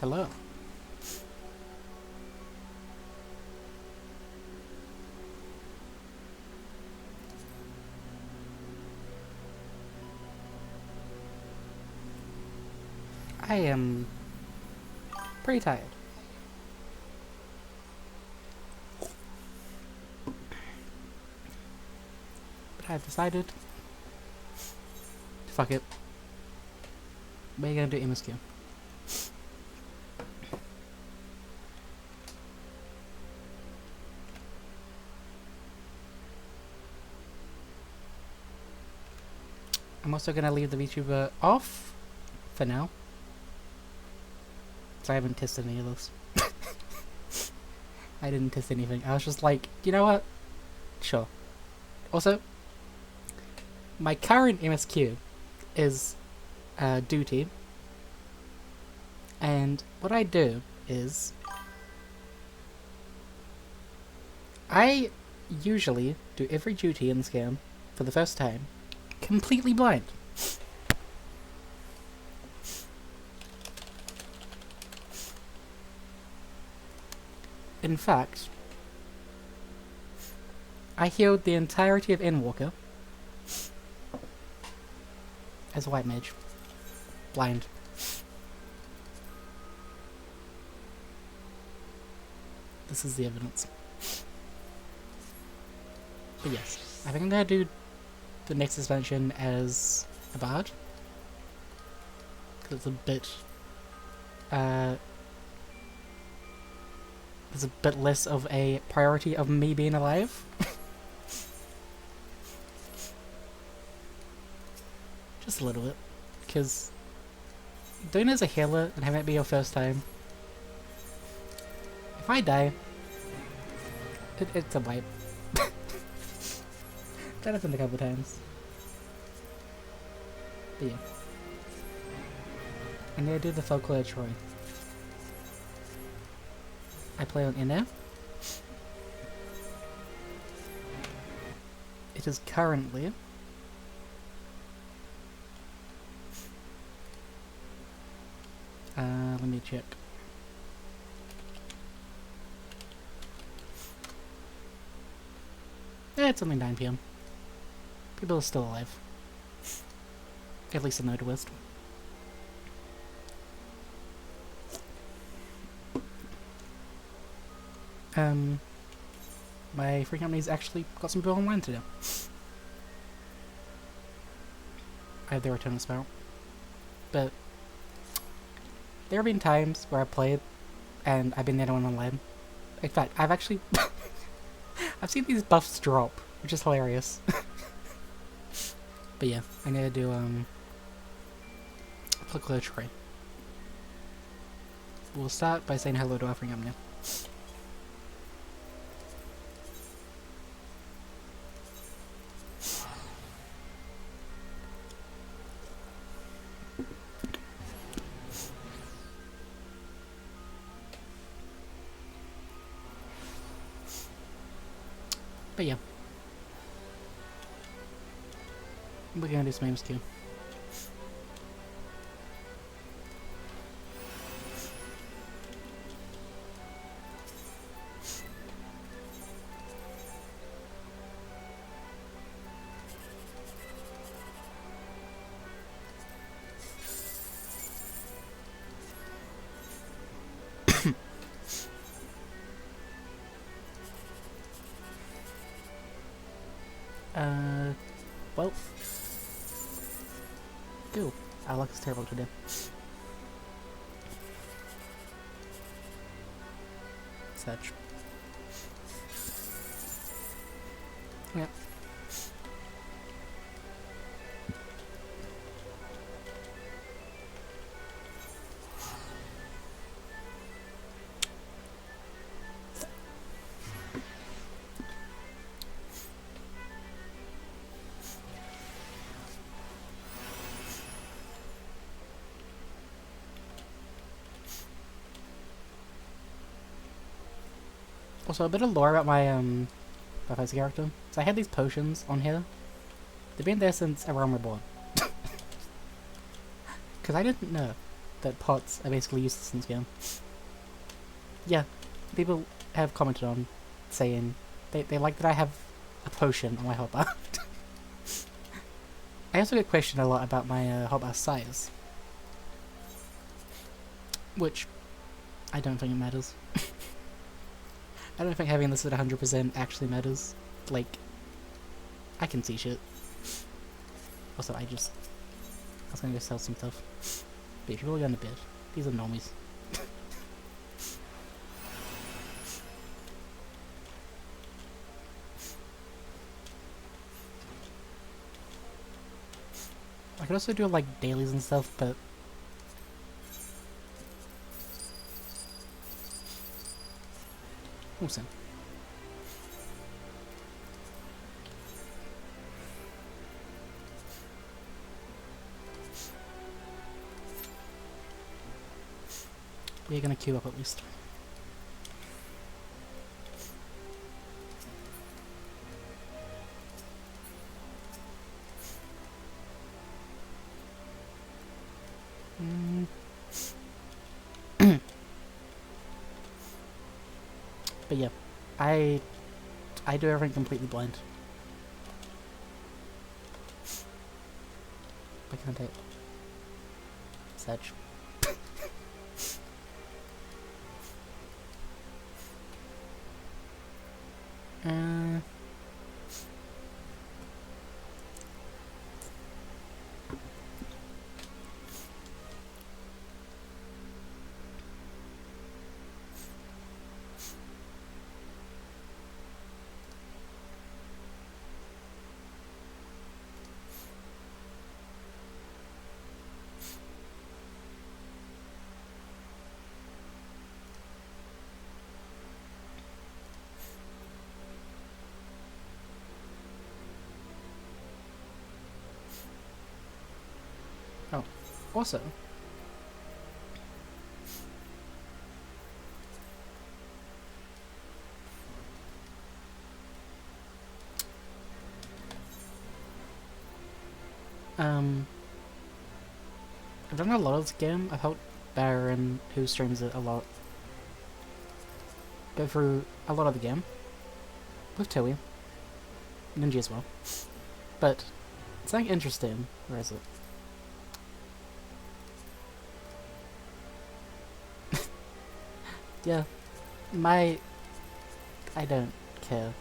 Hello. I am pretty tired. But I've decided... Fuck it. We're gonna do MSQ. I'm also gonna leave the VTuber off for now. So I haven't tested any of this. I didn't test anything. I was just like, you know what? Sure. Also, my current MSQ is duty. And what I do is I usually do every duty in this game for the first time completely blind. In fact, I healed the entirety of Endwalker as a white mage. Blind. This is the evidence. But yes, I think I'm gonna do the next expansion as a bard. Because it's a bit... there's a bit less of a priority of me being alive. Just a little bit. Because doing it as a healer and having it be your first time, if I die, it's a wipe. That happened a couple times. But yeah. I'm gonna do the Folklore Troy. I play on NF. It is currently let me check. Yeah, it's only 9 PM. People are still alive. At least in the West. My free company's actually got some people online today. I have the Return of Sparrow. But there have been times where I played and I've been the only one online. In fact, I've actually I've seen these buffs drop, which is hilarious. But yeah, I'm gonna do Folklore Troy. We'll start by saying hello to our free company. But yeah, we're gonna do some MSQ. Well, go. Our luck is terrible today. Such. Yep. Also, a bit of lore about my Buffet's character. So I had these potions on here. They've been there since A Realm Reborn. Because I didn't know. that pots are basically useless in this game. Yeah, people have commented on saying they like that I have a potion on my hotbar. I also get questioned a lot about my hotbar size, which I don't think it matters. I don't think having this at 100% actually matters. Like, I can see shit. Also, I was gonna go sell some stuff. But if you're going to bed, these are normies. I could also do like dailies and stuff, but awesome. We're gonna queue up at least. But yeah, I do everything completely blind. Why can't I? Such. Oh, also, I've done a lot of this game. I've helped Baron, who streams it a lot, go through a lot of the game. With Toei. Ninja as well. But, something interesting. Where is it? Yeah. I don't care.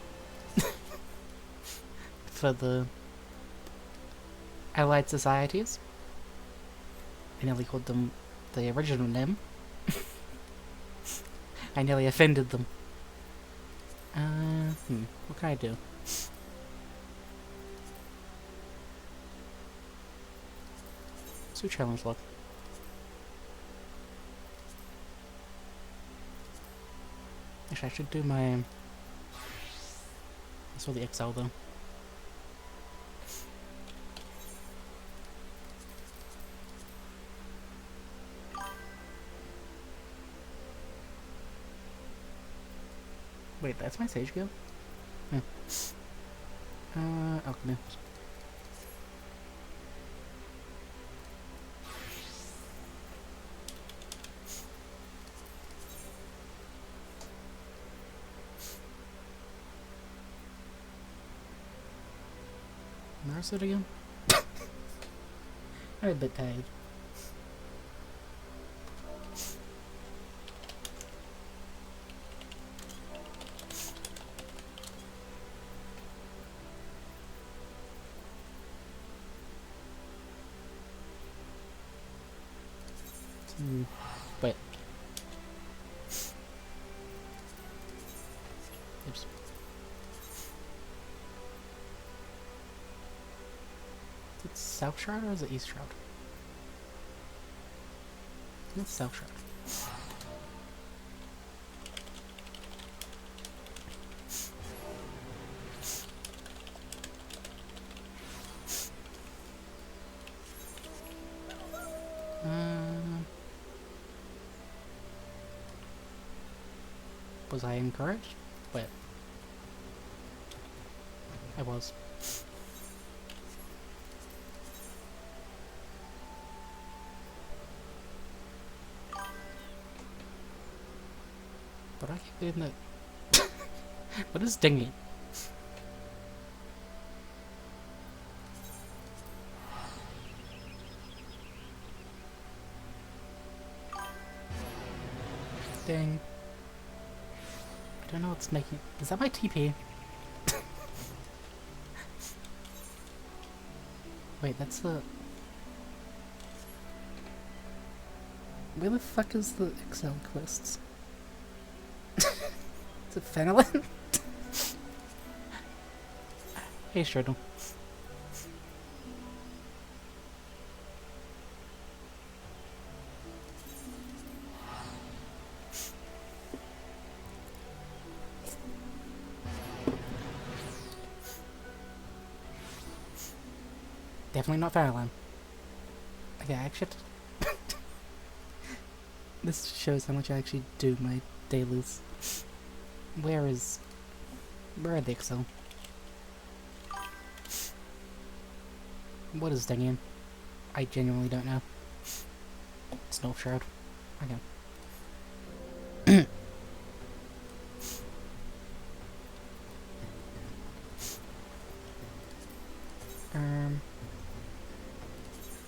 For the Allied Societies. I nearly called them the original name. I nearly offended them. What can I do? Let's do challenge log. Actually, I should do my... I saw the XL though. Wait, that's my Sage Guild? Alchemy. Where's it again? I'm a bit tired. Wait. Oops. Is it South Shroud or is it East Shroud? I think it's South Shroud. Was I incorrect? Wait. I was. But I keep doing that. What is dinghy? Ding. I don't know what's making... Is that my TP? Wait, that's the... Where the fuck is the XL quests? Is it Fenelon? Hey, Strudel. Definitely not Fenelon. Okay, I actually have to... This shows how much I actually do my dailies. Where are the XL? What is Dingian? I genuinely don't know. Snow Shroud. Okay.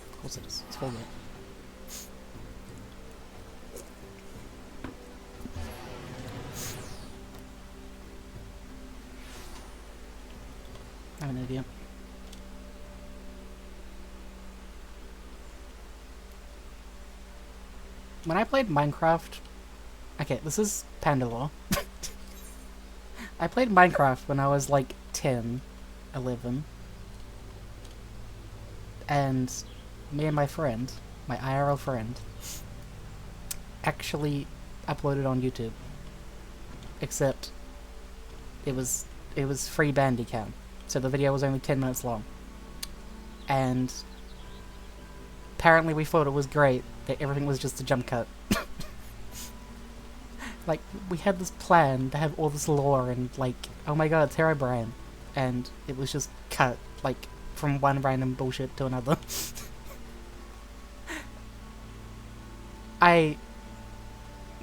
Of course it is. It's full of it. I'm an idiot. When I played Minecraft... Okay, this is Panda Law. I played Minecraft when I was like 10, 11. And me and my friend, my IRL friend, actually uploaded on YouTube. Except it was free Bandicam. So the video was only 10 minutes long. And apparently we thought it was great that everything was just a jump cut. Like, we had this plan to have all this lore and, like, oh my god, it's Herobrine. And it was just cut, like, from one random bullshit to another.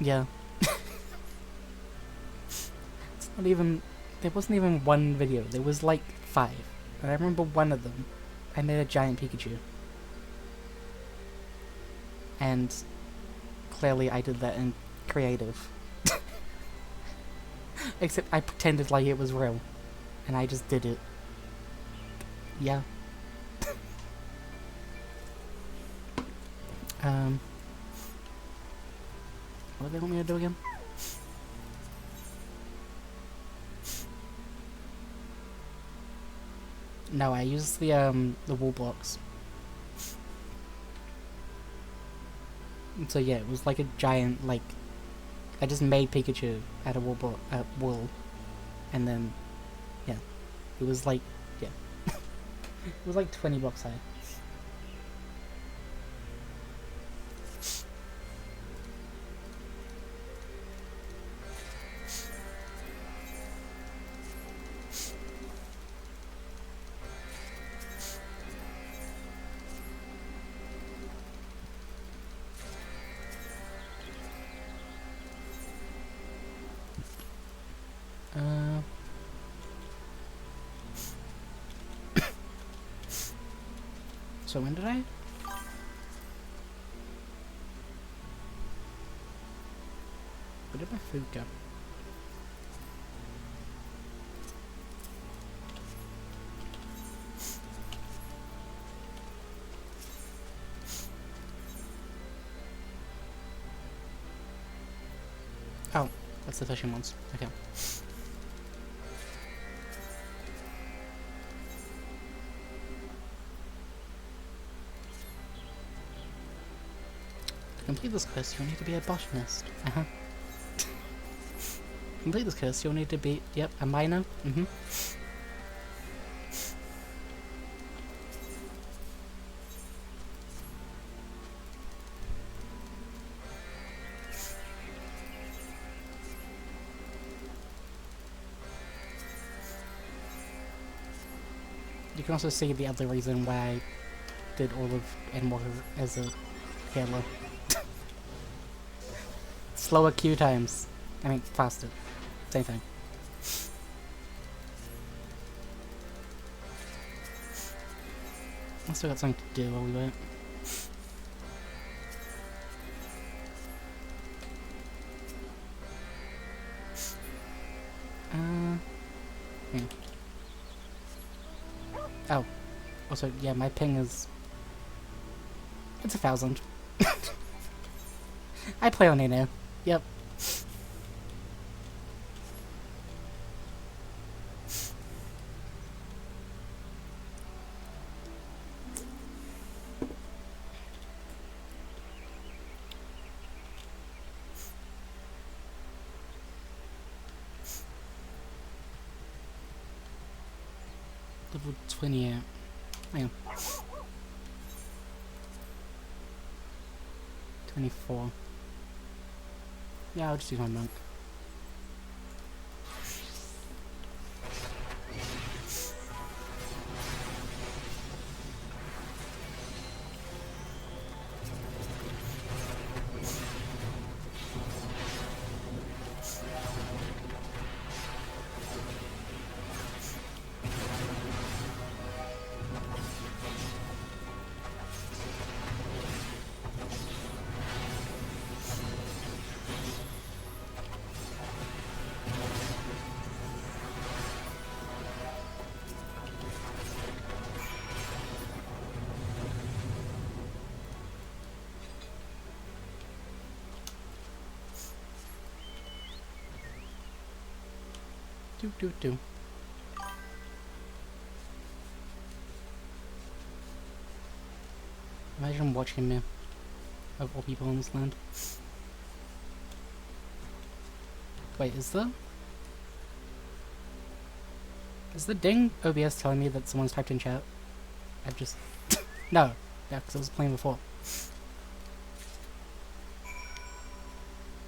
Yeah. It's not even... There wasn't even one video, there was like 5. And I remember one of them, I made a giant Pikachu. And clearly I did that in creative. Except I pretended like it was real. And I just did it. Yeah. What do they want me to do again? No, I used the wool blocks. So yeah, it was like a giant, like, I just made Pikachu out of wool, and then, yeah, it was like, yeah, it was like 20 blocks high. So when did I? Where did my food go? Oh, that's the fishing ones. Okay. To complete this quest, you'll need to be a botanist. Complete this quest, you'll need to be, yep, a miner. You can also see the other reason why I did all of Endwalker as a handler. Slower queue times. I mean, faster. Same thing. I still got something to do while we wait. Yeah. Oh. Also, yeah, my ping is... It's 1,000. I play on now. Yep. Level 28. Hang on. 24. Yeah, I'll just use my monk. Do. Imagine watching me, of all people on this land. Wait, is the ding OBS telling me that someone's typed in chat? I've just... No! Yeah, because I was playing before.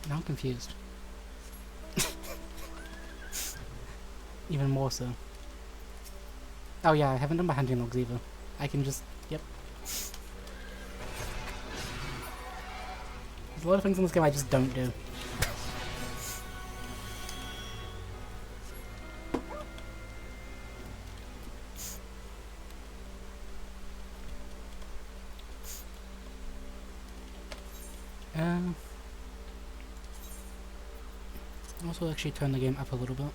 Now I'm confused. Even more so. Oh yeah, I haven't done my hunting logs either. I can just... Yep. There's a lot of things in this game I just don't do. Also actually turn the game up a little bit.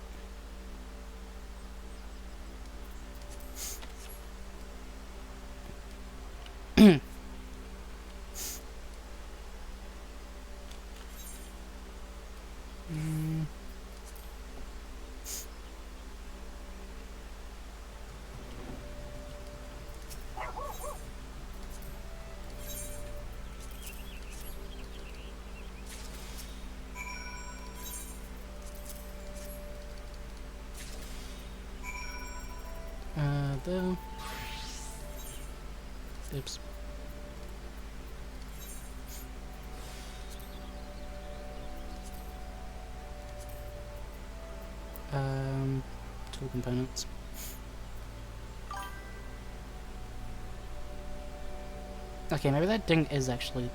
There. Oops. Tool components. Okay, maybe that ding is actually...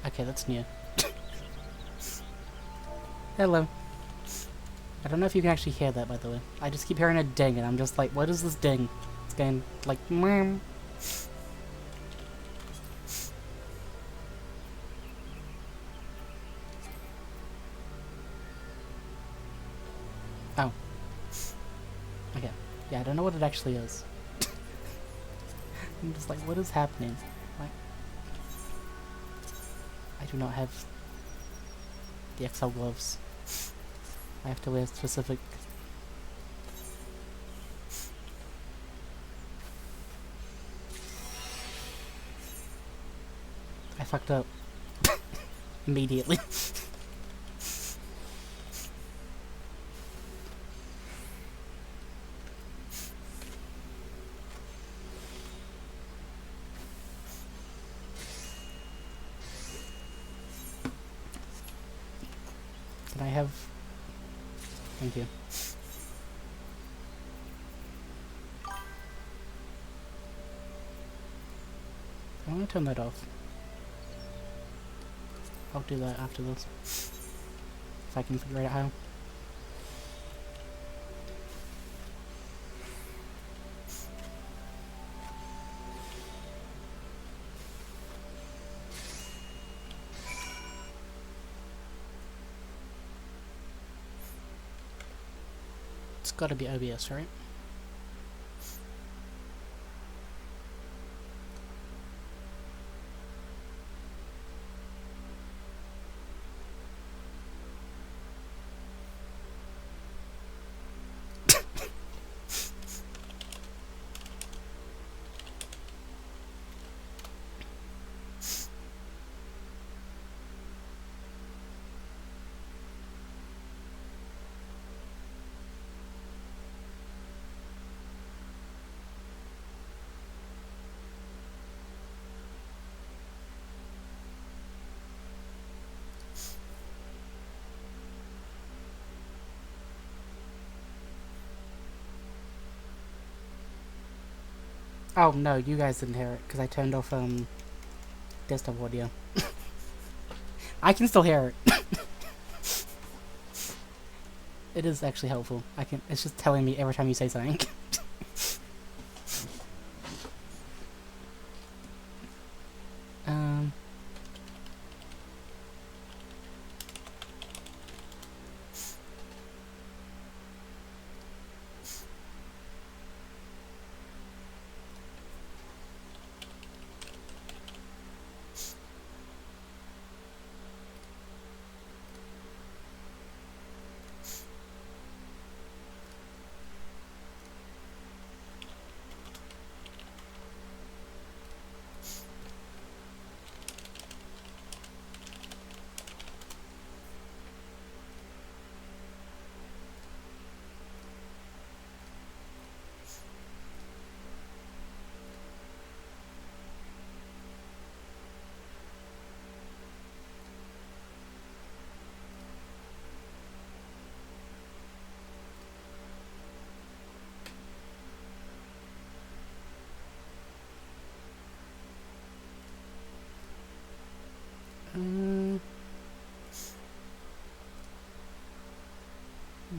Okay, that's new. Hello. I don't know if you can actually hear that, by the way. I just keep hearing a ding, and I'm just like, what is this ding? It's going, like, mmm. Oh. Okay. Yeah, I don't know what it actually is. I'm just like, what is happening? Like, I do not have the XL gloves. I have to wear specific... I fucked up. Immediately. Can I have... Thank you. I want to turn that off. I'll do that after this. if I can figure out how. It's gotta be OBS, right? Oh no, you guys didn't hear it because I turned off desktop audio. I can still hear it. It is actually helpful. It's just telling me every time you say something. um.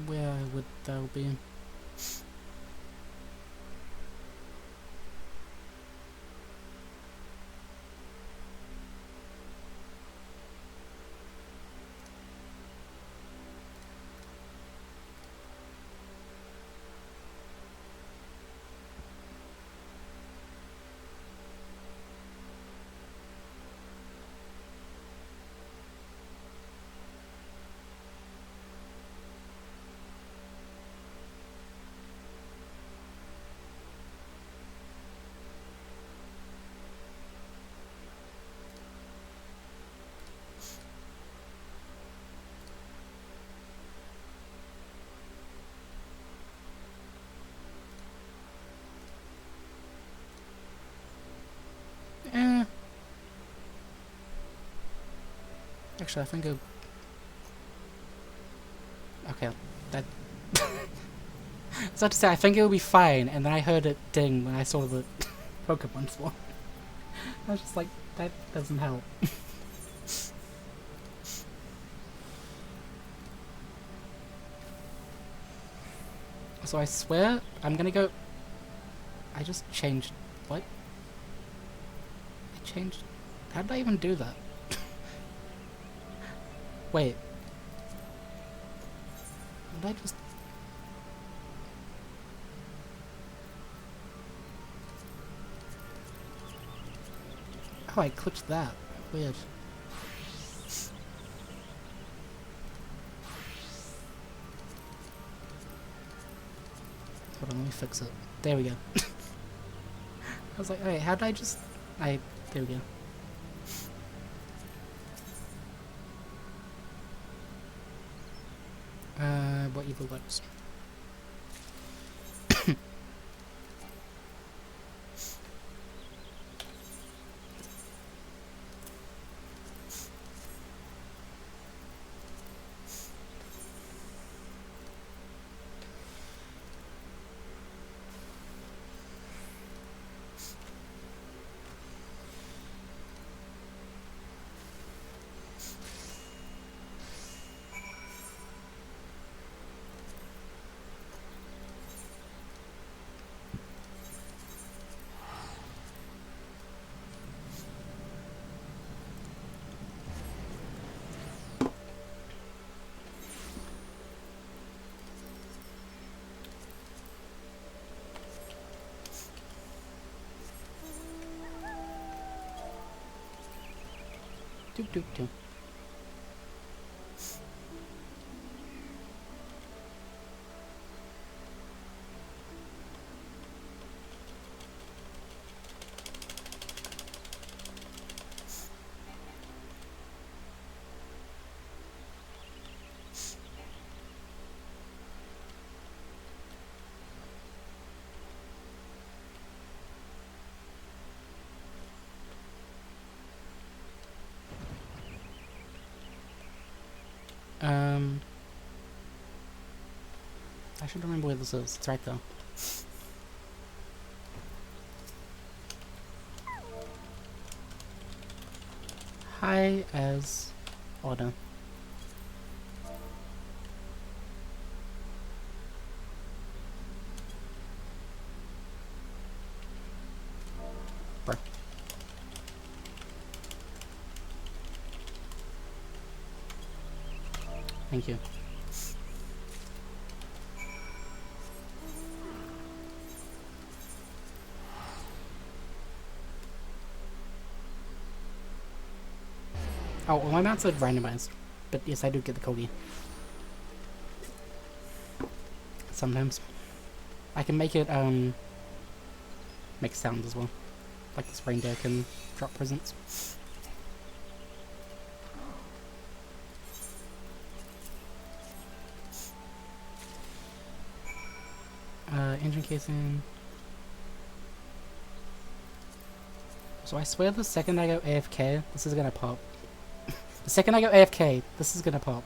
Where would that be? Eh. Actually, I think it... Okay, that... I was about to say, I think it would be fine, and then I heard it ding when I saw the Pokemon swarm. I was just like, that doesn't help. So I swear, I'm gonna go... I just changed... What? I changed... How did I even do that? Wait. Did I just... Oh, I clicked that. Weird. Hold on, let me fix it. There we go. I was like, wait, how did I just... There we go. What evil letters? Do do do. I should remember where this is. It's right there. High as order. Bro. Thank you. Oh, well, my mouse said randomized, but yes, I do get the Kogi. Sometimes. I can make it, make sounds as well. Like this reindeer can drop presents. Engine casing. So I swear the second I go AFK, this is gonna pop. The second I go AFK, this is gonna pop.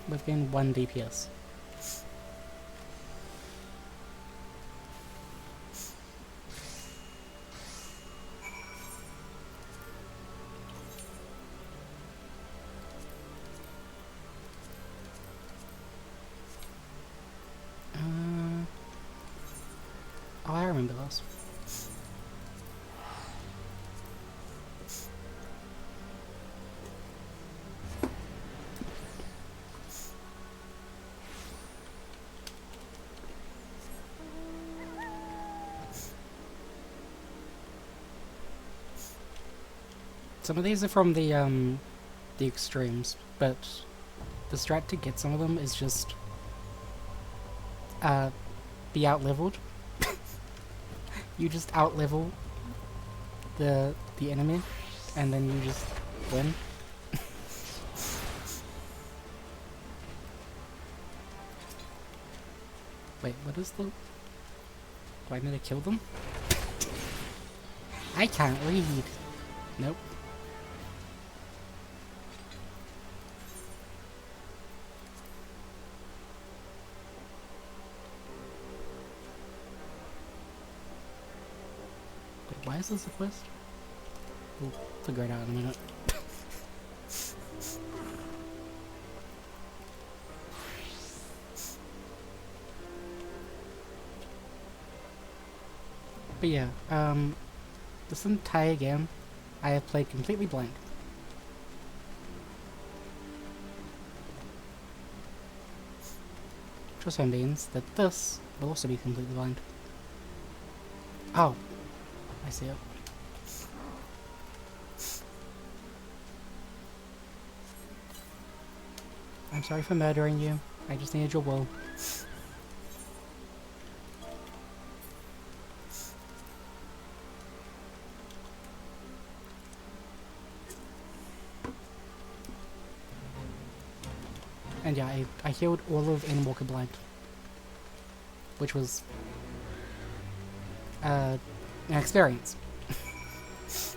We've gained 1 DPS. Oh, I remember this. Some of these are from the extremes, but the strat to get some of them is just be out-leveled. You just out-level the enemy, and then you just win. Wait, what is the... Do I need to kill them? I can't read. Nope. Wait, why is this a quest? We'll figure it out in a minute. But yeah, this entire game I have played completely blank. Which also means that this will also be completely blind. Oh, I see it. I'm sorry for murdering you. I just needed your will. And yeah, I healed all of Endwalker blind. Which was an experience. To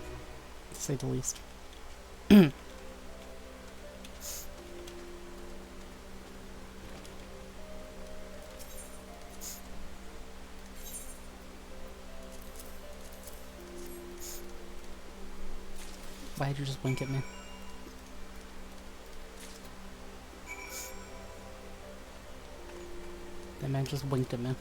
say the least. Why did you just wink at me? That man just winked at me.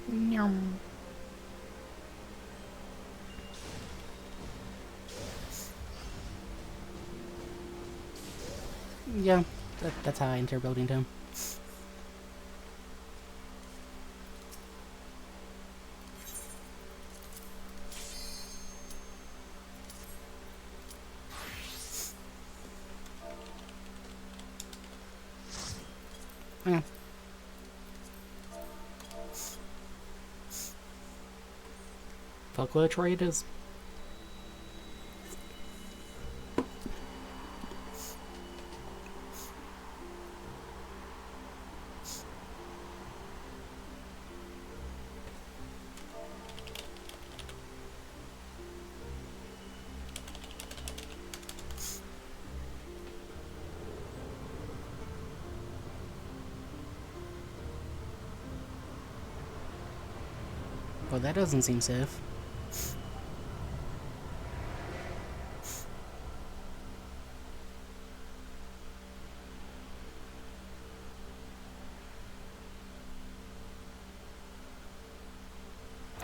Nyum. Yeah, That's how I enter building too. Yeah. Folklore traders. Well, that doesn't seem safe.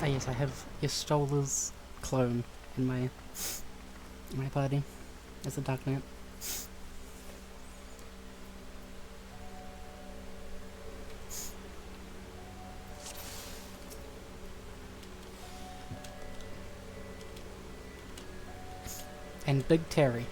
Ah yes, I have Istola's clone in my party as a Dark Knight. And Big Terry.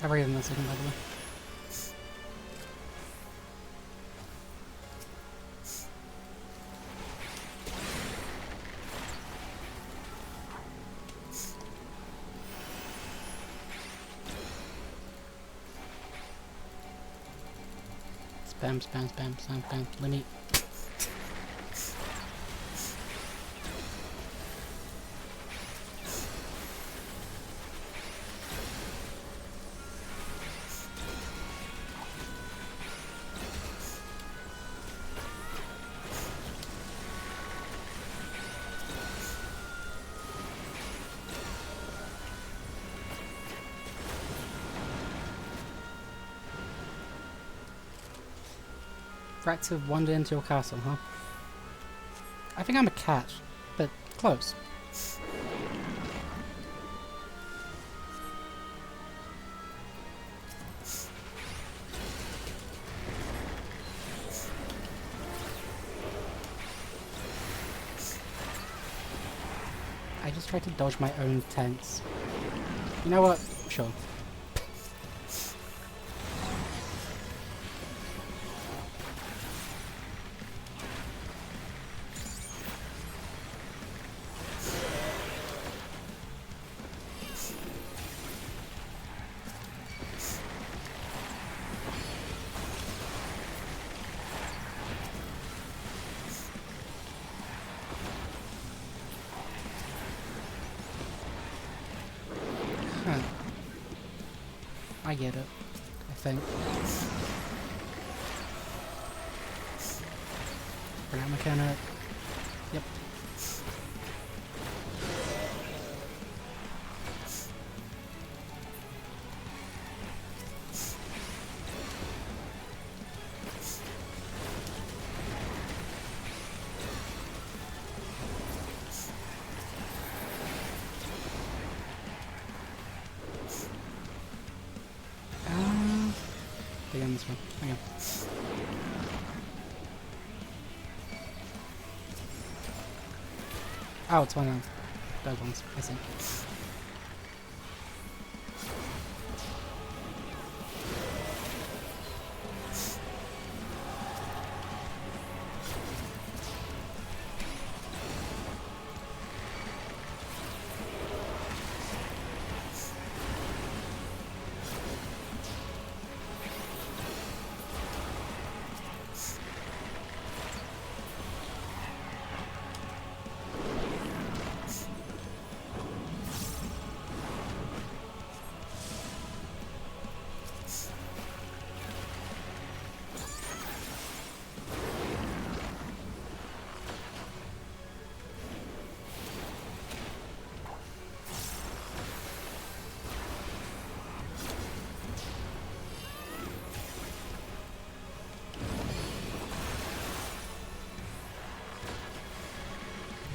I've already done that second, by the way. Spam, spam, spam, spam, spam. Let me... Rats have wandered into your castle, huh? I think I'm a cat, but close. I just tried to dodge my own tents. You know what? Sure. Huh. I get it, I think. Burnout mechanic. Yep. Again, this one. Again. Oh, it's one of those ones. I see.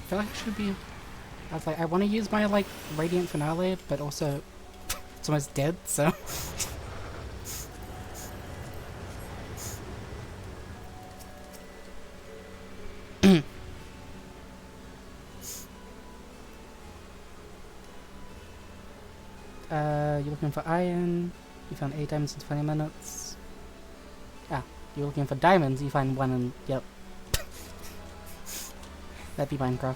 I feel like I should be... I was like, I want to use my, like, Radiant Finale, but also it's almost dead, so... You're looking for iron, you found 8 diamonds in 20 minutes. Ah, you're looking for diamonds, you find 1 in... yep. That'd be Minecraft.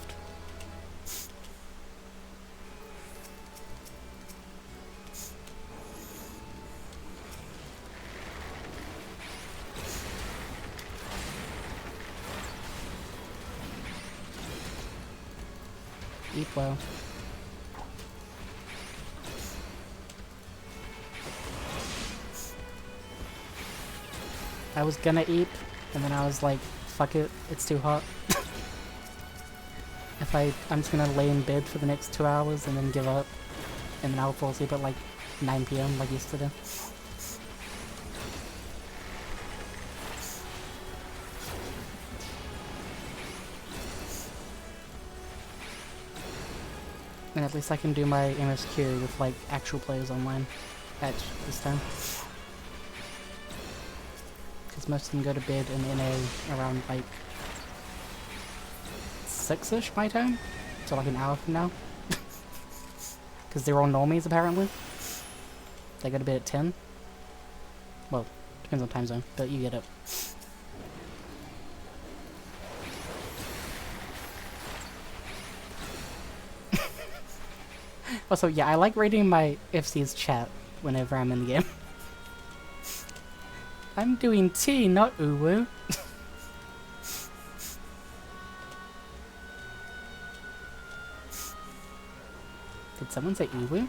Eat well. I was gonna eat, and then I was like, fuck it, it's too hot. I'm just gonna lay in bed for the next 2 hours and then give up, and then I'll fall asleep at like 9 PM like yesterday. And at least I can do my MSQ with like actual players online at this time. Because most of them go to bed in NA around like 6-ish my time, so like an hour from now. Because they're all normies apparently. They go to bed at 10. Well, depends on time zone, but you get it. Also, yeah, I like reading my FC's chat whenever I'm in the game. I'm doing tea, not uwu. Did someone say uwu?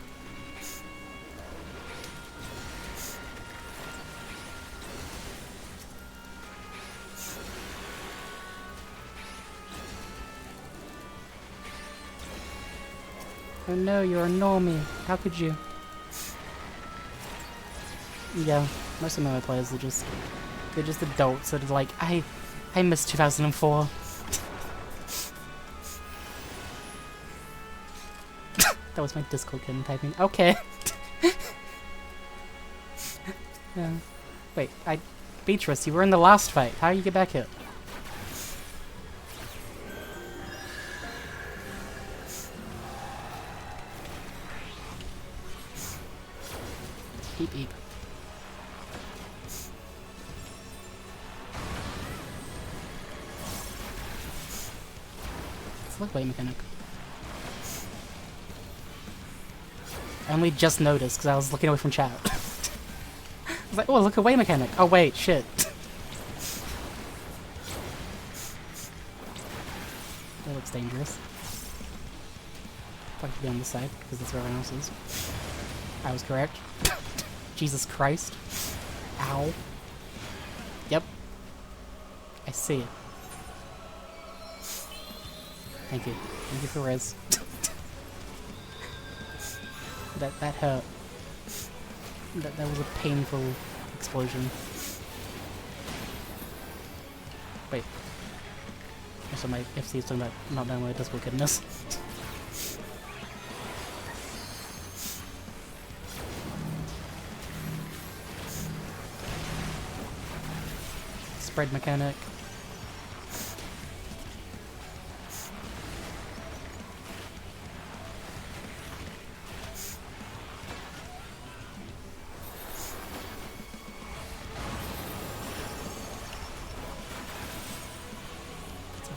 Oh no, you're a normie. How could you? Yeah, most of my players are just... they're just adults that are like, I miss 2004. That was my Discord kitten typing. Okay. Yeah. Wait, Beatrice, you were in the last fight. How do you get back here? Eep eep. It's like weight mechanic. I only just noticed because I was looking away from chat. I was like, oh, look at weight mechanic. Oh wait, shit. That looks dangerous. I'd like to be on this side because that's where everyone else is. I was correct. Jesus Christ. Ow. Yep. I see it. Thank you. Thank you for res. That hurt. That was a painful explosion. Wait. Also my FC is talking about not knowing where Discord kitten is. Spread mechanic.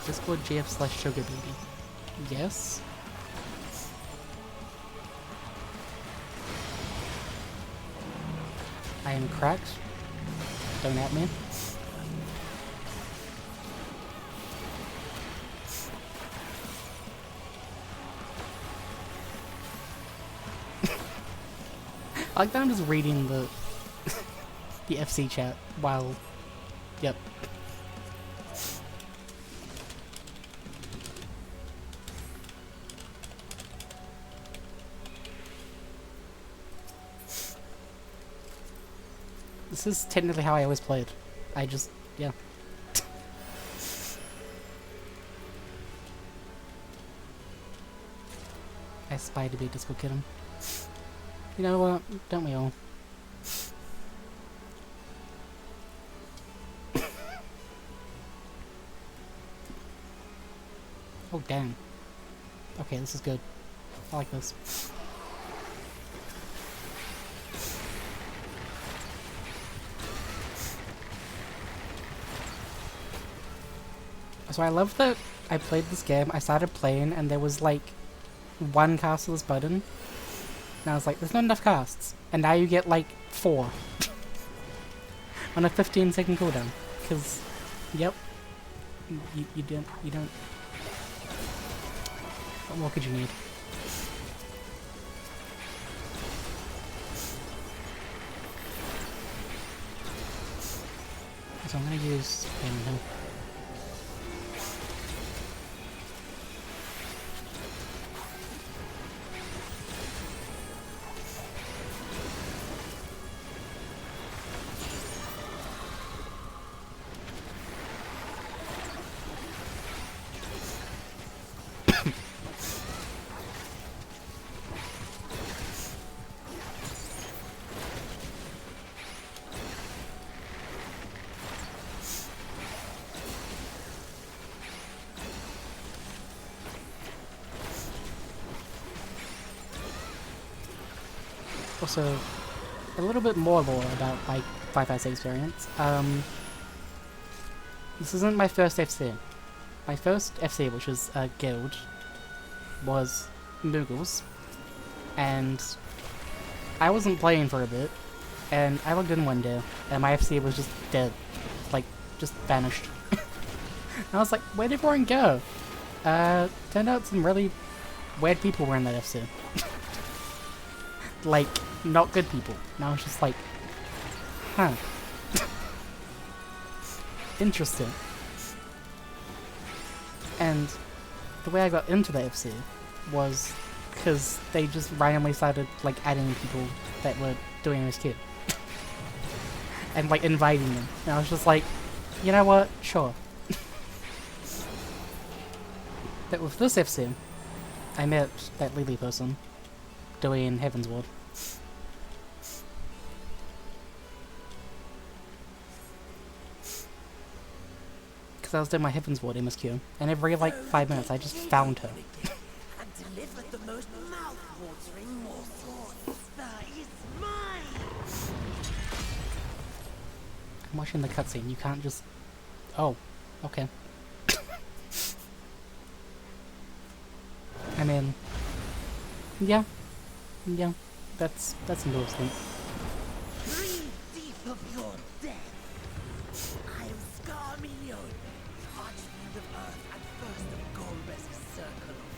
Discord GF/Sugar Baby. Yes. I am cracked. Don't at me. I like that I'm just reading the the FC chat while... Yep. This is technically how I always played. I just... yeah. I aspire to be a disco kitten. You know what? Don't we all? Oh, damn. Okay, this is good. I like this. So I love that I played this game, I started playing, and there was like one castless button. And I was like, there's not enough casts. And now you get like 4. On a 15-second cooldown. Because, yep. You don't... What more could you need? So I'm gonna use him now. Also, a little bit more lore about like 556 experience. This isn't my first FC. My first FC, which was a guild, was Moogles, and I wasn't playing for a bit, and I logged in one day, and my FC was just dead, like just vanished. And I was like, where'd everyone go? Turned out some really weird people were in that FC. Like, not good people. And I was just like, huh. Interesting. And the way I got into the FC was because they just randomly started like adding people that were doing MSQ. And like inviting them. And I was just like, you know what? Sure. But with this FC, I met that Lily person doing Heaven's Ward. Because I was doing my Heaven's Ward MSQ, and every like 5 minutes I just found her. And delivered the most mouth-watering morsel. That is mine. I'm watching the cutscene, you can't just... Oh, okay. I mean... Yeah. Yeah, that's interesting. Breathe deep of your death. I am Scarminion, Archfiend of Earth and first of Golbez's circle of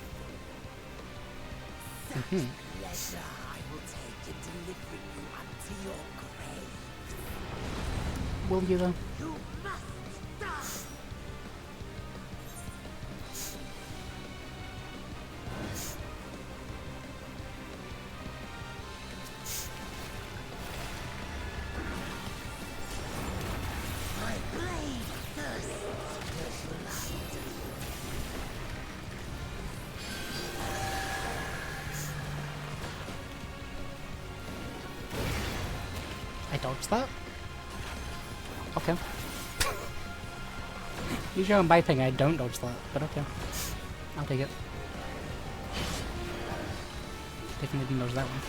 such pleasure I will take in delivering you unto your grave. Will you though? You must die. My blade thirsts for blood. I dodged that? Okay. Usually on my ping I don't dodge that, but okay. I'll take it. Definitely didn't dodge that one.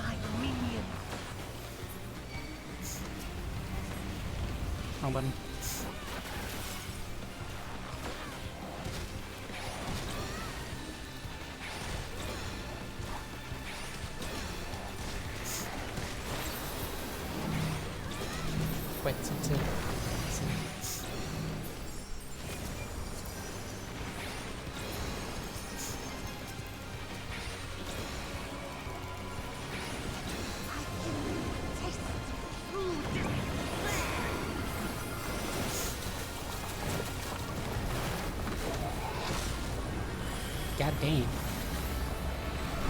my minion. Wrong button. Wait, so. God dang.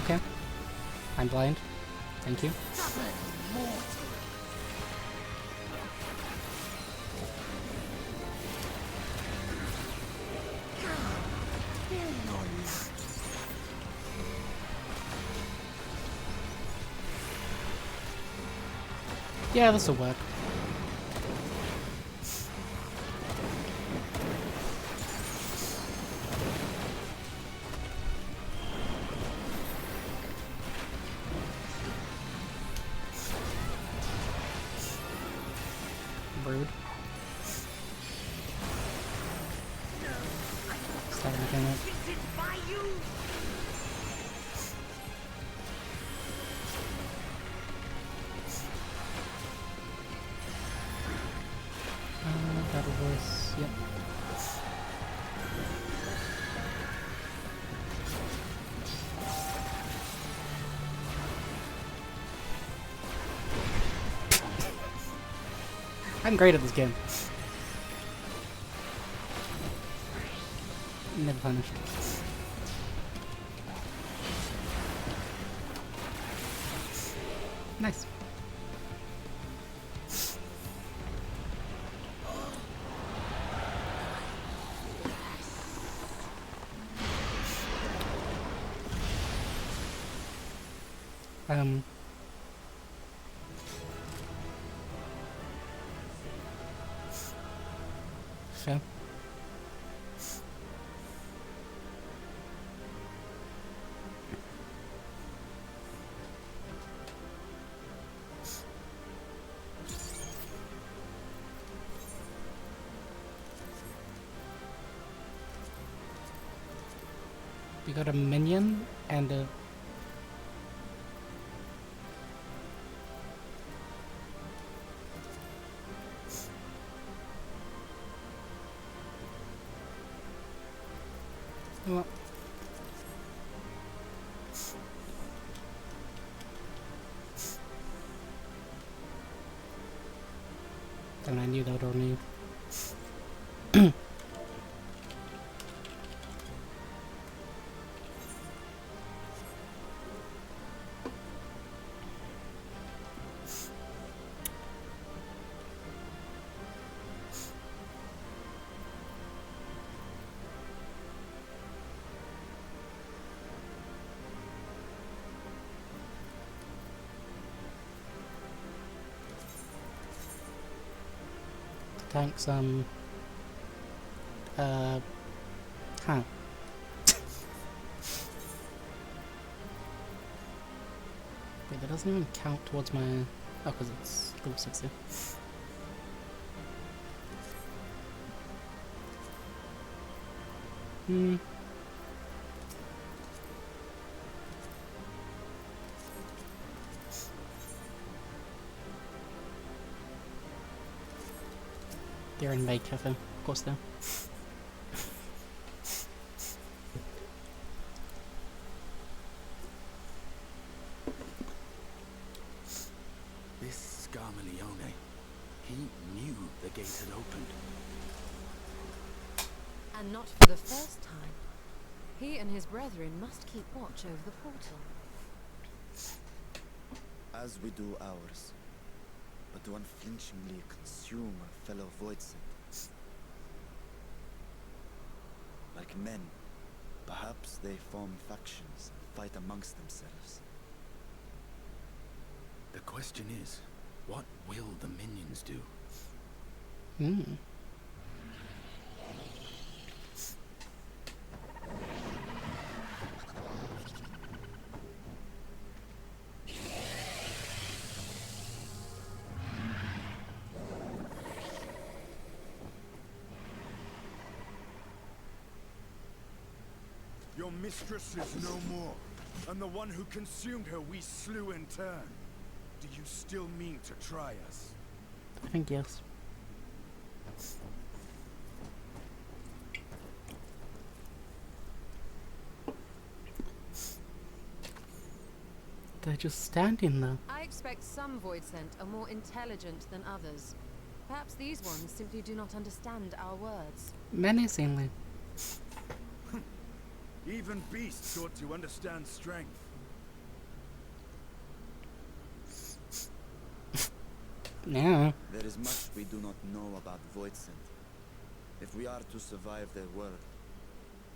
Okay. I'm blind. Thank you. Stubborn mortal. Feel your life. Yeah, this will work. Rude. Start looking at Visited by you. battle voice. Yep. I'm great at this game. Never punished. Nice. Fair. We got a minion and a... Well... And I knew that would only... Tanks, huh. Wait, that doesn't even count towards my... Oh, because it's level 60. They're in May Cafe, of course they're. This Scarmalione, he knew the gate had opened. And not for the first time. He and his brethren must keep watch over the portal. As we do ours, but to unflinchingly consume our fellow voidsent. Like men, perhaps they form factions and fight amongst themselves. The question is, what will the minions do? Your mistress is no more, and the one who consumed her we slew in turn. Do you still mean to try us? I think yes. They're just standing there. I expect some Void Sent are more intelligent than others. Perhaps these ones simply do not understand our words. Menacingly. Even beasts ought to understand strength. Yeah. There is much we do not know about Voidsent. If we are to survive their world,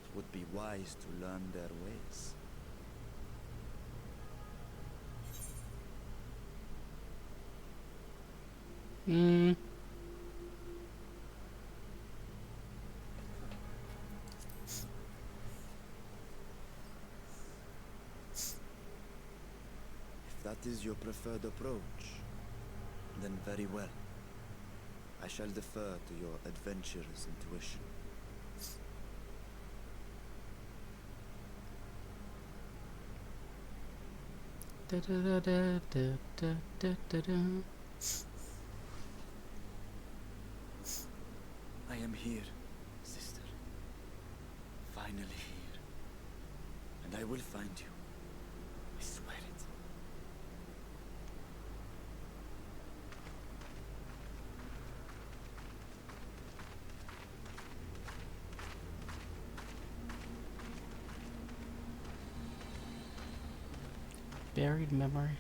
it would be wise to learn their ways. Hmm. If that is your preferred approach, then very well. I shall defer to your adventurer's intuition. Da da da da da da da da da. I am here, sister. Finally here. And I will find you. I swear it. Buried memory.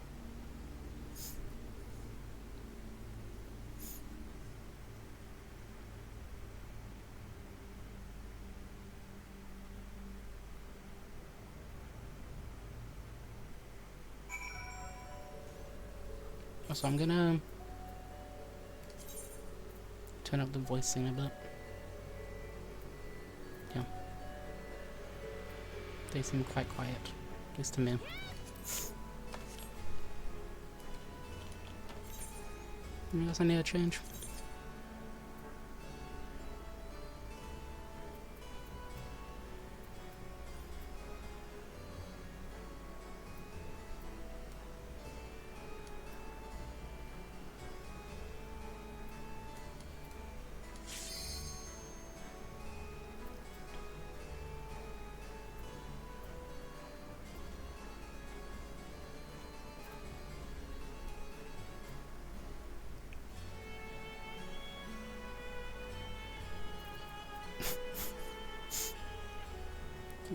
So I'm gonna turn up the voicing a bit. Yeah. They seem quite quiet, at least to me. I guess I need a change.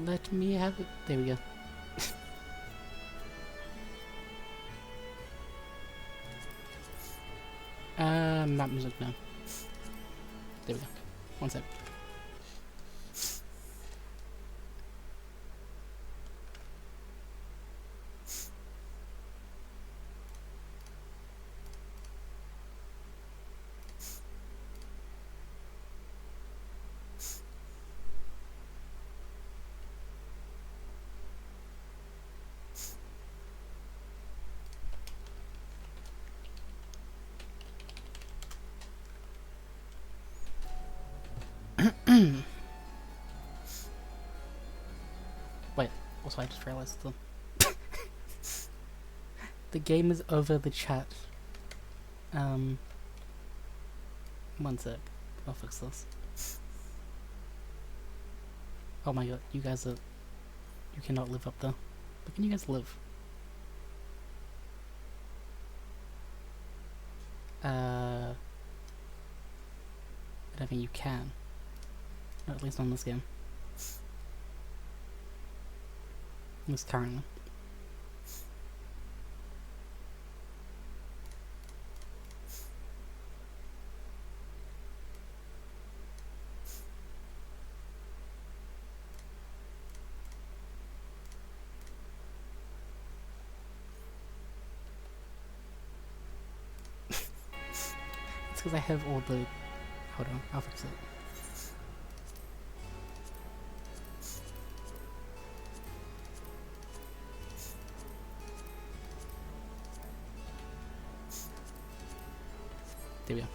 Let me have it. There we go. Map music now. There we go. One sec. Wait, also I just realized the game is over the chat. One sec. I'll fix this. Oh my god, you guys are... You cannot live up there. But can you guys live? I don't think you can. Or at least on this game. At least currently. It's because I have all the... Hold on, I'll fix it. There we go.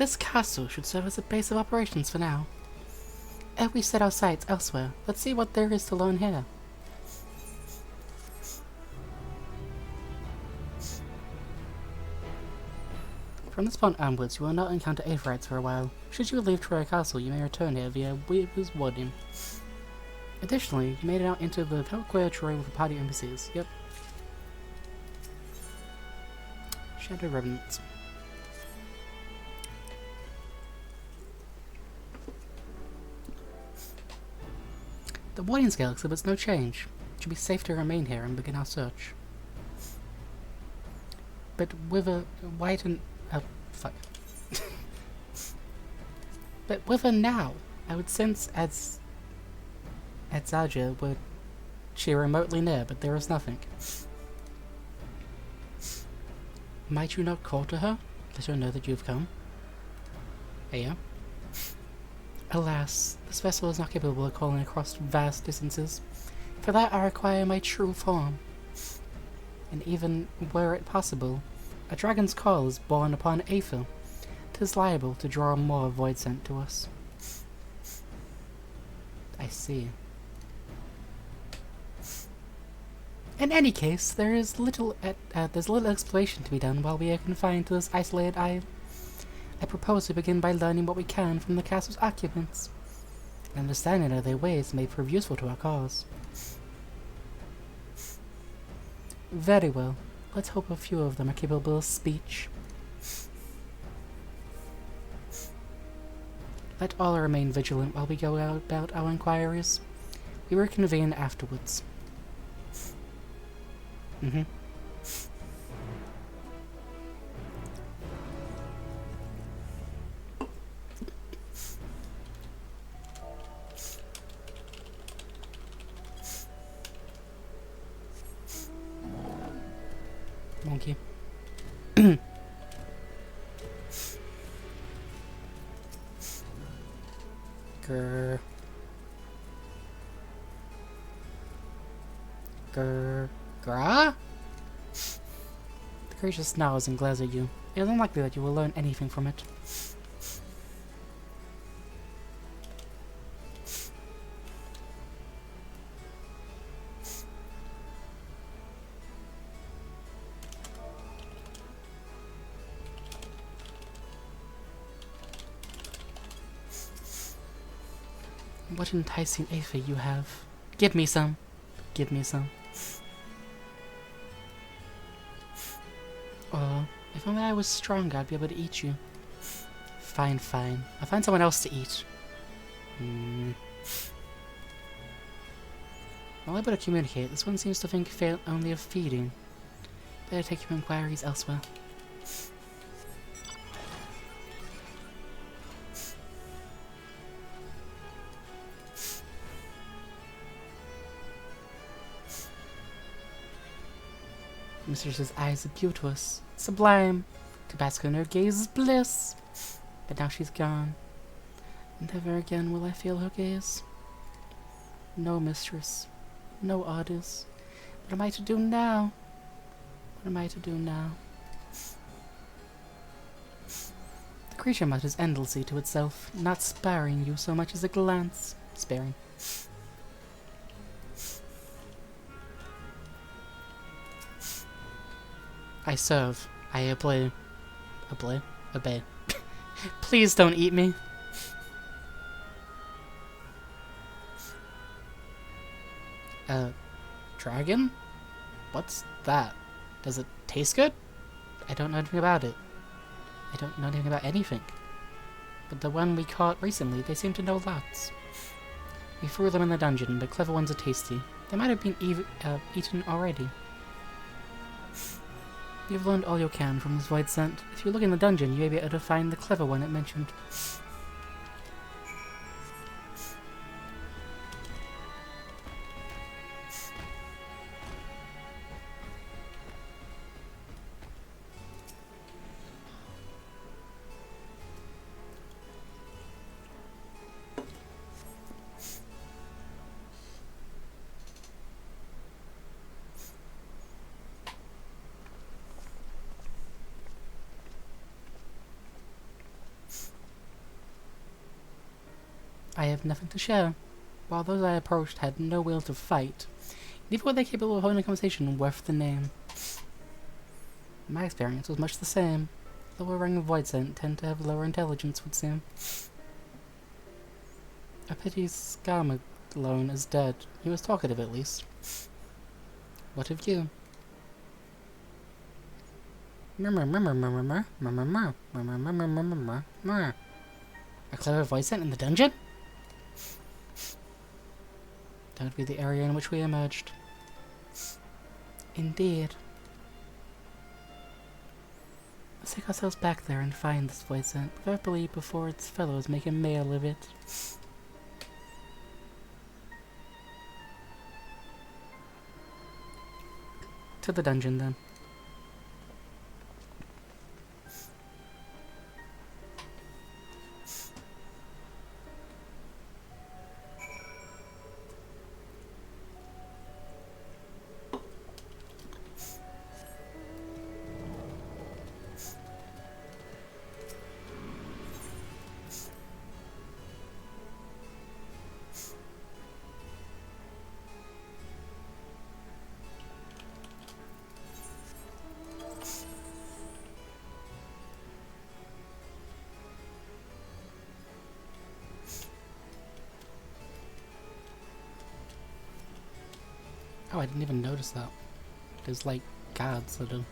This castle should serve as a base of operations for now. If we set our sights elsewhere, let's see what there is to learn here. From this point onwards, you will not encounter Aetherites for a while. Should you leave Troya Castle, you may return here via Weaver's Warden. Additionally, you made it out into the Valkyria Troy with a party of NPCs. Yep. Shadow Remnants. The Warden scale exhibits no change. It should be safe to remain here and begin our search. But with a widened... fuck. But with a now, I would sense as Zaja would she remotely near, but there is nothing. Might you not call to her? Let her know that you have come. Yeah. Alas, this vessel is not capable of calling across vast distances. For that I require my true form. And even were it possible, a dragon's call is borne upon Aether. 'Tis liable to draw more void sent to us. I see. In any case, there's little exploration to be done while we are confined to this isolated isle. I propose to begin by learning what we can from the castle's occupants. An understanding of their ways may prove useful to our cause. Very well. Let's hope a few of them are capable of speech. Let all remain vigilant while we go out about our inquiries. We will reconvene afterwards. Monkey. Grr. Grr. Grah? The creature snarls and glares at you. It is unlikely that you will learn anything from it. What enticing aether you have. Give me some. Give me some. Oh, if only I was stronger, I'd be able to eat you. Fine, fine. I'll find someone else to eat. While able to communicate, this one seems to think only of feeding. Better take your inquiries elsewhere. Mistress's eyes are beauteous, sublime, to bask in her gaze is bliss. But now she's gone. Never again will I feel her gaze. No, mistress. No orders. What am I to do now? What am I to do now? The creature mutters endlessly to itself, not sparing you so much as a glance. Sparing. I serve. I obey. Obey. Please don't eat me. Dragon? What's that? Does it taste good? I don't know anything about it. I don't know anything about anything. But the one we caught recently, they seem to know lots. We threw them in the dungeon, but clever ones are tasty. They might have been eaten already. You've learned all you can from this void scent. If you look in the dungeon, you may be able to find the clever one it mentioned. I have nothing to share. While those I approached had no will to fight, neither were they capable of holding a conversation worth the name. My experience was much the same. Lower rank Voidsent tend to have lower intelligence, would seem. A pity Scarmalone is dead. He was talkative, at least. What of you? A clever Voidsent in the dungeon? That would be the area in which we emerged. Indeed. Let's take ourselves back there and find this Voidsent, preferably before its fellows make a meal of it. To the dungeon, then. Oh, I didn't even notice that. There's like guards that do.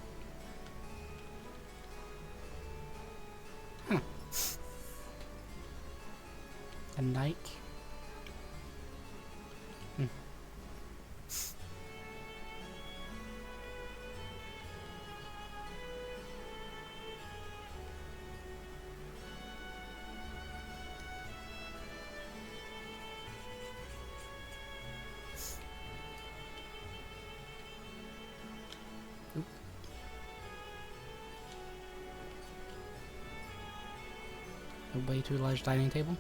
Huh. A knight? Hmm. A way too large dining table.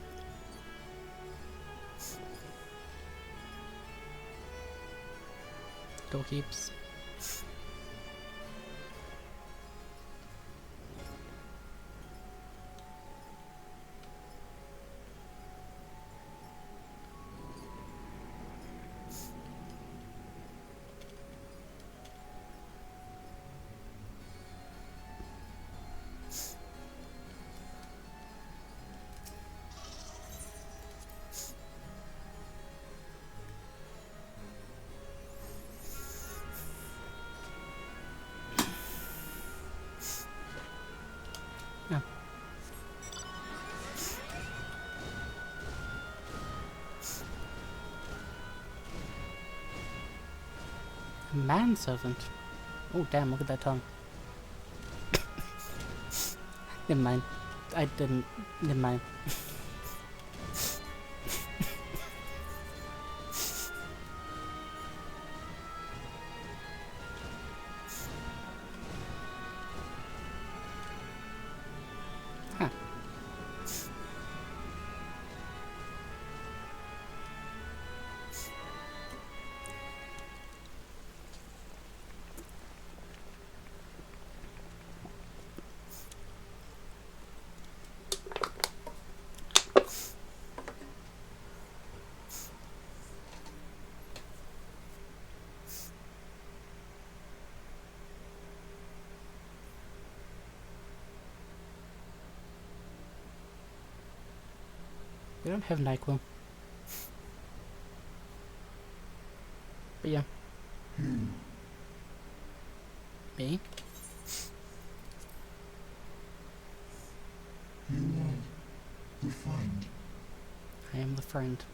Door keeps. Yeah. A manservant. Oh damn, look at that tongue. Never mind. I didn't. Never mind. Huh. We don't have NyQuil. But yeah. Me? The friend. I am the friend.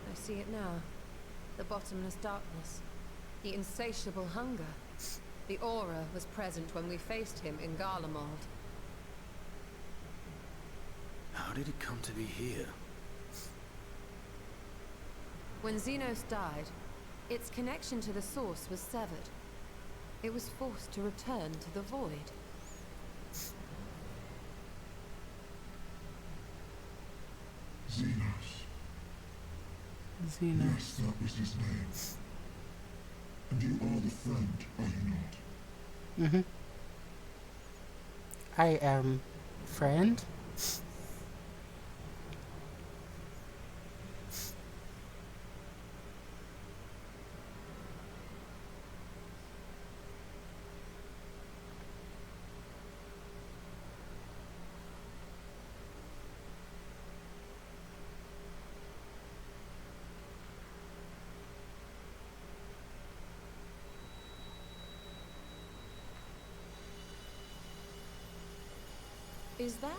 I see it now. The bottomless darkness. The insatiable hunger. The aura was present when we faced him in Garlemald. How did it come to be here? When Xenos died, its connection to the source was severed. it was forced to return to the void. Xenos. Xena. Yes, that was his name. And you are the friend, are you not? Mm-hmm. I am friend. Is that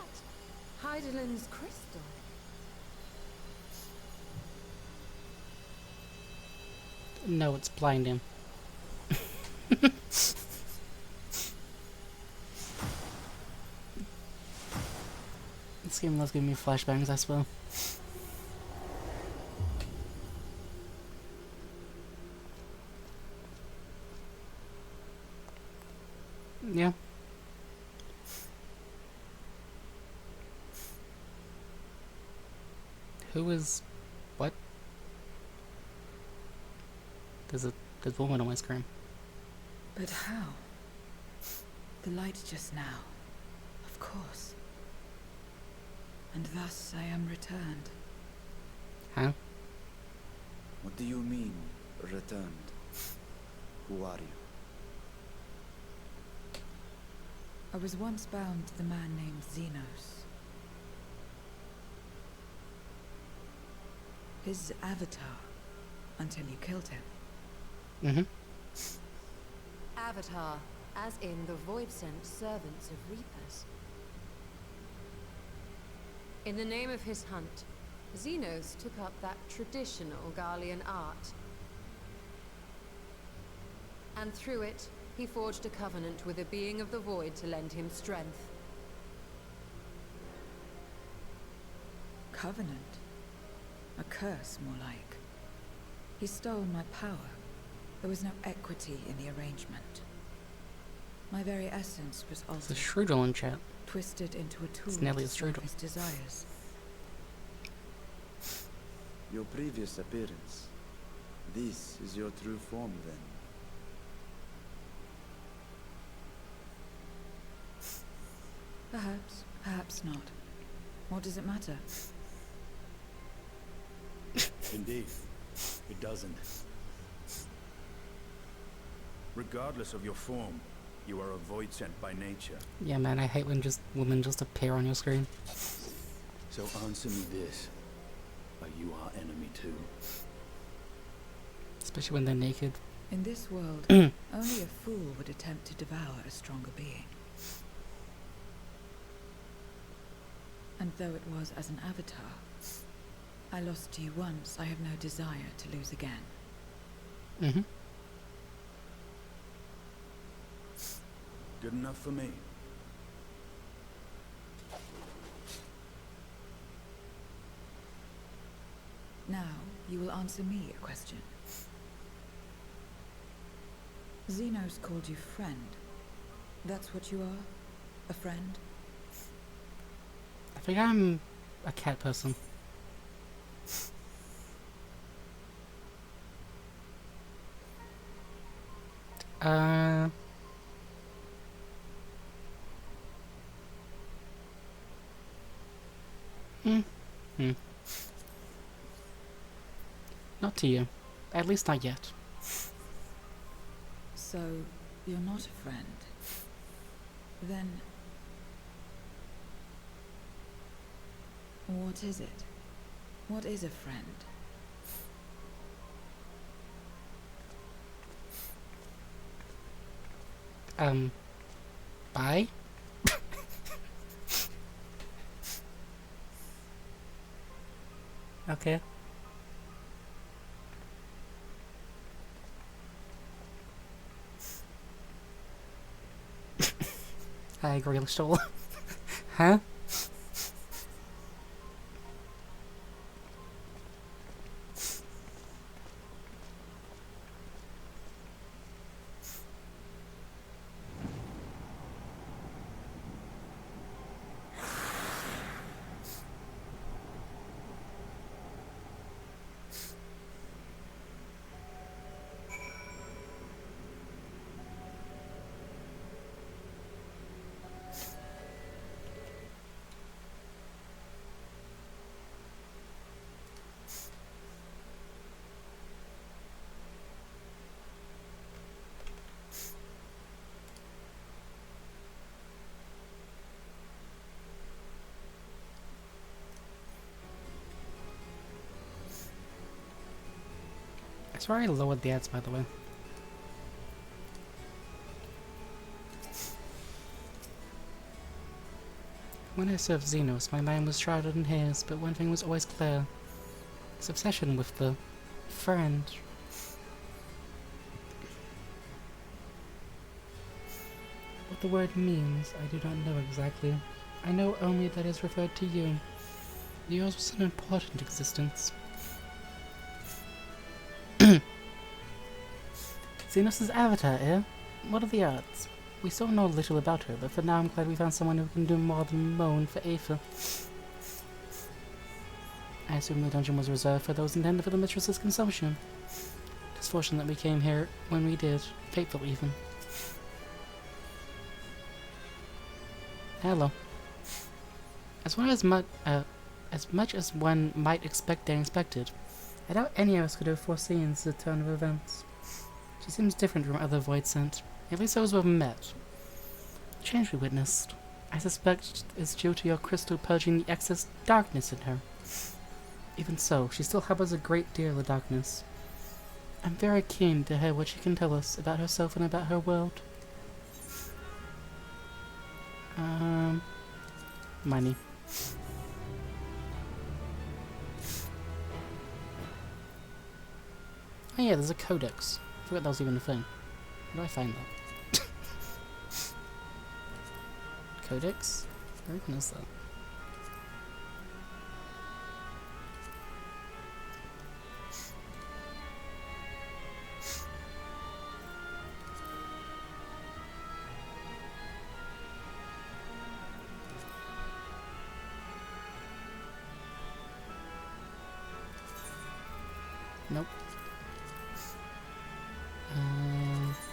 Heidelin's crystal? No, it's blinding. This game does give me flashbangs, I swear. Yeah. Who is... what? There's a woman on my screen. But how? The light just now. Of course. And thus I am returned. Huh? What do you mean, returned? Who are you? I was once bound to the man named Xenos. His avatar, until you killed him. Mm-hmm. Avatar, as in the void-sent servants of Reapers. In the name of his hunt, Xenos took up that traditional Garlean art. And through it, he forged a covenant with a being of the void to lend him strength. Covenant? A curse, more like. He stole my power. There was no equity in the arrangement. My very essence was It's a altered, strudel in chat. twisted into a tool It's nearly to a serve strudel. his desires. Your previous appearance. This is your true form, then. Perhaps, perhaps not. What does it matter? Indeed, it doesn't. Regardless of your form, you are a void sent by nature. Yeah, man, I hate when women just appear on your screen. So answer me this. Are you our enemy too? Especially when they're naked. In this world, only a fool would attempt to devour a stronger being. And though it was as an avatar, I lost to you once, I have no desire to lose again. Mm-hmm. Good enough for me. Now, you will answer me a question. Xenos called you friend. That's what you are? A friend? I think I'm a cat person. Not to you. At least not yet. So, you're not a friend. Then... what is it? What is a friend? Bye? Okay. I agree, Lishol. Huh? I swear I lowered the ads, by the way. When I served Xenos, my mind was shrouded in haze, but one thing was always clear. His obsession with the friend. What the word means, I do not know exactly. I know only that it is referred to you. Yours was an important existence. Xenos' avatar, eh? What are the odds? We still know little about her, but for now I'm glad we found someone who can do more than moan for Aether. I assume the dungeon was reserved for those intended for the mistress's consumption. It is fortunate that we came here when we did. Fateful, even. Hello. As much as one might expect the unexpected, I doubt any of us could have foreseen the turn of events. She seems different from other Void Sent, at least those we've met. The change we witnessed, I suspect, is due to your crystal purging the excess darkness in her. Even so, she still harbors a great deal of darkness. I'm very keen to hear what she can tell us about herself and about her world. Money. Oh yeah, there's a codex. I forgot that was even a thing. Where do I find that? Codex? Where even is that? Nope.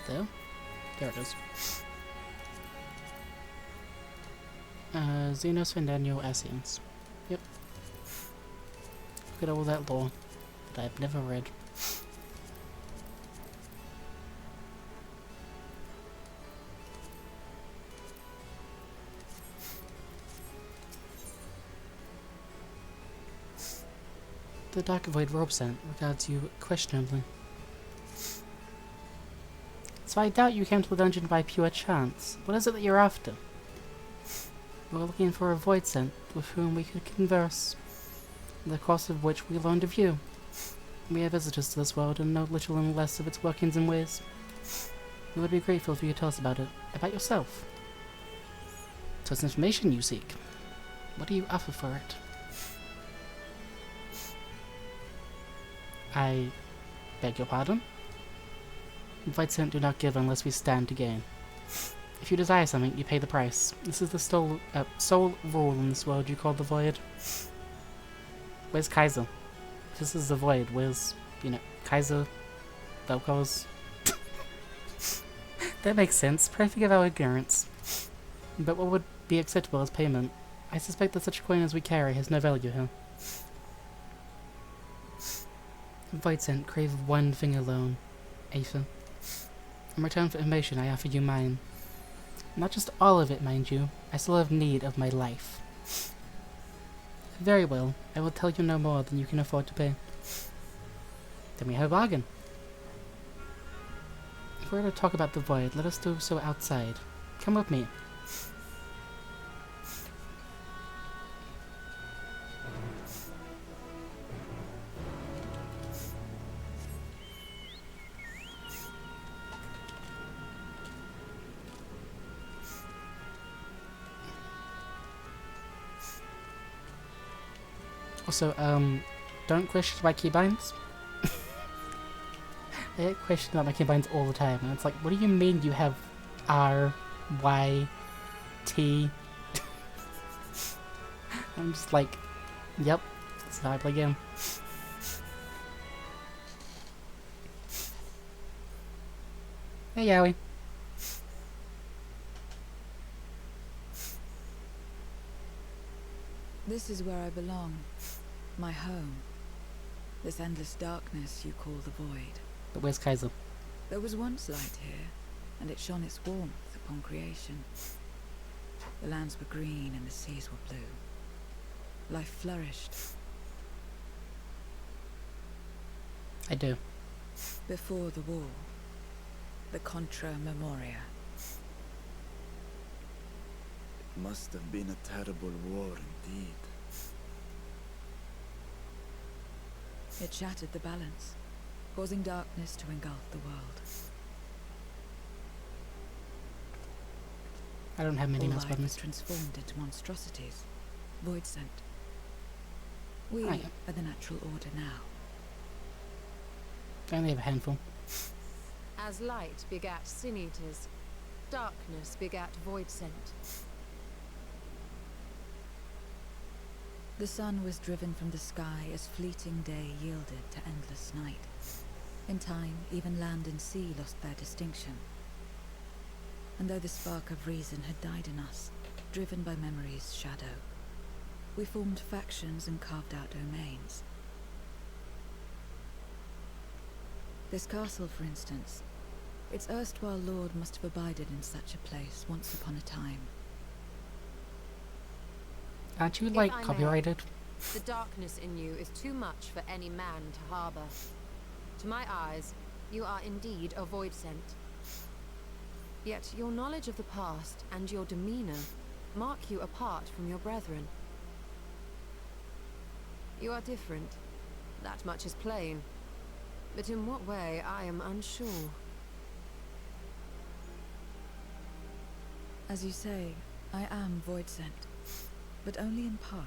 There? There it is. Xenos Fendanio Ascians. Yep. Look at all that lore that I've never read. The Dark Void Robe Sent regards you questionably. So I doubt you came to the dungeon by pure chance. What is it that you're after? We were looking for a Void Sent with whom we could converse, in the course of which we learned of you. We are visitors to this world and know little and less of its workings and ways. We would be grateful if you could tell us about it, about yourself. So it's information you seek. What do you offer for it? I beg your pardon? Void Sent do not give unless we stand to gain. If you desire something, you pay the price. This is the sole rule in this world you call the Void. Where's Kaiser? If this is the Void, where's, Kaiser, Velcros? That makes sense. Pray forgive our ignorance. But what would be acceptable as payment? I suspect that such a coin as we carry has no value here. Void Sent crave one thing alone, Aether. In return for information, I offer you mine. Not just all of it, mind you. I still have need of my life. Very well. I will tell you no more than you can afford to pay. Then we have a bargain. If we're to talk about the Void, let us do so outside. Come with me. Also, don't question my keybinds. I get questioned about my keybinds all the time, and it's like, what do you mean you have R, Y, T? I'm just like, yep, that's how I play game. Hey, Yowie. This is where I belong. My home. This endless darkness you call the Void. But where's Kaiser? There was once light here, and it shone its warmth upon creation. The lands were green and the seas were blue. Life flourished. I do. Before the war, the Contra Memoria. It must have been a terrible war indeed. It shattered the balance, causing darkness to engulf the world. I don't have many All mouse life was buttons. transformed into monstrosities, void sent. We I are the natural order now. only have a handful. As light begat sin eaters, darkness begat void sent. The sun was driven from the sky as fleeting day yielded to endless night. In time, even land and sea lost their distinction. And though the spark of reason had died in us, driven by memory's shadow, we formed factions and carved out domains. This castle, for instance, its erstwhile lord must have abided in such a place once upon a time. Aren't you, If like, I may. copyrighted? The darkness in you is too much for any man to harbor. To my eyes, you are indeed a void sent. Yet your knowledge of the past and your demeanor mark you apart from your brethren. You are different. That much is plain. But in what way, I am unsure. As you say, I am void sent, but only in part.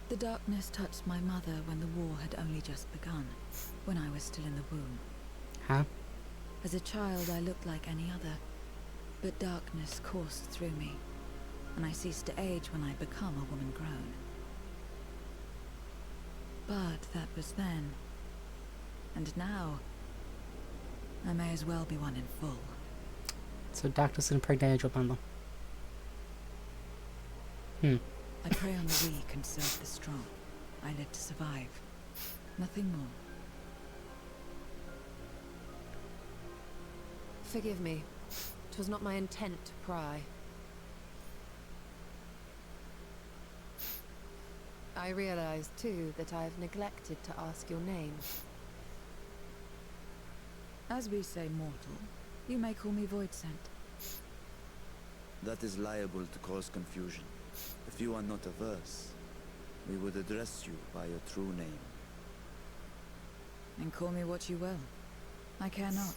The darkness touched my mother when the war had only just begun, when I was still in the womb. Huh? As a child, I looked like any other, but darkness coursed through me, and I ceased to age when I become a woman grown. But that was then, and now, I may as well be one in full. So darkness impregnated your mother. I prey on the weak and serve the strong. I live to survive. Nothing more. Forgive me. 'Twas not my intent to pry. I realize, too, that I've neglected to ask your name. As we say mortal, you may call me void sent. That is liable to cause confusion. If you are not averse, we would address you by your true name. And call me what you will. I care not.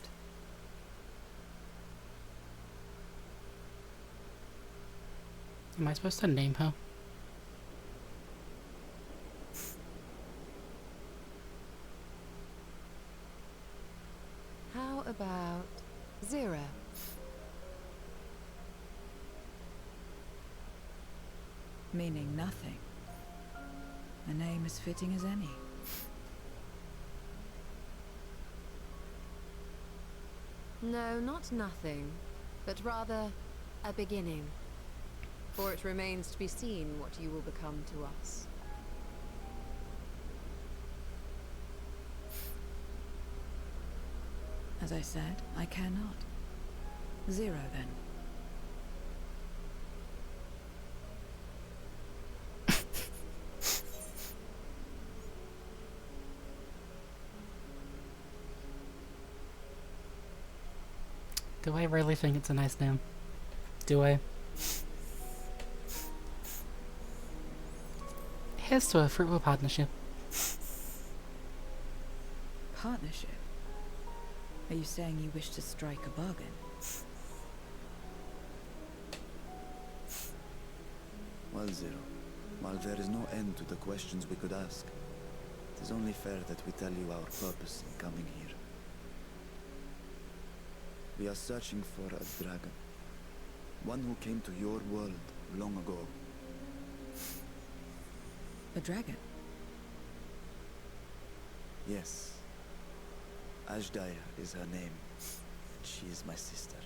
Am I supposed to name her? How about Zero? Meaning nothing. A name as fitting as any. No, not nothing, but rather a beginning. For it remains to be seen what you will become to us. As I said, I care not. Zero, then. Do I really think it's a nice name? Do I? Here's to a fruitful partnership. Partnership? Are you saying you wish to strike a bargain? Well, Zero, while there is no end to the questions we could ask, it is only fair that we tell you our purpose in coming here. We are searching for a dragon. One who came to your world long ago. A dragon? Yes. Ashdaya is her name. She is my sister.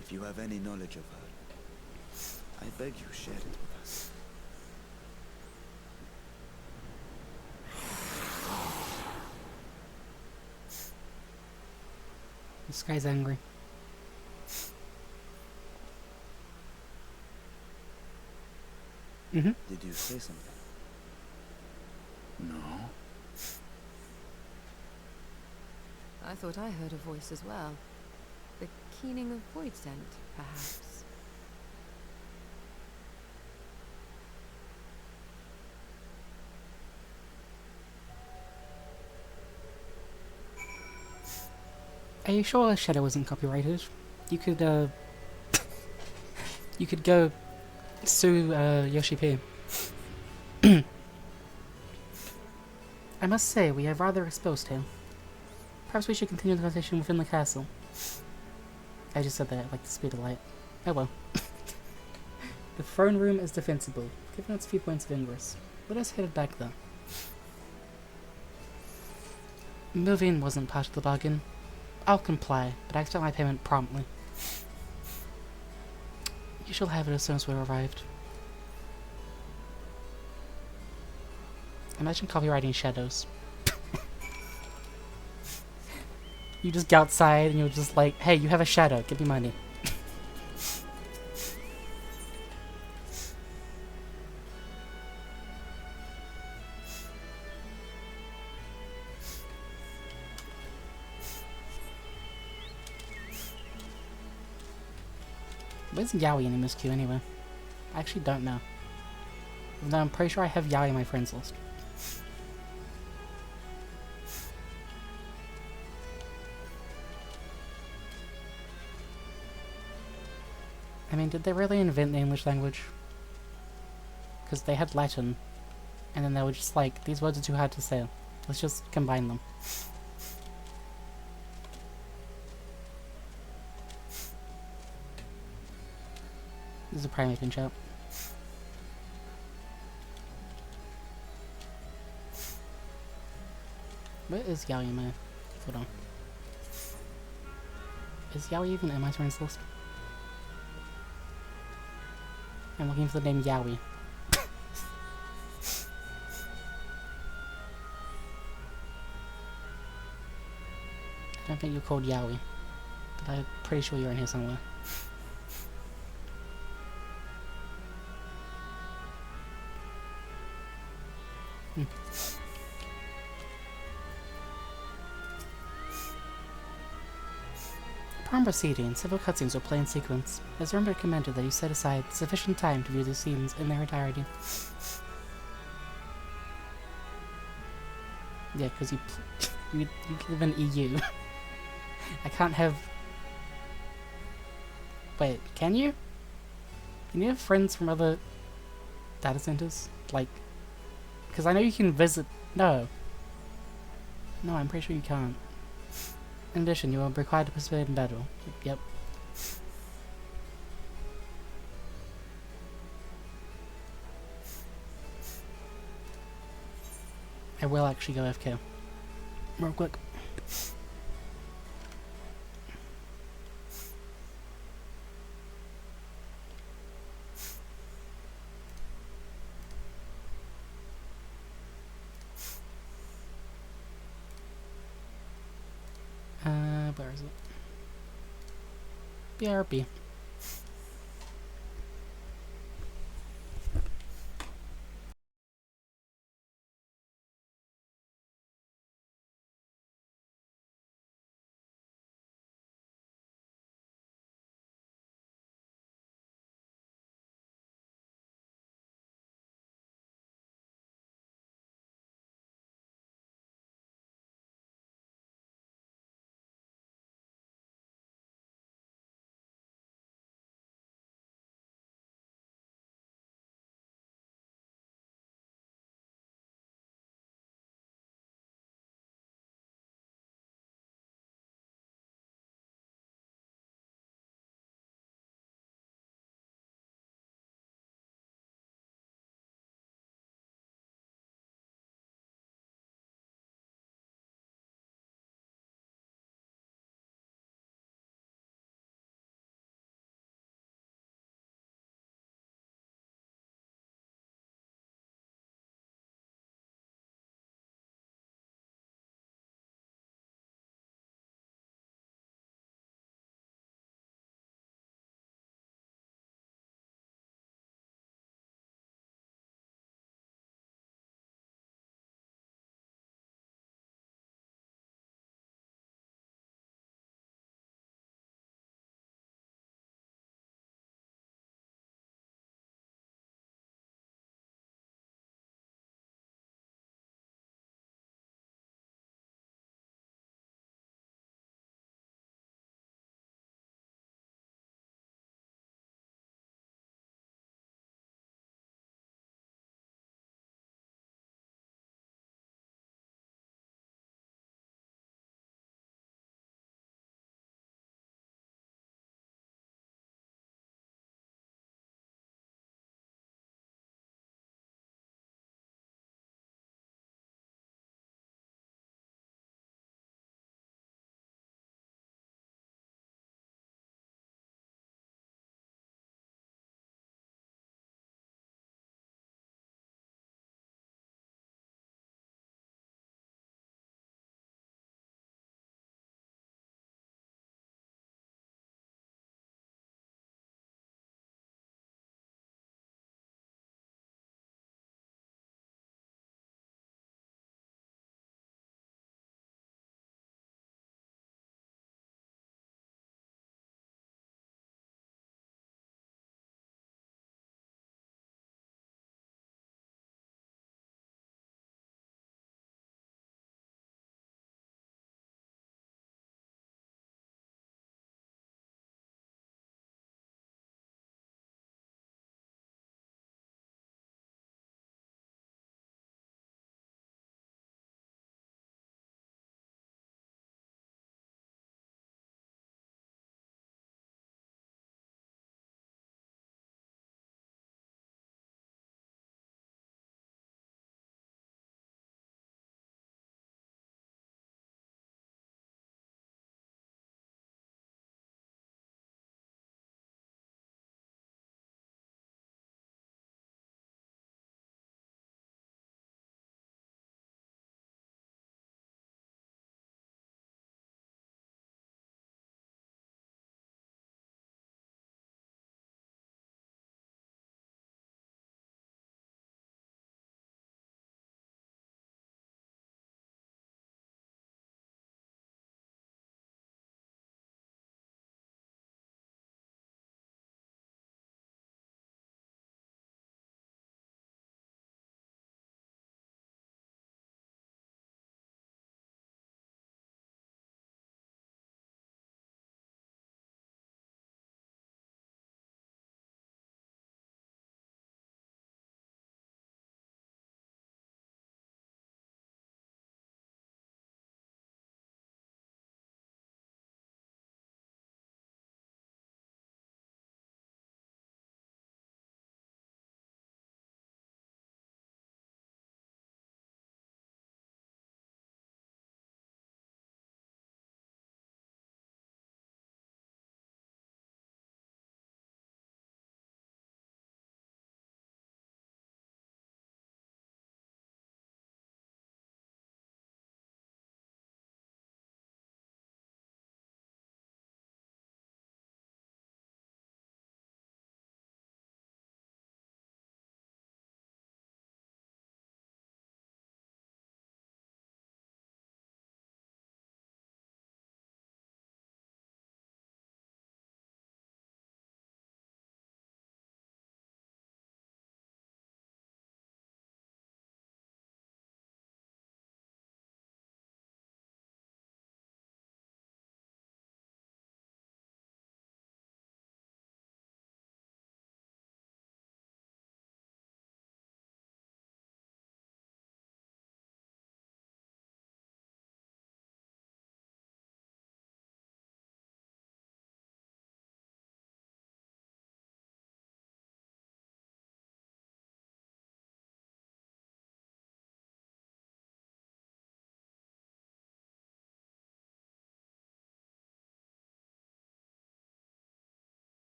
If you have any knowledge of her, I beg you share it with us. This guy's angry. Mm-hmm. Did you say something? No. I thought I heard a voice as well. The keening of void scent, perhaps. Are you sure Shadow wasn't copyrighted? You could, you could go sue, Yoshi P. I must say, we have rather exposed him. Perhaps we should continue the conversation within the castle. I just said that like the speed of light. Oh well. The throne room is defensible, given its few points of ingress. Let us head back there. Moving wasn't part of the bargain. I'll comply, but I expect my payment promptly. You shall have it as soon as we're arrived. Imagine copywriting shadows. You just go outside and you're just like, hey, you have a shadow, give me money. Where's Yaoi in this queue anyway? I actually don't know. Even though I'm pretty sure I have Yaoi on my friends list. I mean, did they really invent the English language? Because they had Latin, and then they were just like, these words are too hard to say. Let's just combine them. This is a primate pinch out. Where is Yaoi in my... Hold on. Is Yaoi even in my friends list? I'm looking for the name Yaoi. I don't think you're called Yaoi, but I'm pretty sure you're in here somewhere. Upon proceeding, several cutscenes will play in sequence. It is recommended that you set aside sufficient time to view the scenes in their entirety. Yeah, because you live in EU. I can't have... Wait, can you? Can you have friends from other data centers? Like, because I know you can visit... No. No, I'm pretty sure you can't. In addition, you are required to participate in battle. Yep. I will actually go FK. Real quick. Where is it? BRB.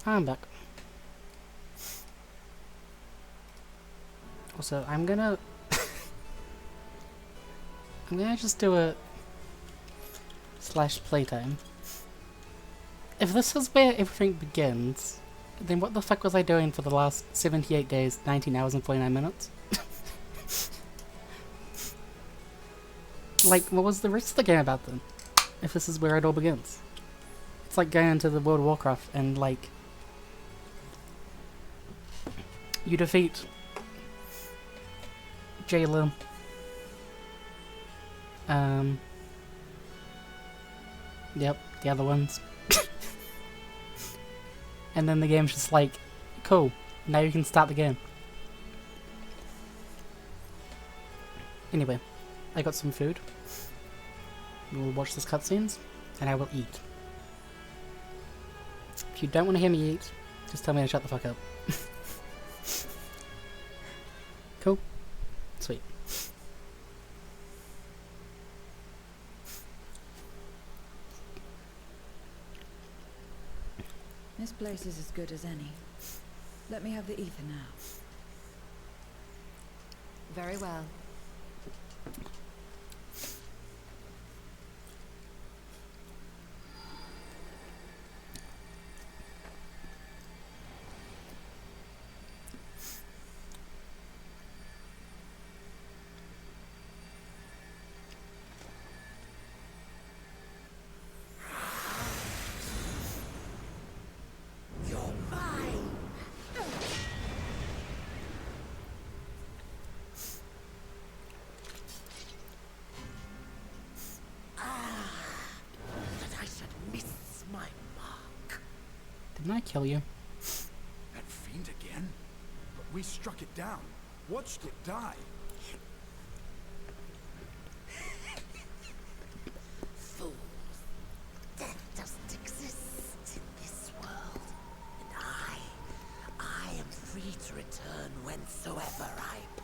I'm back. Also, I'm gonna just do a / playtime. If this is where everything begins, then what the fuck was I doing for the last 78 days, 19 hours and 49 minutes? Like, what was the rest of the game about then? If this is where it all begins. It's like going into the World of Warcraft and, like, you defeat Jailer. Yep, the other ones. And then the game's just like, cool, now you can start the game. Anyway, I got some food. We will watch these cutscenes, and I will eat. If you don't want to hear me eat, just tell me to shut the fuck up. Cool? Sweet. This place is as good as any. Let me have the ether now. Very well. You're mine. That I should miss my mark. Didn't I kill you? That fiend again? But we struck it down. Watched it die. Fools. Death doesn't exist in this world. And I am free to return whensoever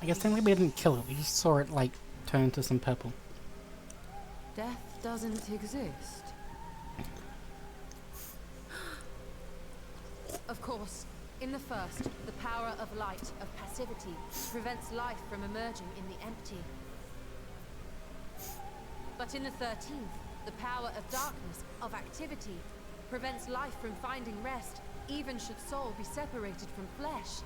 I guess technically we didn't kill it, we just saw it, like, turn into some purple. Death doesn't exist. Of course, in the first, the power of light, of passivity, prevents life from emerging in the empty. But in the 13th, the power of darkness, of activity, prevents life from finding rest, even should soul be separated from flesh.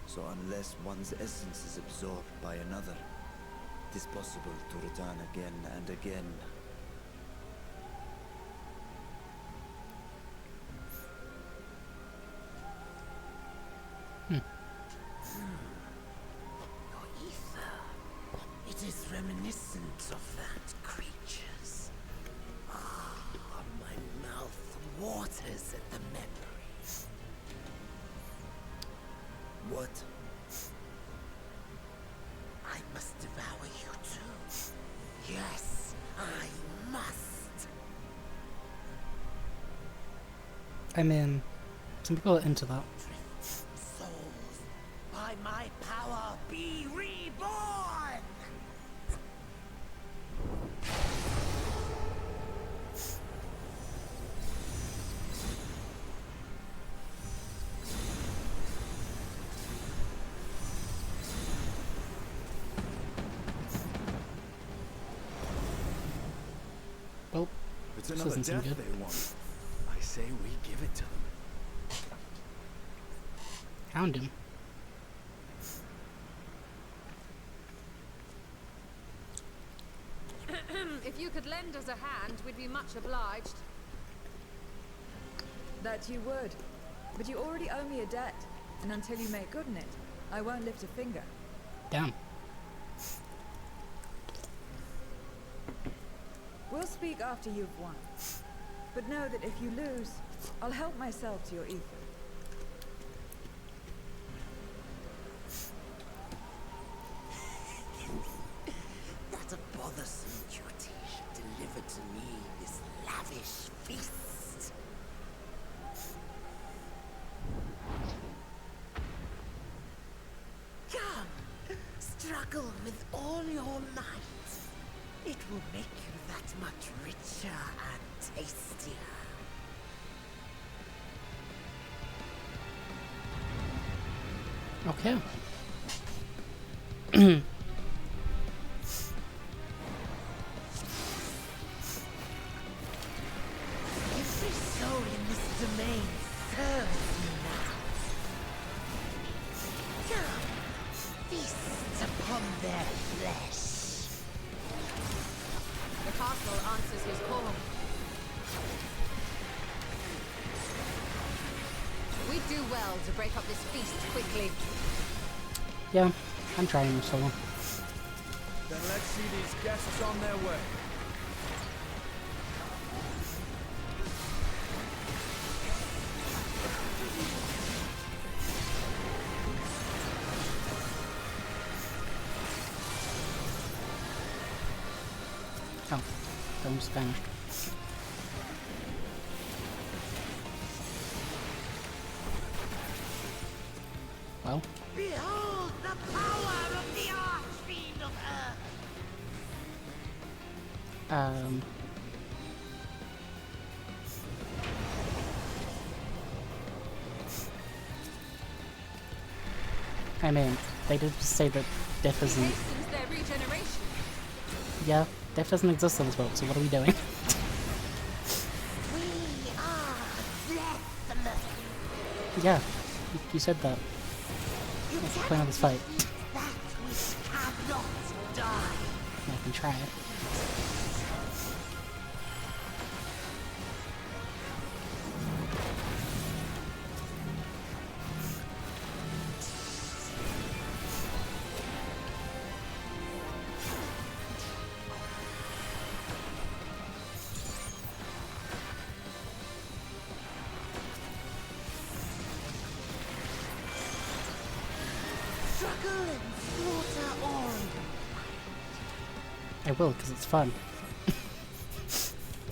So unless one's essence is absorbed by another, it is possible to return again and again. Your ether. It is reminiscent of that creature's. My mouth waters at the memory. What? I must devour you too. Yes, I must. I mean, some people are into that. Souls, by my power, be reborn! Well, If it's This another doesn't seem death good. they want, I say we give it to them. found him. If you could lend us a hand, we'd be much obliged. That you would. But you already owe me a debt. And until you make good on it, I won't lift a finger. Damn. We'll speak after you've won. But know that if you lose, I'll help myself to your ether. That a bothersome duty should deliver to me this lavish feast. Come, struggle with all your might. It will make you that much richer and tastier. Okay. Every soul in this domain serves me now. Come, feast upon their flesh. The castle answers his call. We do well to break up this feast quickly. Yeah, I'm trying so. Then let's see these guests on their way. Oh, I'm Spanish. Well, Behold the power of the Archfiend of Earth! I mean, they did say that death isn't. Hastens their regeneration. Yeah, death doesn't exist on this boat, so what are we doing? We are deathless! Yeah, you said that. You What's the cannot point of this fight? defeat that which cannot die! I can try it. Struggle and slaughter on! I will, because it's fun. This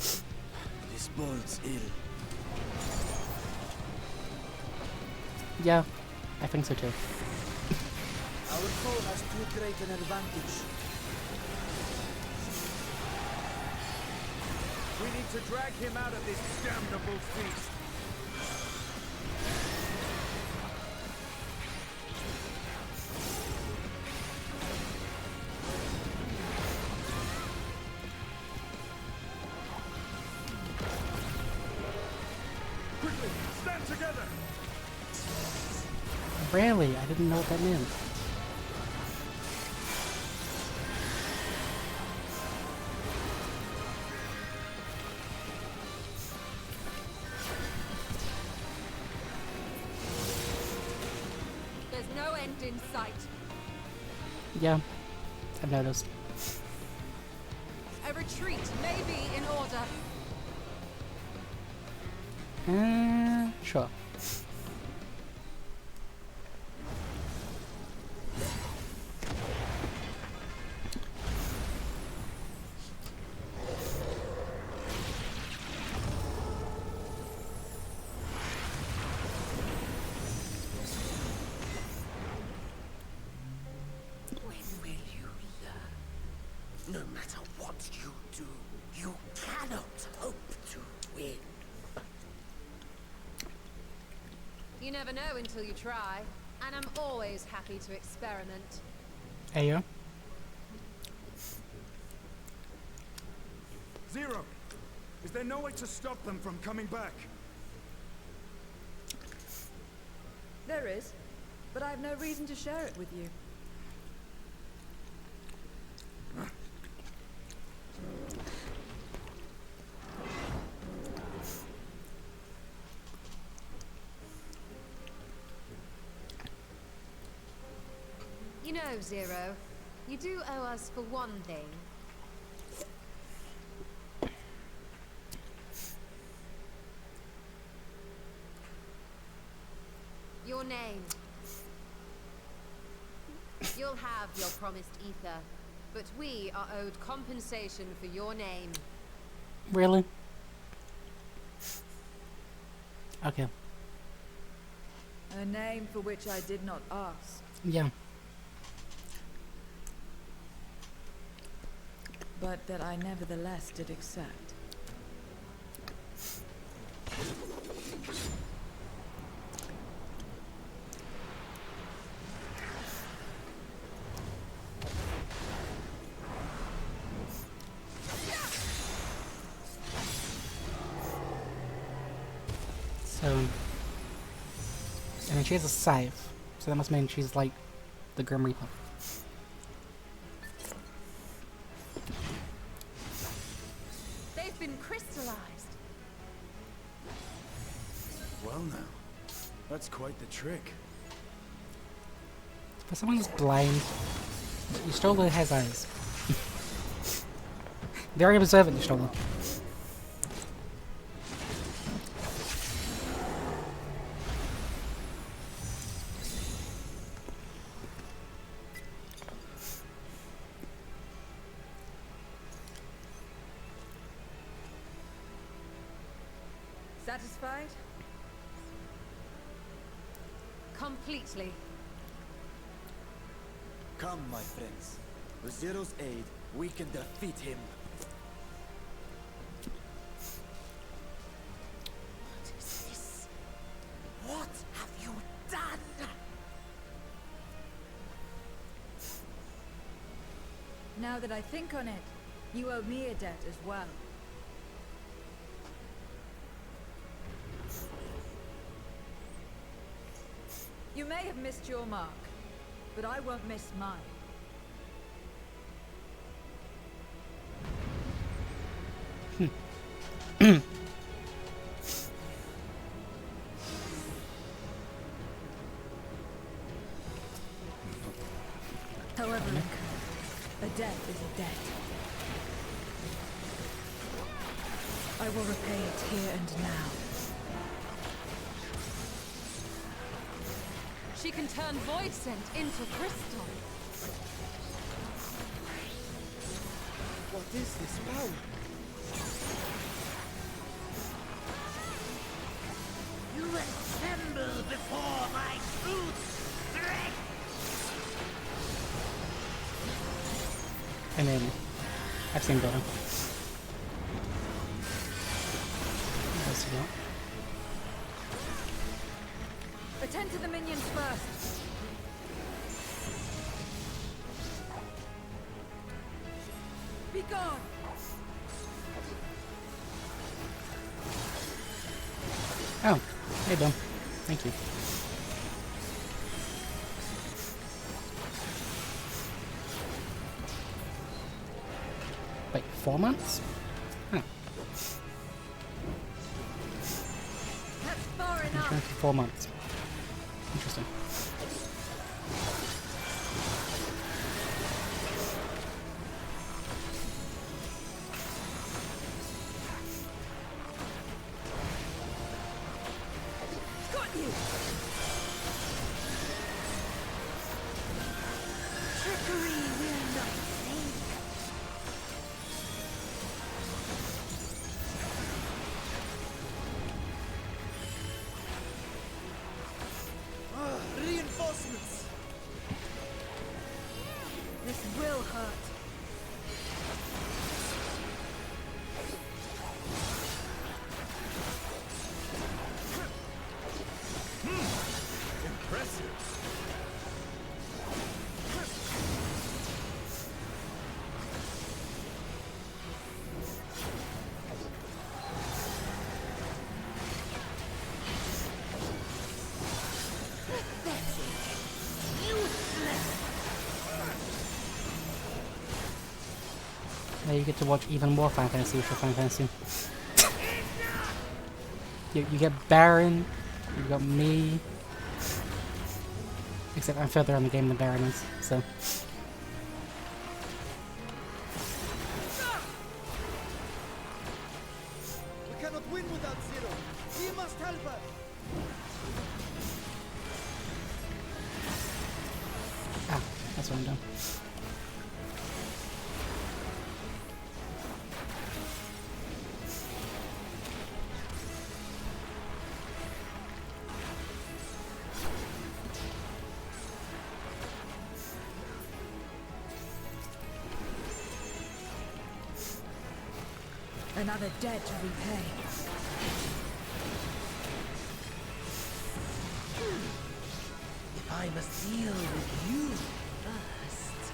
bodes ill. Yeah, I think so too. Our foe has too great an advantage. We need to drag him out of this damnable feast. Quickly, stand together! Really? I didn't know what that meant. There's no end in sight. Yeah, I've noticed. A retreat may be in order. Sure. When will you learn? No matter what you do, you cannot hope to win. You never know until you try, and I'm always happy to experiment. Ayo. Zero! Is there no way to stop them from coming back? There is, but I have no reason to share it with you. You know, Zero, you do owe us for one thing. Your name. You'll have your promised ether, but we are owed compensation for your name. Really? Okay. A name for which I did not ask, Yeah. but that I nevertheless did accept. So, and then she has a scythe, so that must mean she's like the Grim Reaper. They've been crystallized. Well now, that's quite the trick. For someone who's blind, Y'shtola has eyes. Very observant, Y'shtola. Satisfied? Completely. Come, my friends. With Zero's aid, we can defeat him. What is this? What have you done? Now that I think on it, you owe me a debt as well. You may have missed your mark, but I won't miss mine. However incurred, a debt is a debt. I will repay it here and now. She can turn void scent into crystal. What is this power? You assemble before my brute strength! I mean, I've seen better. Yes, you know. Attend to the minions first. Be gone! Oh, hey Bill. Thank you. Wait, 4 months? Huh. That's far Insurance enough. for 4 months. Interesting. Got you! Trickery will not save. Reinforcements! This will hurt. Impressive. Now you get to watch even more Final Fantasy with your Final Fantasy. You get Baron, you got me. Except I'm further on the game than Baron is, so. We cannot win without Zero. He must help us. Ah, that's what I'm doing. Another debt to repay. I must deal with you first.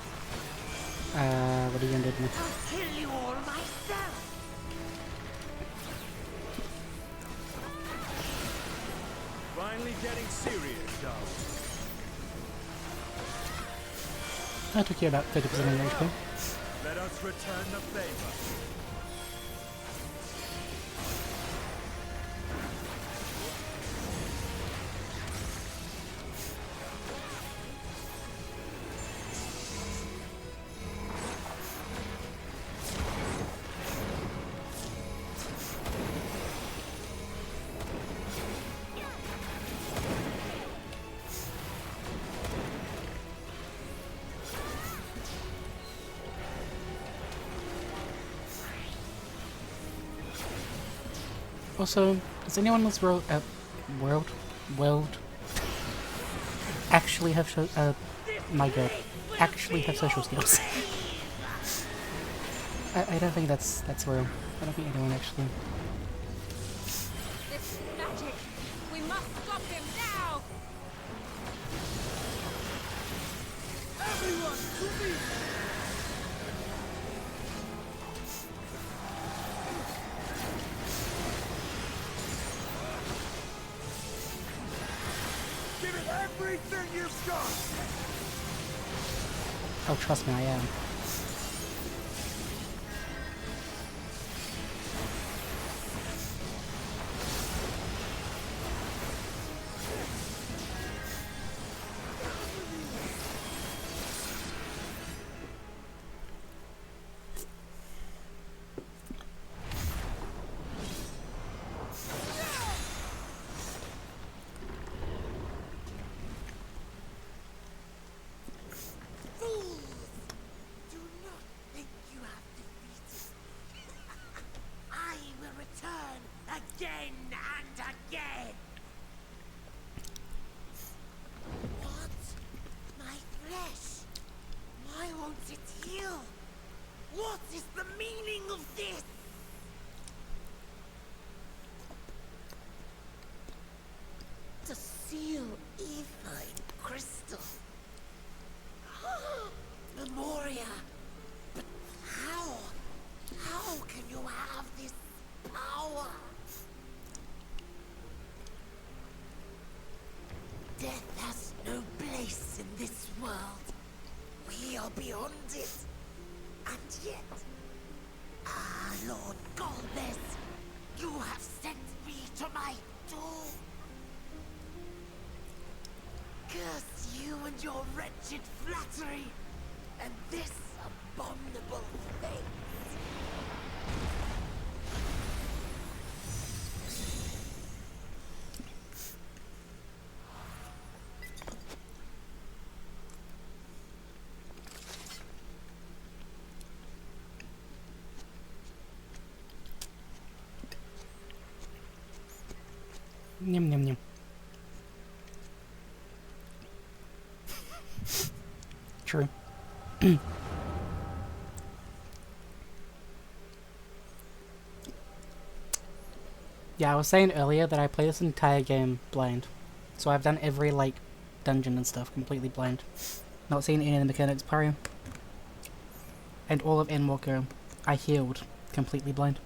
What are you gonna do to me? I'll kill you all myself. getting serious, darling. I took you about 50% of your HP. Let us return the favor. Also, does anyone in this world actually have my god, actually have social skills? I don't think that's real. I don't think anyone actually. This is magic. We must stop him now. Everyone, to me! Give it everything you've got! Oh, trust me, I am. Do not think you have defeated. I will return again and again. What? My flesh? Why won't it heal? What is the meaning of this? To seal ether in crystal. Memoria. But how? How can you have this power? Death has no place in this world. We are beyond it. And yet, Lord Golbez, you have sent me to my doom. Curse you and your wretched flattery, and this abominable thing. Yum yum yum. True. Yeah, I was saying earlier that I play this entire game blind. So I've done every, like, dungeon and stuff completely blind. Not seen any of the mechanics prior. And all of Endwalker, I healed completely blind.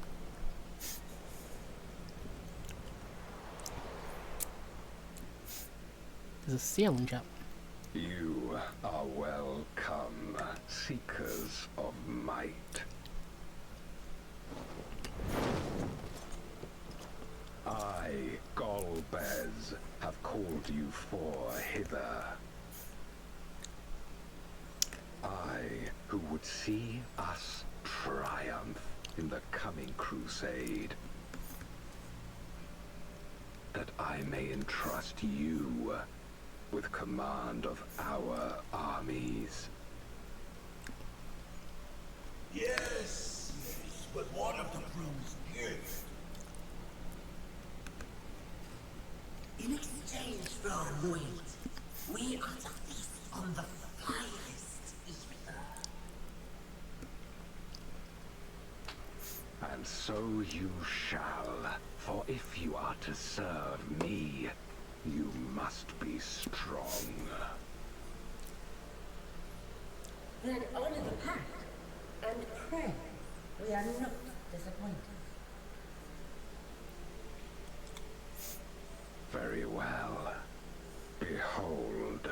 There's a ceiling jump. You are welcome, seekers of might. I, Golbez, have called you for hither. I, who would see us triumph in the coming crusade. That I may entrust you with command of our armies. Yes, but what of the crew's gift? In exchange for our loyalty, we are to feast on the finest ether. And so you shall, for if you are to serve me, you must be strong. Then honor the pact and pray we are not disappointed. Very well. cold.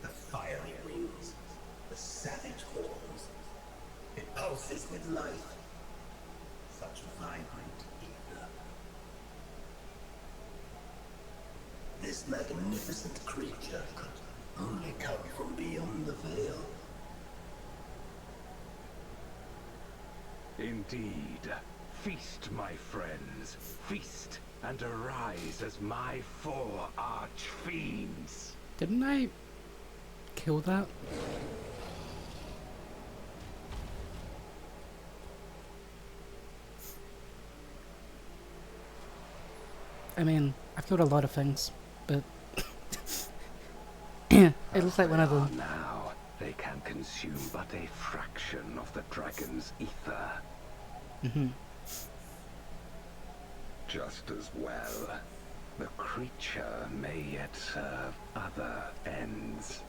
The fiery wings, the savage horns. It pulses with life. Such vibrant ether. This magnificent creature could only come from beyond the veil. Indeed. Feast, my friends. Feast and arise as my 4 arch-fiends. Didn't I kill that? I mean, I've killed a lot of things, but it looks like one of them. Now, they can consume but a fraction of the dragon's ether. Just as well, the creature may yet serve other ends.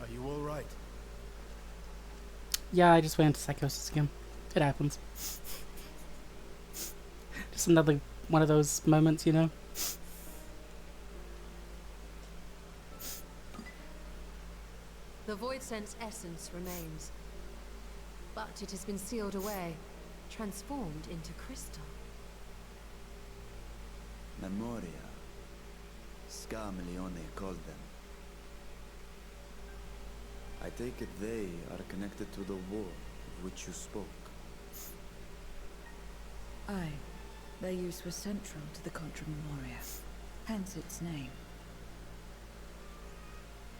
Are you all right? Yeah, I just went into psychosis again. It happens. Just another one of those moments, you know? The Void Sense essence remains, but it has been sealed away, transformed into crystal. Memoria. Scarmilione called them. I take it they are connected to the war of which you spoke. Aye. Their use was central to the Contra Memoria, hence its name.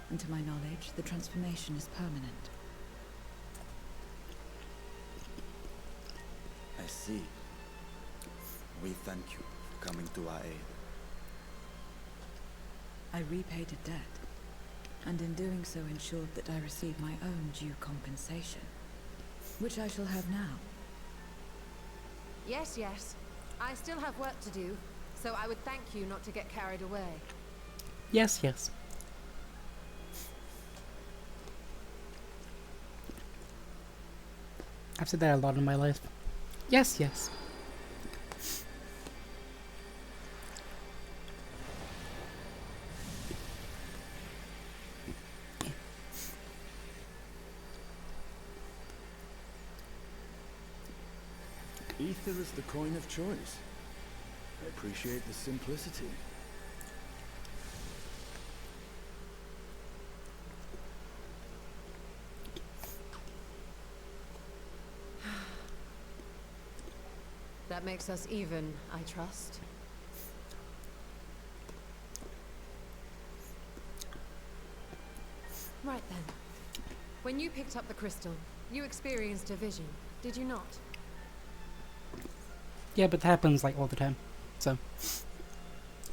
And to my knowledge, the transformation is permanent. I see. We thank you for coming to our aid. I repaid a debt, and in doing so ensured that I received my own due compensation, which I shall have now. Yes, yes. I still have work to do, so I would thank you not to get carried away. Yes, yes. I've said that a lot in my life. Yes, yes. Ether is the coin of choice. I appreciate the simplicity. That makes us even, I trust. Right then. When you picked up the crystal, you experienced a vision, did you not? Yeah, but that happens like all the time. So.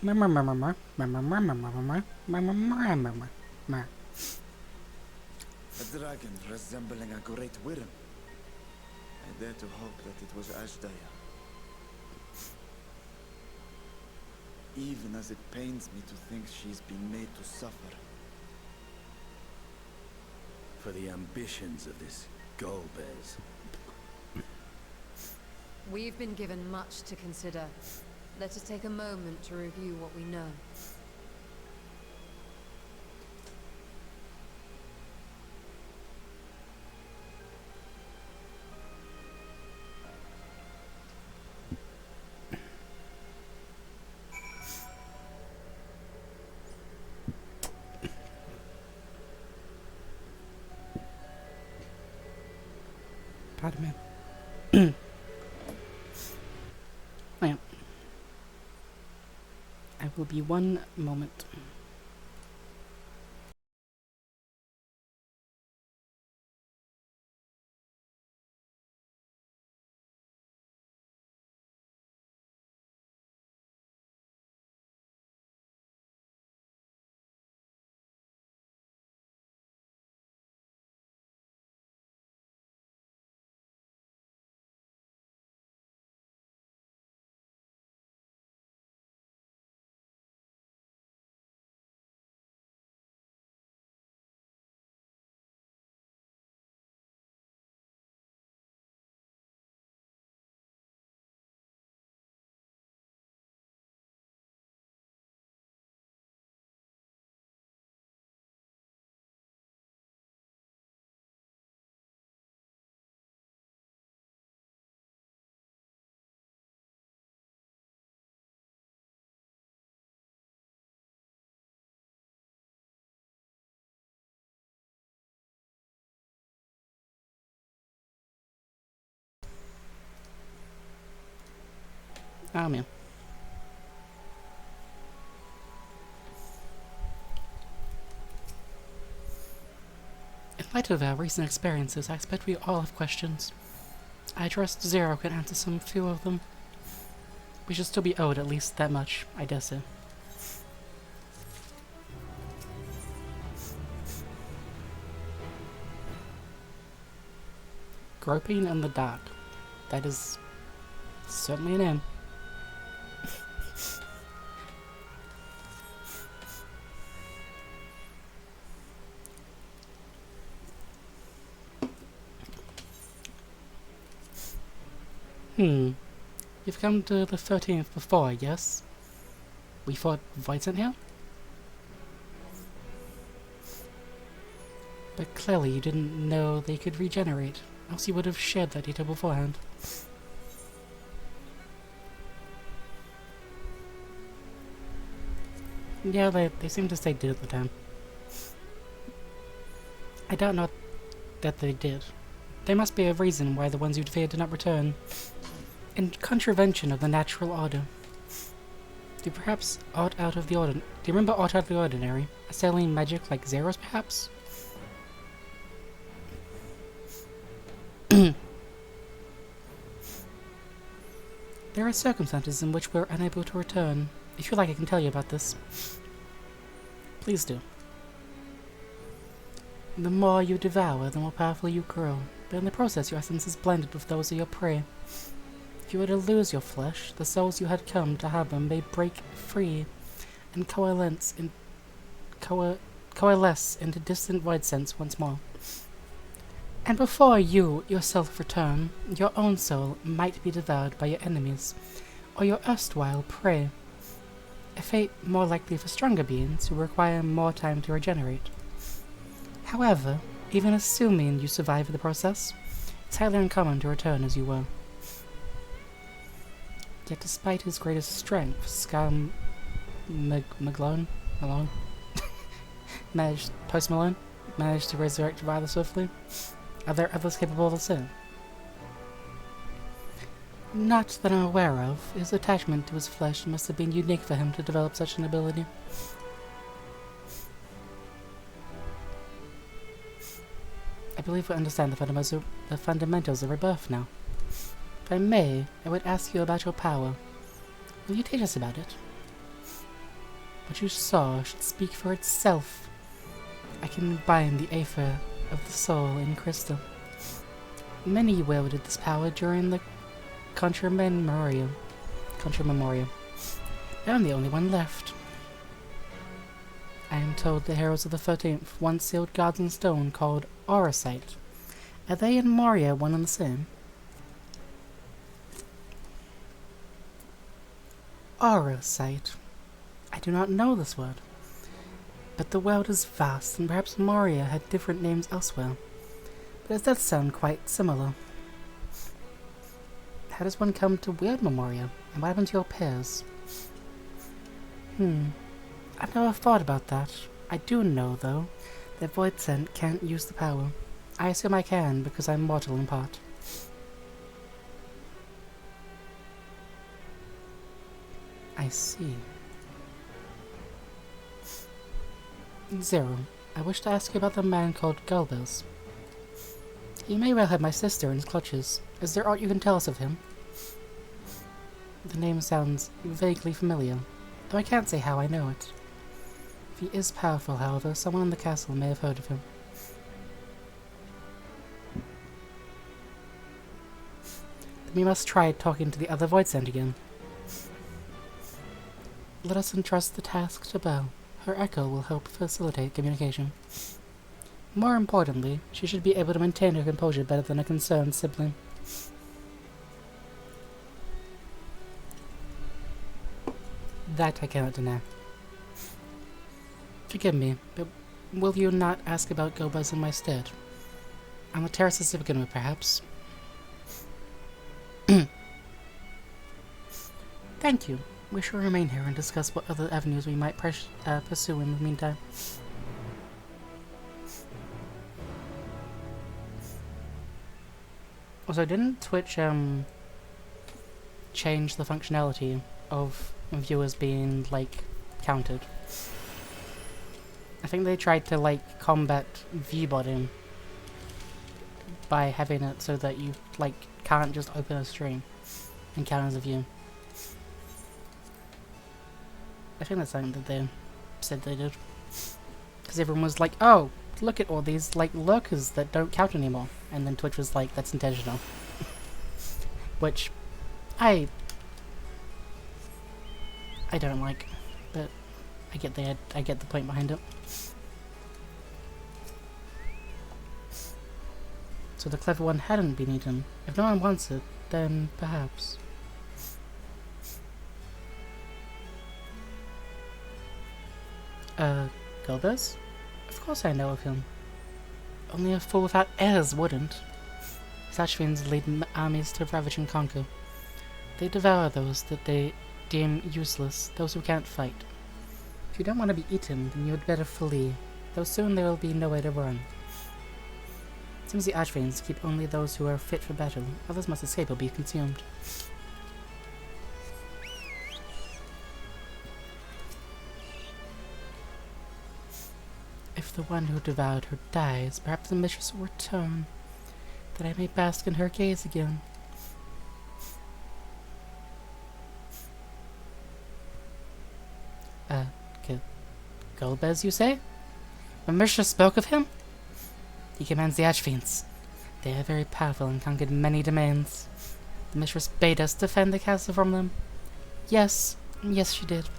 A dragon resembling a great worm. I dare to hope that it was Ashdaya. Even as it pains me to think she's been made to suffer. For the ambitions of this Golbez. We've been given much to consider. Let us take a moment to review what we know. Pardon me. I will be one moment. Oh man. In light of our recent experiences, I expect we all have questions. I trust Zero can answer some few of them. We should still be owed at least that much, I dare say. Groping in the dark. That is certainly an name. You've come to the 13th before, yes? We fought Voidsent here? But clearly you didn't know they could regenerate, else you would have shared that data beforehand. Yeah, they seem to say did at the time. I doubt not that they did. There must be a reason why the ones you'd feared did not return. In contravention of the natural order. Do perhaps aught out of the ordinary? Do you remember aught out of the ordinary? Assailing magic like Zero's, perhaps? There are circumstances in which we're unable to return. If you like, I can tell you about this. Please do. The more you devour, the more powerful you grow. But in the process, your essence is blended with those of your prey. If you were to lose your flesh, the souls you had come to harbor may break free and coalesce into distant Voidsents once more. And before you yourself return, your own soul might be devoured by your enemies, or your erstwhile prey. A fate more likely for stronger beings who require more time to regenerate. However, even assuming you survive the process, it's highly uncommon to return as you were. Yet despite his greatest strength, Malone Post Malone managed to resurrect rather swiftly. Are there others capable of the same? Not that I'm aware of. His attachment to his flesh must have been unique for him to develop such an ability. I believe we understand the fundamentals of rebirth now. If I may, I would ask you about your power. Will you teach us about it? What you saw should speak for itself. I can bind the aether of the soul in crystal. Many wielded this power during the Contra Memoria. I'm the only one left. I am told the heroes of the 13th once sealed gods in stone called Auracite. Are they and Moria one and the same? Auracite. I do not know this word. But the world is vast, and perhaps Moria had different names elsewhere. But it does sound quite similar. How does one come to wield Memoria, and what happened to your peers? I've never thought about that. I do know, though, that Voidsent can't use the power. I assume I can, because I'm mortal in part. I see. Zero, I wish to ask you about the man called Galbez. He may well have my sister in his clutches. Is there aught you can tell us of him? The name sounds vaguely familiar, though I can't say how I know it. If he is powerful, however, someone in the castle may have heard of him. Then we must try talking to the other Voidsent again. Let us entrust the task to Belle. Her echo will help facilitate communication. More importantly, she should be able to maintain her composure better than a concerned sibling. That I cannot deny. Forgive me, but will you not ask about Gobaz in my stead? On the terraces to begin with, perhaps? Thank you. We shall remain here and discuss what other avenues we might pursue in the meantime. Also, didn't Twitch, change the functionality of viewers being, like, counted. I think they tried to, like, combat viewboarding by having it so that you, like, can't just open a stream and count as a view. I think that's something that they said they did. Because everyone was like, oh, look at all these, like, lurkers that don't count anymore. And then Twitch was like, that's intentional. Which, I don't like, but I get the point behind it. So the clever one hadn't been eaten. If no one wants it, then perhaps. Gulbers? Of course I know of him. Only a fool without heirs wouldn't. Such fiends lead armies to ravage and conquer. They devour those that they deem useless, those who can't fight. If you don't want to be eaten, then you had better flee, though soon there will be nowhere to run. It seems the archfiends keep only those who are fit for battle. Others must escape or be consumed. If the one who devoured her dies, perhaps the mistress will return, that I may bask in her gaze again. Golbez, you say? The mistress spoke of him? He commands the Archfiends. They are very powerful and conquered many domains. The mistress bade us defend the castle from them. Yes, she did.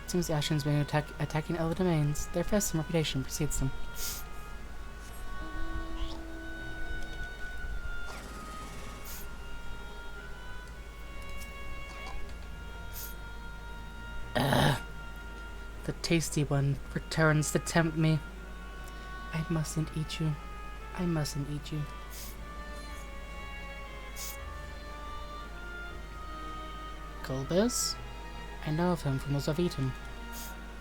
It seems the Archfiends may be attacking other domains. Their fearsome reputation precedes them. The tasty one returns to tempt me. I mustn't eat you. I mustn't eat you. Golbez? I know of him from those I've eaten.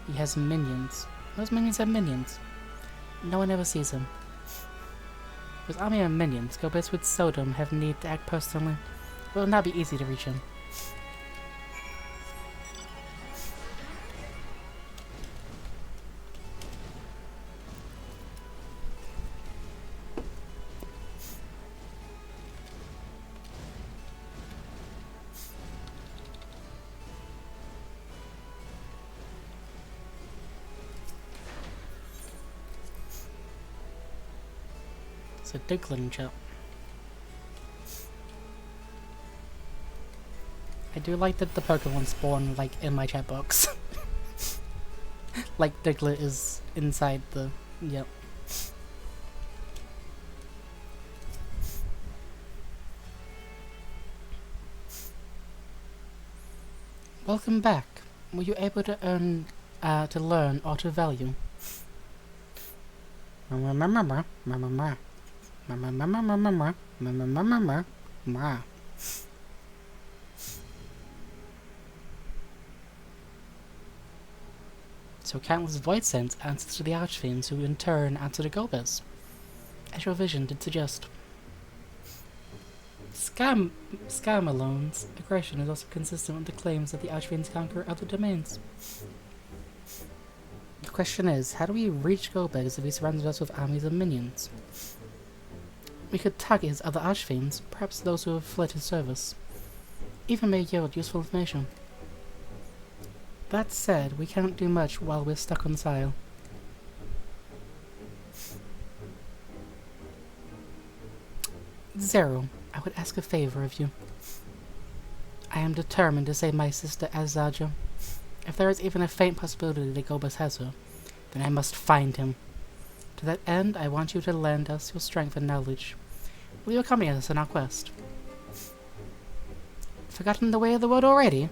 He has minions. Those minions have minions. No one ever sees him. With army of minions, Golbez would seldom have need to act personally. It will not be easy to reach him. It's a Diglin chat. I do like that the Pokemon spawn, like, in my chat box. Like, Diglett is inside the... Yep. Welcome back. Were you able to learn or to value? So countless void scents answer to the archfiends, who in turn answer to Golbez, as your vision did suggest. Scarmalone's aggression is also consistent with the claims that the archfiends conquer other domains. The question is, how do we reach Golbez if he surrounds us with armies of minions? We could target his other archfiends, perhaps those who have fled his service. Even may yield useful information. That said, we cannot do much while we're stuck on this isle. Zero, I would ask a favor of you. I am determined to save my sister Azaja. If there is even a faint possibility that Golbez has her, then I must find him. To that end, I want you to lend us your strength and knowledge. Will you accompany us on our quest? Forgotten the way of the world already?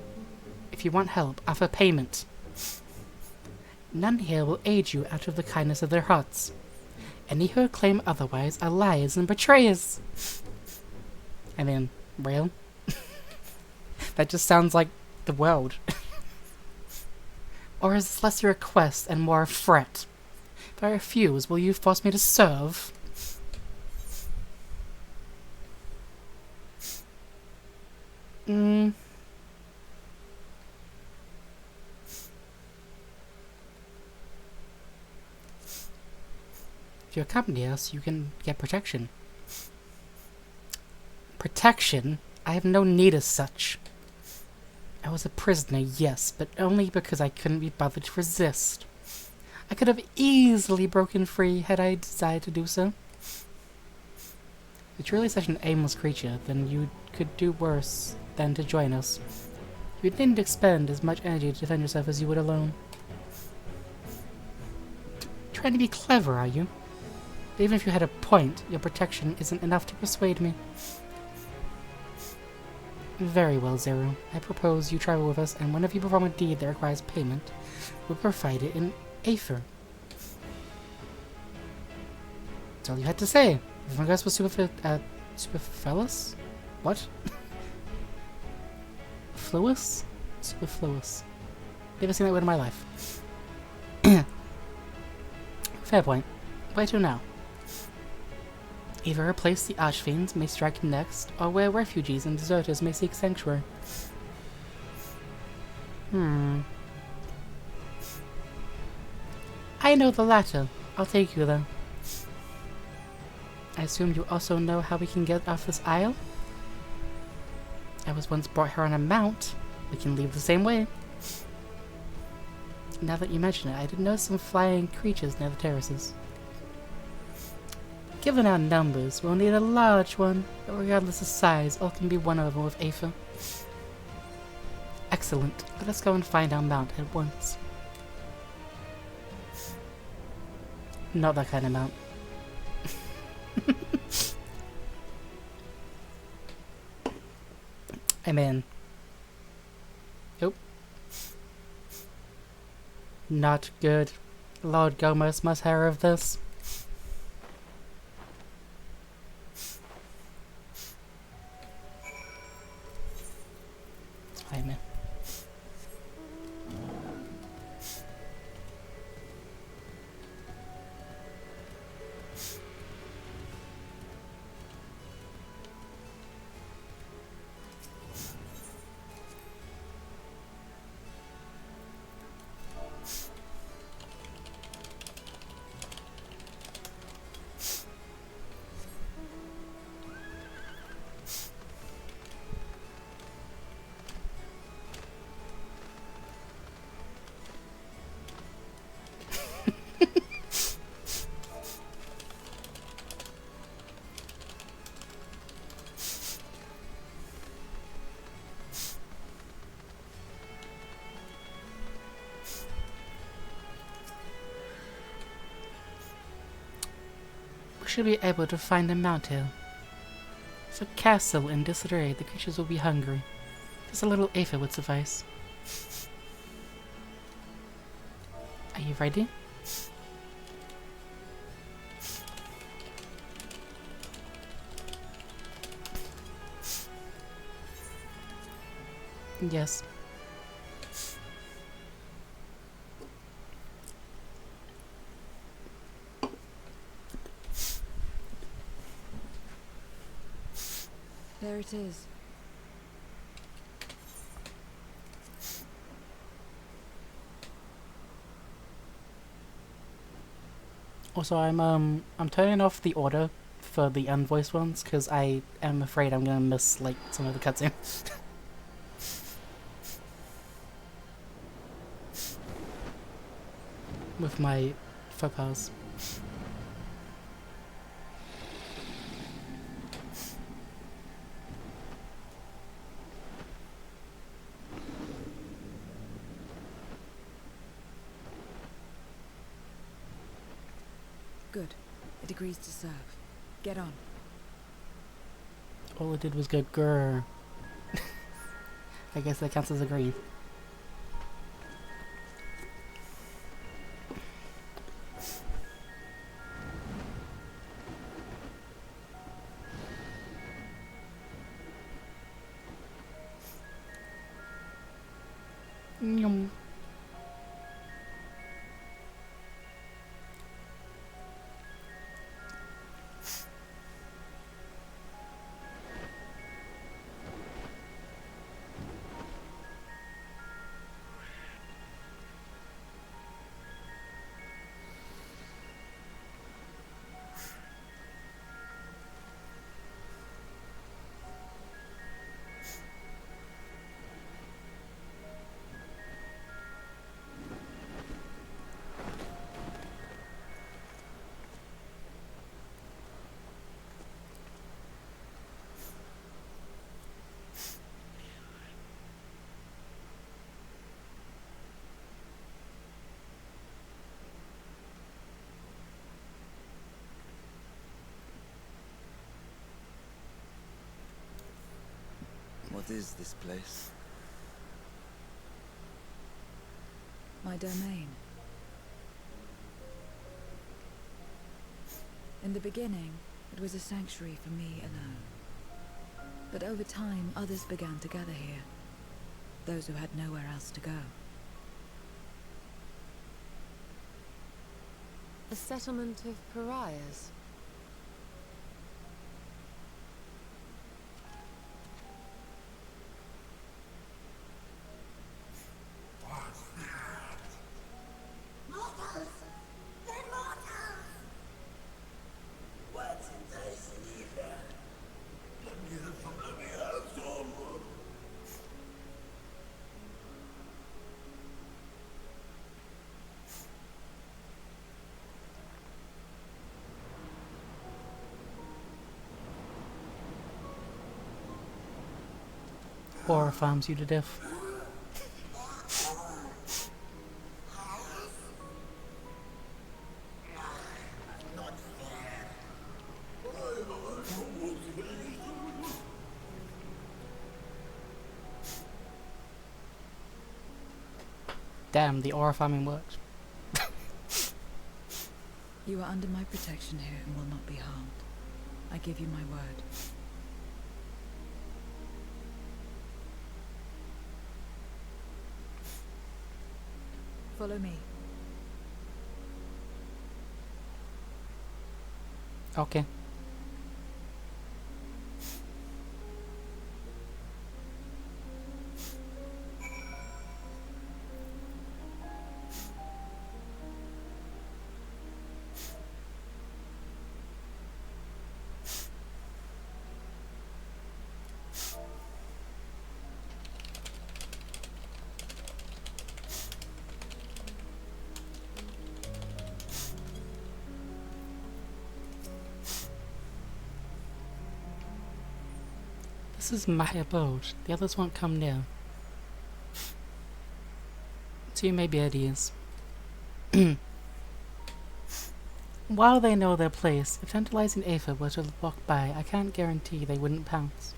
If you want help, offer payment. None here will aid you out of the kindness of their hearts. Any who claim otherwise are liars and betrayers. I mean, real? That just sounds like the world. Or is this less a request and more a threat? If I refuse, will you force me to serve? Mm. If you accompany us, you can get protection. Protection? I have no need as such. I was a prisoner, yes, but only because I couldn't be bothered to resist. I could have easily broken free had I desired to do so. If you're truly such an aimless creature, then you could do worse than to join us. You didn't expend as much energy to defend yourself as you would alone. Trying to be clever, are you? But even if you had a point, your protection isn't enough to persuade me. Very well, Zero. I propose you travel with us, and whenever you perform a deed that requires payment, we'll provide it in Aether. That's all you had to say. If my guess was superfluous? What? Fluous? Superfluous. Never seen that word in my life. Fair point. Where to now? Either a place the Archfiends may strike next, or where refugees and deserters may seek sanctuary. I know the latter. I'll take you there. I assume you also know how we can get off this isle? I was once brought here on a mount. We can leave the same way. Now that you mention it, I did notice some flying creatures near the terraces. Given our numbers, we'll need a large one, but regardless of size, all can be won over with Aether. Excellent. Let us go and find our mount at once. Not that kind of mount. I'm in. Nope. Not good. Lord Gomez must hear of this. It's fine, man. Should be able to find a mount here. It's a castle in disarray. The creatures will be hungry. Just a little Aether would suffice. Are you ready? Yes. There it is. Also, I'm turning off the order for the unvoiced ones because I am afraid I'm gonna miss like some of the cutscene. With my faux pas. Good. It agrees to serve. Get on. All it did was go grrr. I guess that counts as agreed. Yum. What is this place? My domain. In the beginning, it was a sanctuary for me alone. But over time, others began to gather here. Those who had nowhere else to go. A settlement of pariahs? Mortals! They're mortals! What's in this either? Let me have some, let me have some! Horror farms you to death. Damn, the aura farming works. You are under my protection here and will not be harmed. I give you my word. Follow me. Okay. This is my abode. The others won't come near. So you may be at ease. While they know their place, if tantalizing Aether were to walk by, I can't guarantee they wouldn't pounce.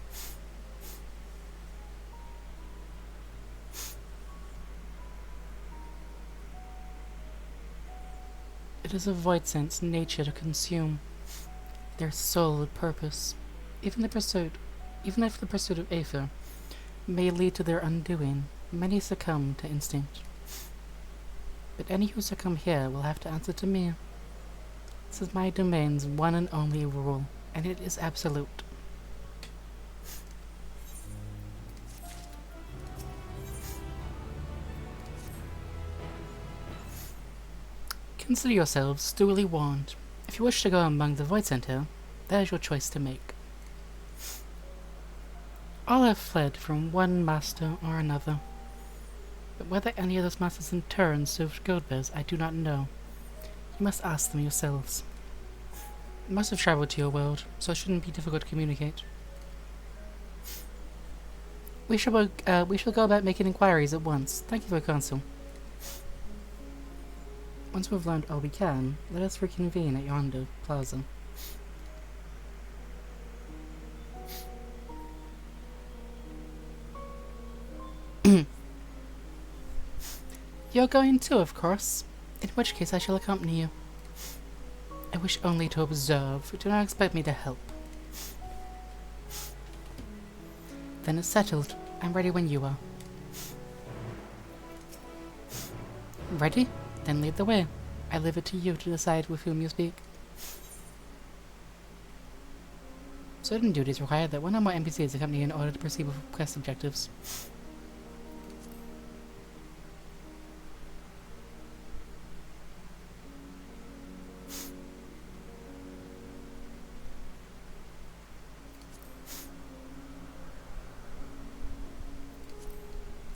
It is a void sense nature to consume their soul with purpose. Even if the pursuit of Aether may lead to their undoing, many succumb to instinct. But any who succumb here will have to answer to me. This is my domain's one and only rule, and it is absolute. Consider yourselves duly warned. If you wish to go among the Void Center, that is your choice to make. All have fled from one master or another, but whether any of those masters in turn served Goldbears, I do not know. You must ask them yourselves. Most have traveled to your world, so it shouldn't be difficult to communicate. We shall go about making inquiries at once. Thank you for your counsel. Once we've learned all we can, let us reconvene at yonder plaza. You're going too, of course, in which case I shall accompany you. I wish only to observe. Do not expect me to help. Then it's settled. I'm ready when you are. Ready? Then lead the way. I leave it to you to decide with whom you speak. Certain duties require that one or more NPCs accompany you in order to proceed with quest objectives.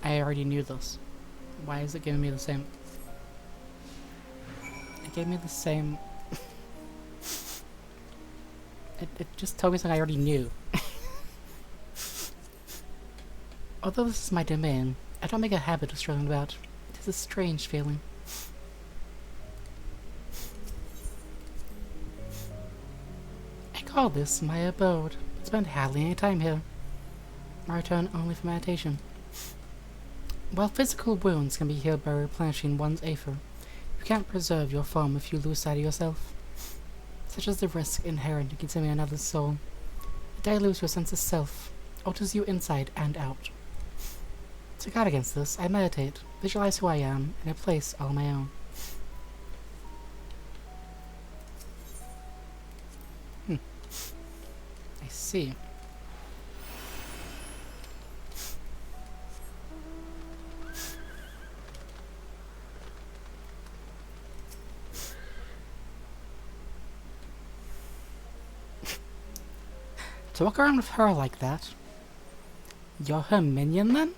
I already knew this. Why is it giving me the same? It gave me the same... it just told me something I already knew. Although this is my domain, I don't make a habit of strolling about. It is a strange feeling. I call this my abode. I spend hardly any time here. I return only for meditation. While physical wounds can be healed by replenishing one's aether, you can't preserve your form if you lose sight of yourself. Such is the risk inherent in consuming another's soul. It dilutes your sense of self, alters you inside and out. To guard against this, I meditate, visualize who I am, in a place all my own. I see. To walk around with her like that? You're her minion then?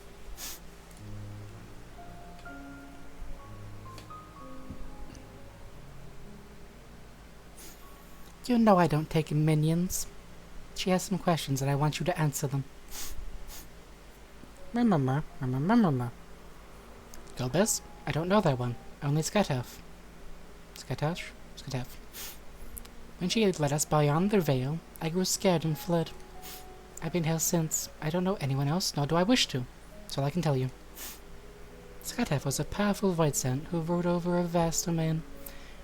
You know I don't take minions. She has some questions and I want you to answer them. Remember. Gulbez? I don't know that one. Only Skataf. Skataf. When she had led us beyond the veil, I grew scared and fled. I've been here since. I don't know anyone else, nor do I wish to. That's all I can tell you. Skataf was a powerful void scent who ruled over a vast domain.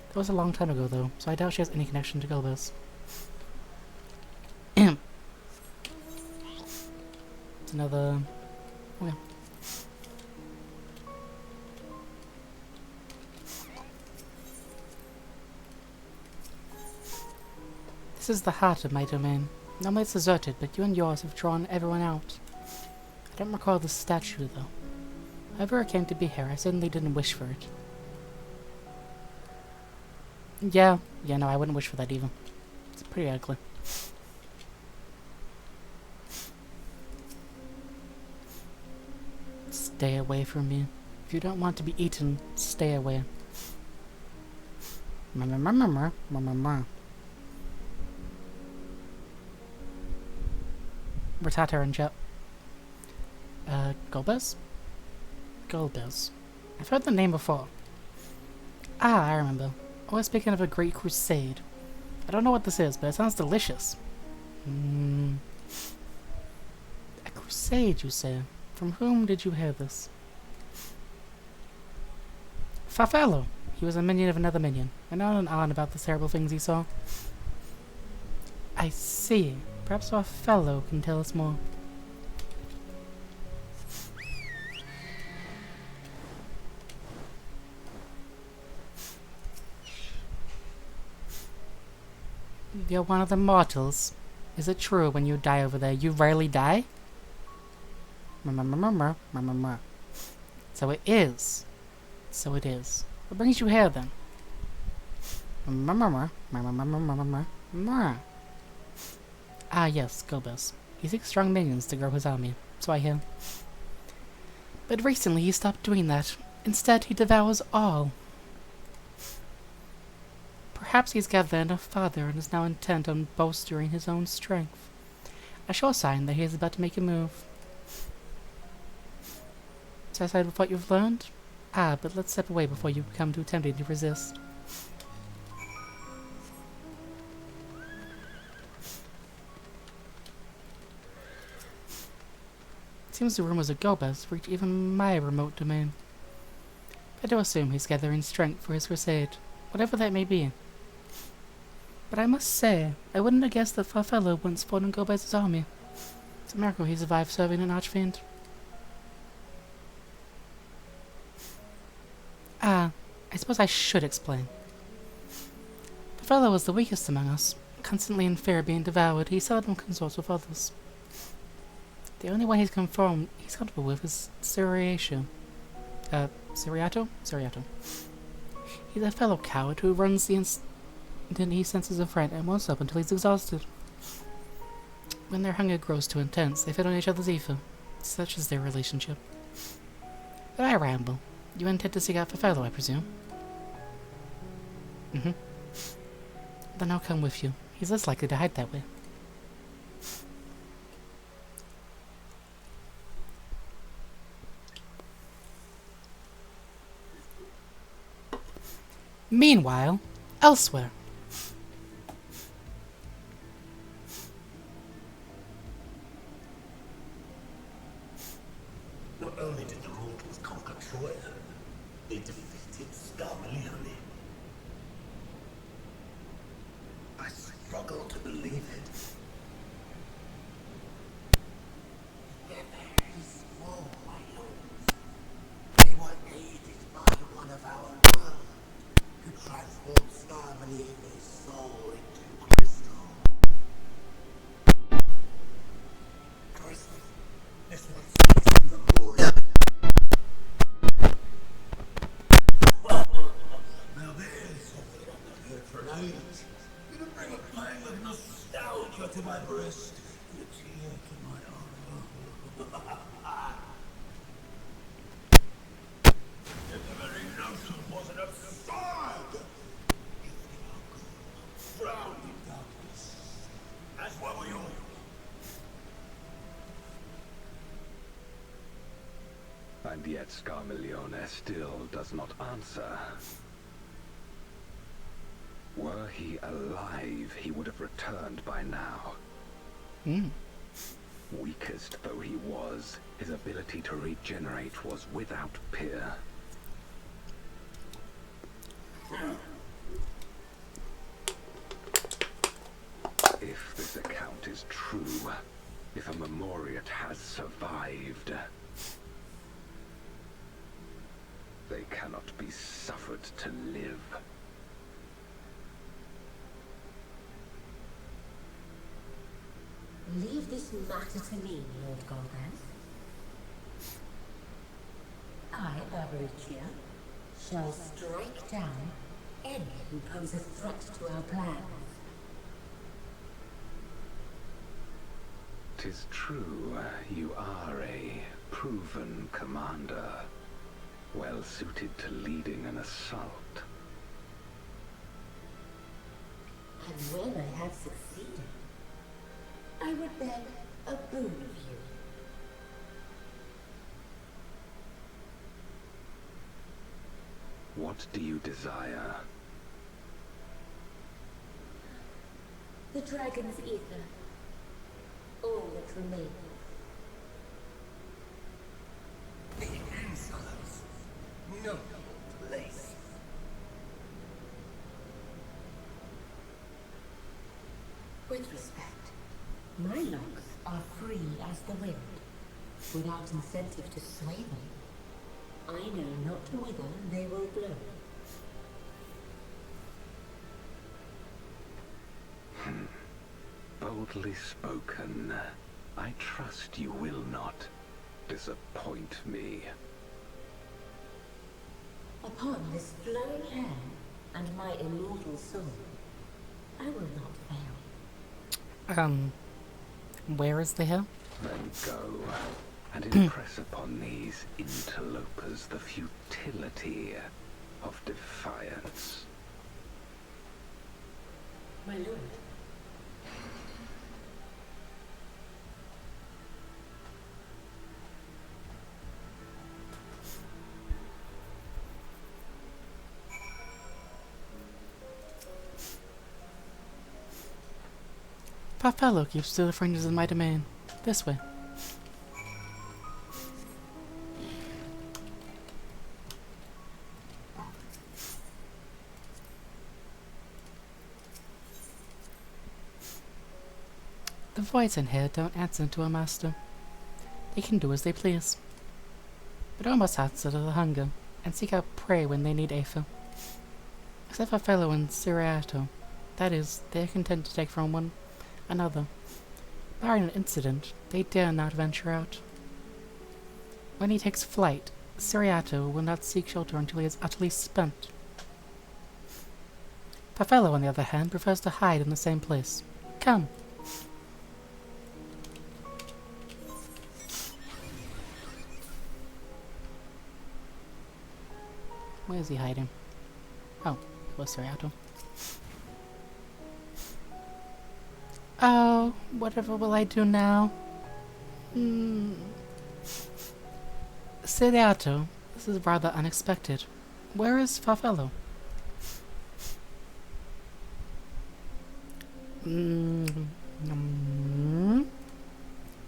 That was a long time ago, though, so I doubt she has any connection to Gulbez. It's another... Oh, yeah. This is the heart of my domain. Normally it's deserted, but you and yours have drawn everyone out. I don't recall the statue, though. However it came to be here, I certainly didn't wish for it. Yeah, no, I wouldn't wish for that either. It's pretty ugly. Stay away from me. If you don't want to be eaten, stay away. Ratata and Jet. Gulbez? Gulbez. I've heard the name before. Ah, I remember. Always speaking of a great crusade. I don't know what this is, but it sounds delicious. A crusade, you say? From whom did you hear this? Farfello! He was a minion of another minion, and on about the terrible things he saw. I see. Perhaps Farfello can tell us more. You're one of the mortals. Is it true when you die over there, you rarely die? So it is. So it is. What brings you here then? Ah yes, Gulbez. He seeks strong minions to grow his army, so I hear. But recently he stopped doing that. Instead, he devours all. Perhaps he's gathered enough fodder and is now intent on bolstering his own strength. A sure sign that he is about to make a move. Satisfied with what you've learned? Ah, but let's step away before you become too tempting to resist. It seems the rumors of Gulbez reach even my remote domain. I do assume he's gathering strength for his crusade, whatever that may be. But I must say, I wouldn't have guessed that Farfello once fought in Gulbez's army. It's a miracle he survived serving an archfiend. Ah, I suppose I should explain. Farfello was the weakest among us. Constantly in fear of being devoured, he seldom consorts with others. The only one he's comfortable with is Siriato. Siriato. He's a fellow coward who runs the instant he senses a friend and won't stop until he's exhausted. When their hunger grows too intense, they feed on each other's ether. Such is their relationship. But I ramble. You intend to seek out Farfello, I presume? Then I'll come with you. He's less likely to hide that way. Meanwhile, elsewhere. struggle to believe it. They're very small, my lords. They were aided by one of our world, who transformed Scarmalini's soul into crystal. Crystal? This one speaks from the border. Now there's something I've not heard for an age. Gonna bring a pang of nostalgia to my breast and a tear to my eye. If the very notion wasn't absurd! Drowned in darkness, as what we all. And yet Scarmilione still does not answer. Were he alive, he would have returned by now. Weakest though he was, his ability to regenerate was without peer. If this account is true, if a Memoriat has survived, they cannot be suffered to live. Leave this matter to me, Lord Golbez. I, Arboritia, shall strike down any who pose a threat to our plans. 'Tis true, you are a proven commander, well suited to leading an assault. And when I have succeeded, I would beg a boon of you. What do you desire? The dragon's ether. All that remains. The Answers. No place. With respect, my locks are free as the wind, without incentive to sway them. I know not whither they will blow. Boldly spoken. I trust you will not disappoint me. Upon this flowing hair and my immortal soul, I will not fail. Where is the hill? Then go and impress upon these interlopers the futility of defiance. My lord. Farfellow keeps to the fringes of my domain. This way. The voids in here don't answer to a master. They can do as they please. But almost answer to the hunger, and seek out prey when they need Aether. Except for Fellow and Siriato. That is, they are content to take from one another. Barring an incident, they dare not venture out. When he takes flight, Siriato will not seek shelter until he is utterly spent. Farfellow, on the other hand, prefers to hide in the same place. Come. Where is he hiding? Oh, it was Siriato. Oh, whatever will I do now? Siriato, this is rather unexpected. Where is Farfellow?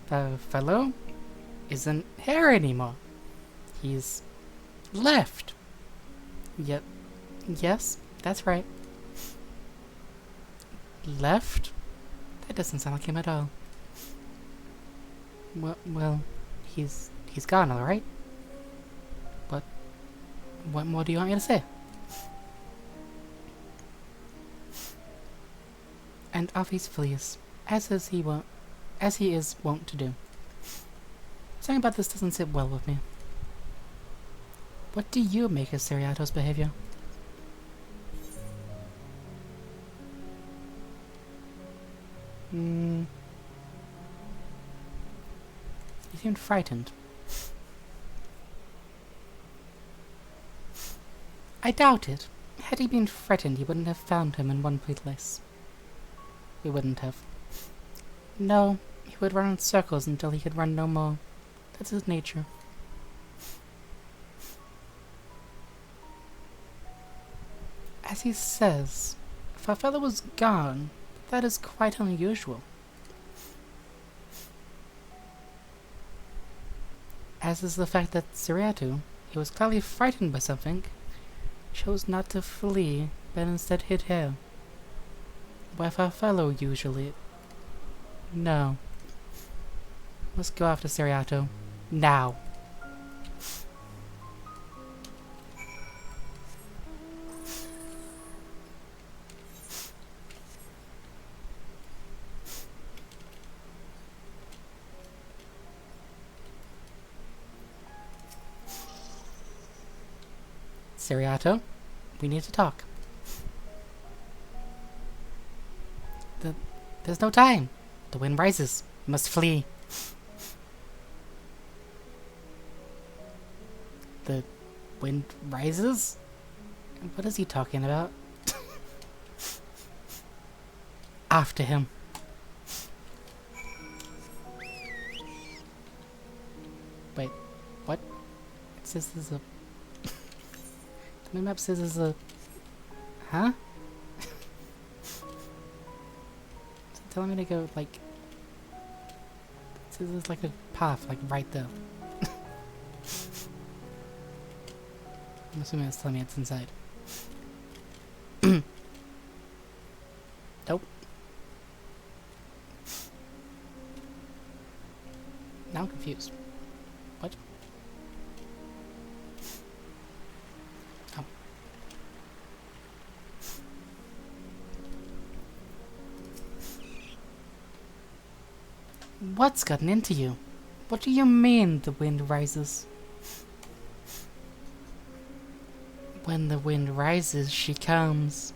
Farfellow isn't here anymore. He's left. Yep. Yes, that's right. Left? That doesn't sound like him at all. Well, he's gone, all right. But what more do you want me to say? And off he flees, as he is wont to do. Something about this doesn't sit well with me. What do you make of Seriato's behavior? He seemed frightened. I doubt it. Had he been frightened, he wouldn't have found him in one place. He wouldn't have. No, he would run in circles until he could run no more. That's his nature. As he says, if our fellow was gone, that is quite unusual. As is the fact that Seriato, he was clearly frightened by something, chose not to flee, but instead hid here. Where our fellow usually... No. Let's go after Seriato. Now. Seriato, we need to talk. There's no time. The wind rises. We must flee. The wind rises? What is he talking about? After him. Wait, what? It says there's a... The map says there's a... Huh? Is it telling me to go, like... It says there's like a path, like right there. I'm assuming it's telling me it's inside. Nope. Now I'm confused. What? Oh. What's gotten into you? What do you mean the wind rises? When the wind rises, she comes.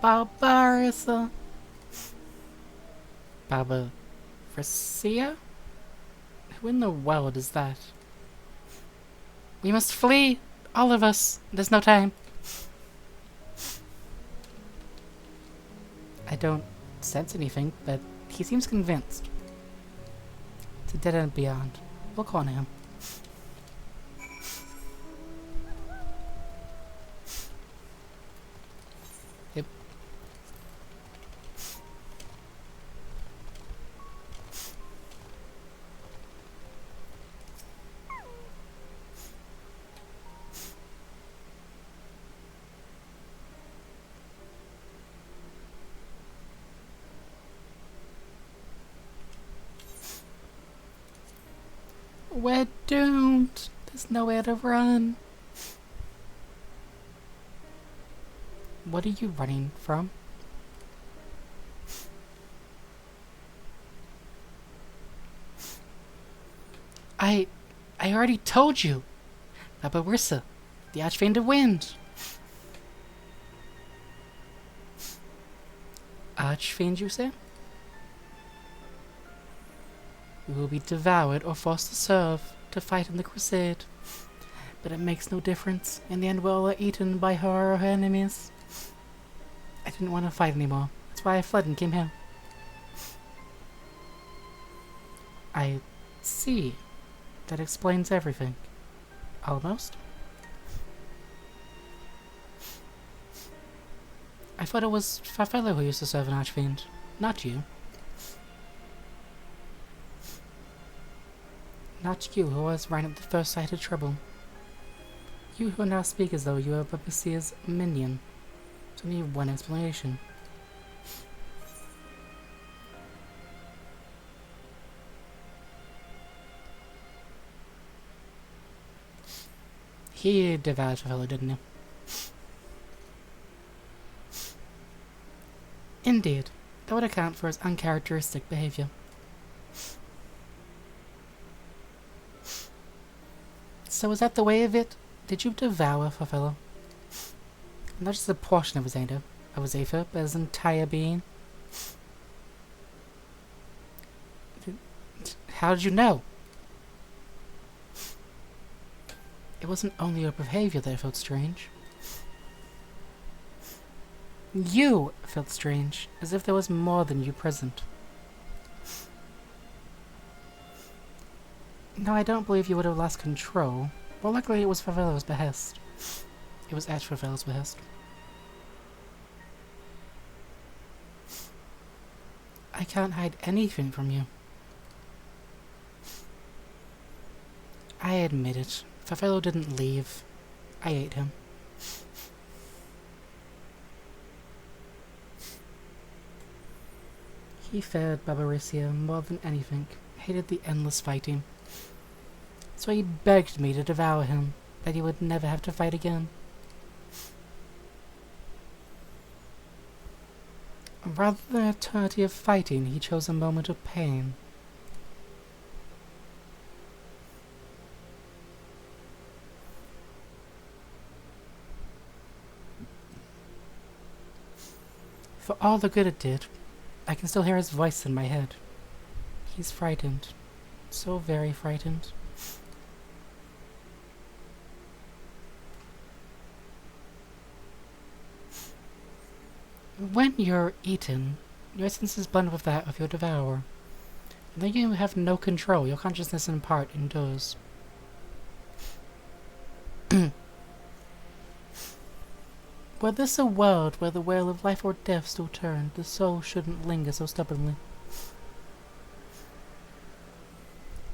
Barbarissa. Barbarissa? Who in the world is that? We must flee! All of us! There's no time. I don't sense anything, but he seems convinced. It's a dead end beyond. We'll corner him. Yep. We're doomed. There's nowhere to run. What are you running from? I already told you. Barbarissa, the Archfiend of Wind. Archfiend, you say? We will be devoured or forced to serve, to fight in the crusade. But it makes no difference. In the end, we're all eaten by her or her enemies. I didn't want to fight anymore. That's why I fled and came here. I see. That explains everything. Almost. I thought it was Farfello who used to serve an Archfiend, not you. Not you who was right at the first sight of trouble. You who now speak as though you are Barbarissa's minion. There's only one explanation. He devoured Favela, didn't he? Indeed. That would account for his uncharacteristic behavior. So was that the way of it? Did you devour Favela? Not just a portion of his Aether, but his entire being? How did you know? It wasn't only your behavior that felt strange. You felt strange, as if there was more than you present. No, I don't believe you would have lost control. Well, luckily it was Favela's behest. It was at Favela's behest. I can't hide anything from you. I admit it. Favela didn't leave. I ate him. He feared Barbarisia more than anything, hated the endless fighting. So he begged me to devour him, that he would never have to fight again. Rather than an eternity of fighting, he chose a moment of pain. For all the good it did, I can still hear his voice in my head. He's frightened. So very frightened. When you're eaten, your essence is blended with that of your devourer. And then you have no control. Your consciousness in part endures. Were this a world where the wheel of life or death still turned, the soul shouldn't linger so stubbornly.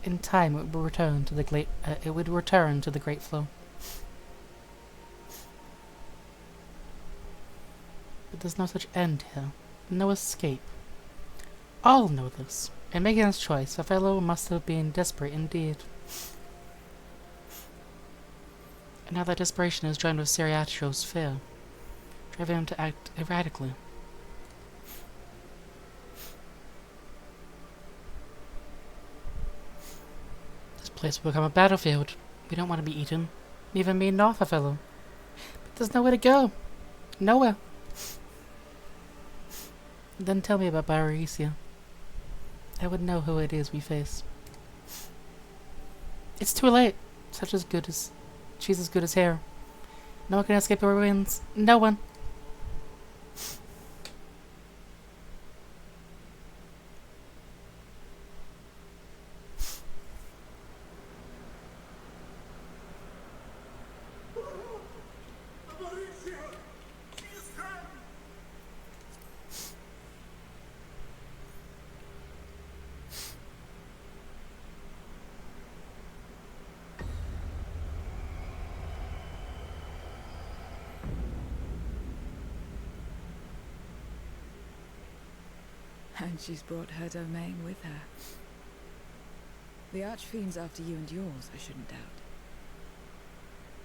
In time, it would return to the great flow. But there's no such end here, no escape. All know this. In making his choice, Favela must have been desperate indeed. And now that desperation is joined with Seriatro's fear, driving him to act erratically. This place will become a battlefield. We don't want to be eaten. Neither me nor Favela. But there's nowhere to go. Nowhere. Then tell me about Barbarisia. I would know who it is we face. It's too late. She's as good as here. No one can escape her ruins. No one. And she's brought her domain with her. The Archfiend's after you and yours, I shouldn't doubt.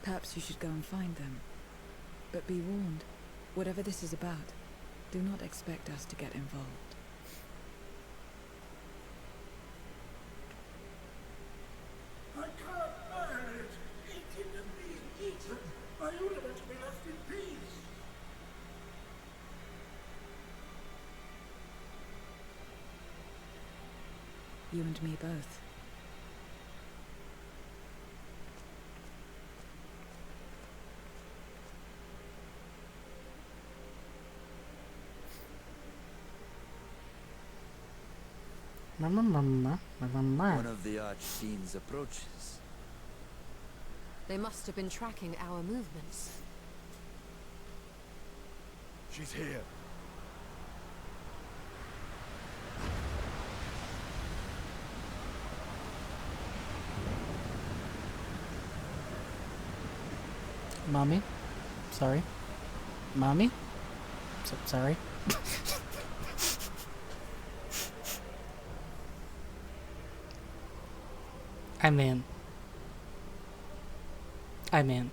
Perhaps you should go and find them. But be warned, whatever this is about, do not expect us to get involved. I can't bear it! Eating and being eaten! I only want to be left in peace! You and me both. One of the Archfiend's approaches. They must have been tracking our movements. She's here. Mommy? Sorry. Mommy? Sorry. I mean, I'm in.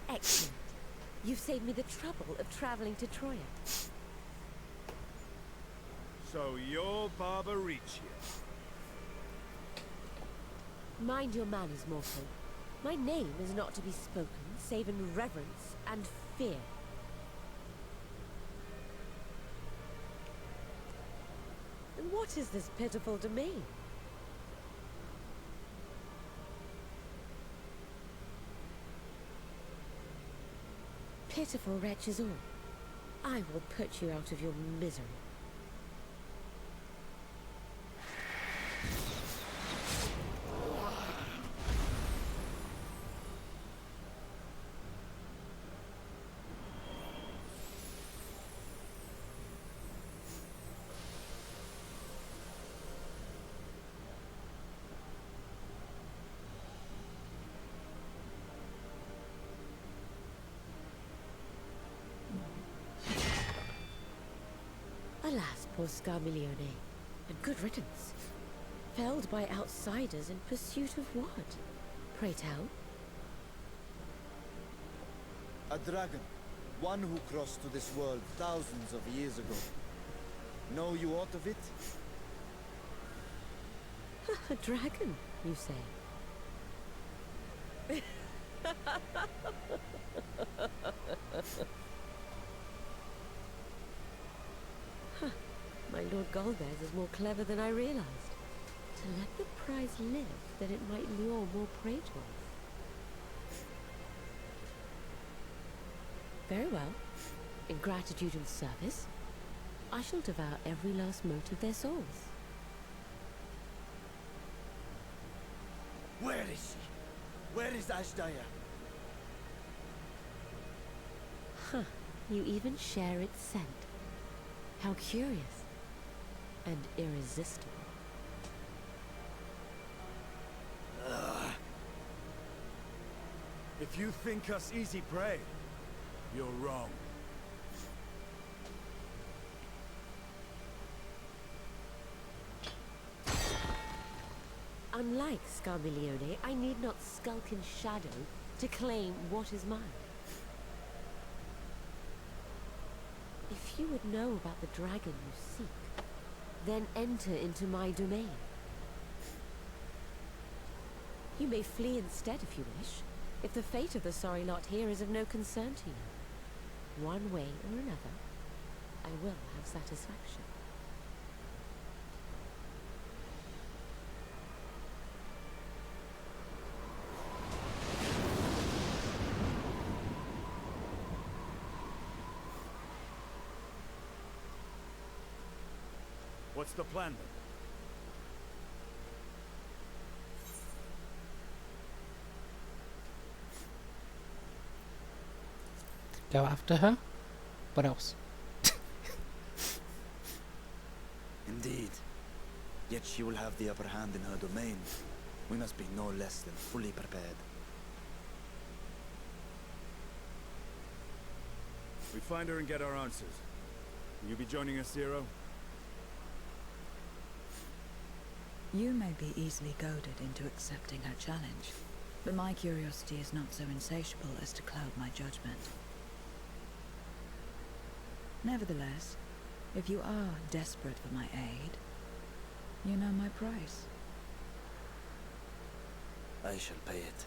Excellent. You've saved me the trouble of traveling to Troya. So you're Barbaricia. Mind your manners, mortal. My name is not to be spoken, save in reverence and fear. And what is this pitiful domain? Pitiful wretches all. I will put you out of your misery. Alas, poor Scarmiglione, and good riddance. Felled by outsiders in pursuit of what? Pray tell. A dragon. One who crossed to this world thousands of years ago. Know you aught of it? A dragon, you say? Huh. My Lord Golbez is more clever than I realized. To let the prize live, that it might lure more praetors. Very well. In gratitude and service, I shall devour every last mote of their souls. Where is she? Where is Ashdaya? Huh. You even share its scent. How curious. And irresistible. If you think us easy prey, you're wrong. Unlike Scarmiglione, I need not skulk in shadow to claim what is mine. If you would know about the dragon you seek, then enter into my domain. You may flee instead if you wish, if the fate of the sorry lot here is of no concern to you. One way or another, I will have satisfaction. What's the plan then? Go after her? What else? Indeed. Yet she will have the upper hand in her domain. We must be no less than fully prepared. We find her and get our answers. Will you be joining us, Zero? You may be easily goaded into accepting her challenge, but my curiosity is not so insatiable as to cloud my judgment. Nevertheless, if you are desperate for my aid, you know my price. I shall pay it.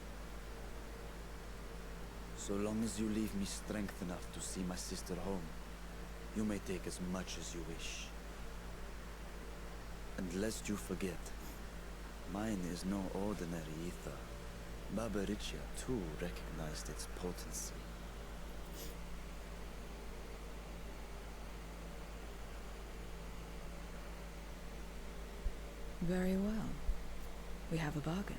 So long as you leave me strength enough to see my sister home, you may take as much as you wish. And lest you forget, mine is no ordinary ether. Barbaricia too recognized its potency. Very well. We have a bargain.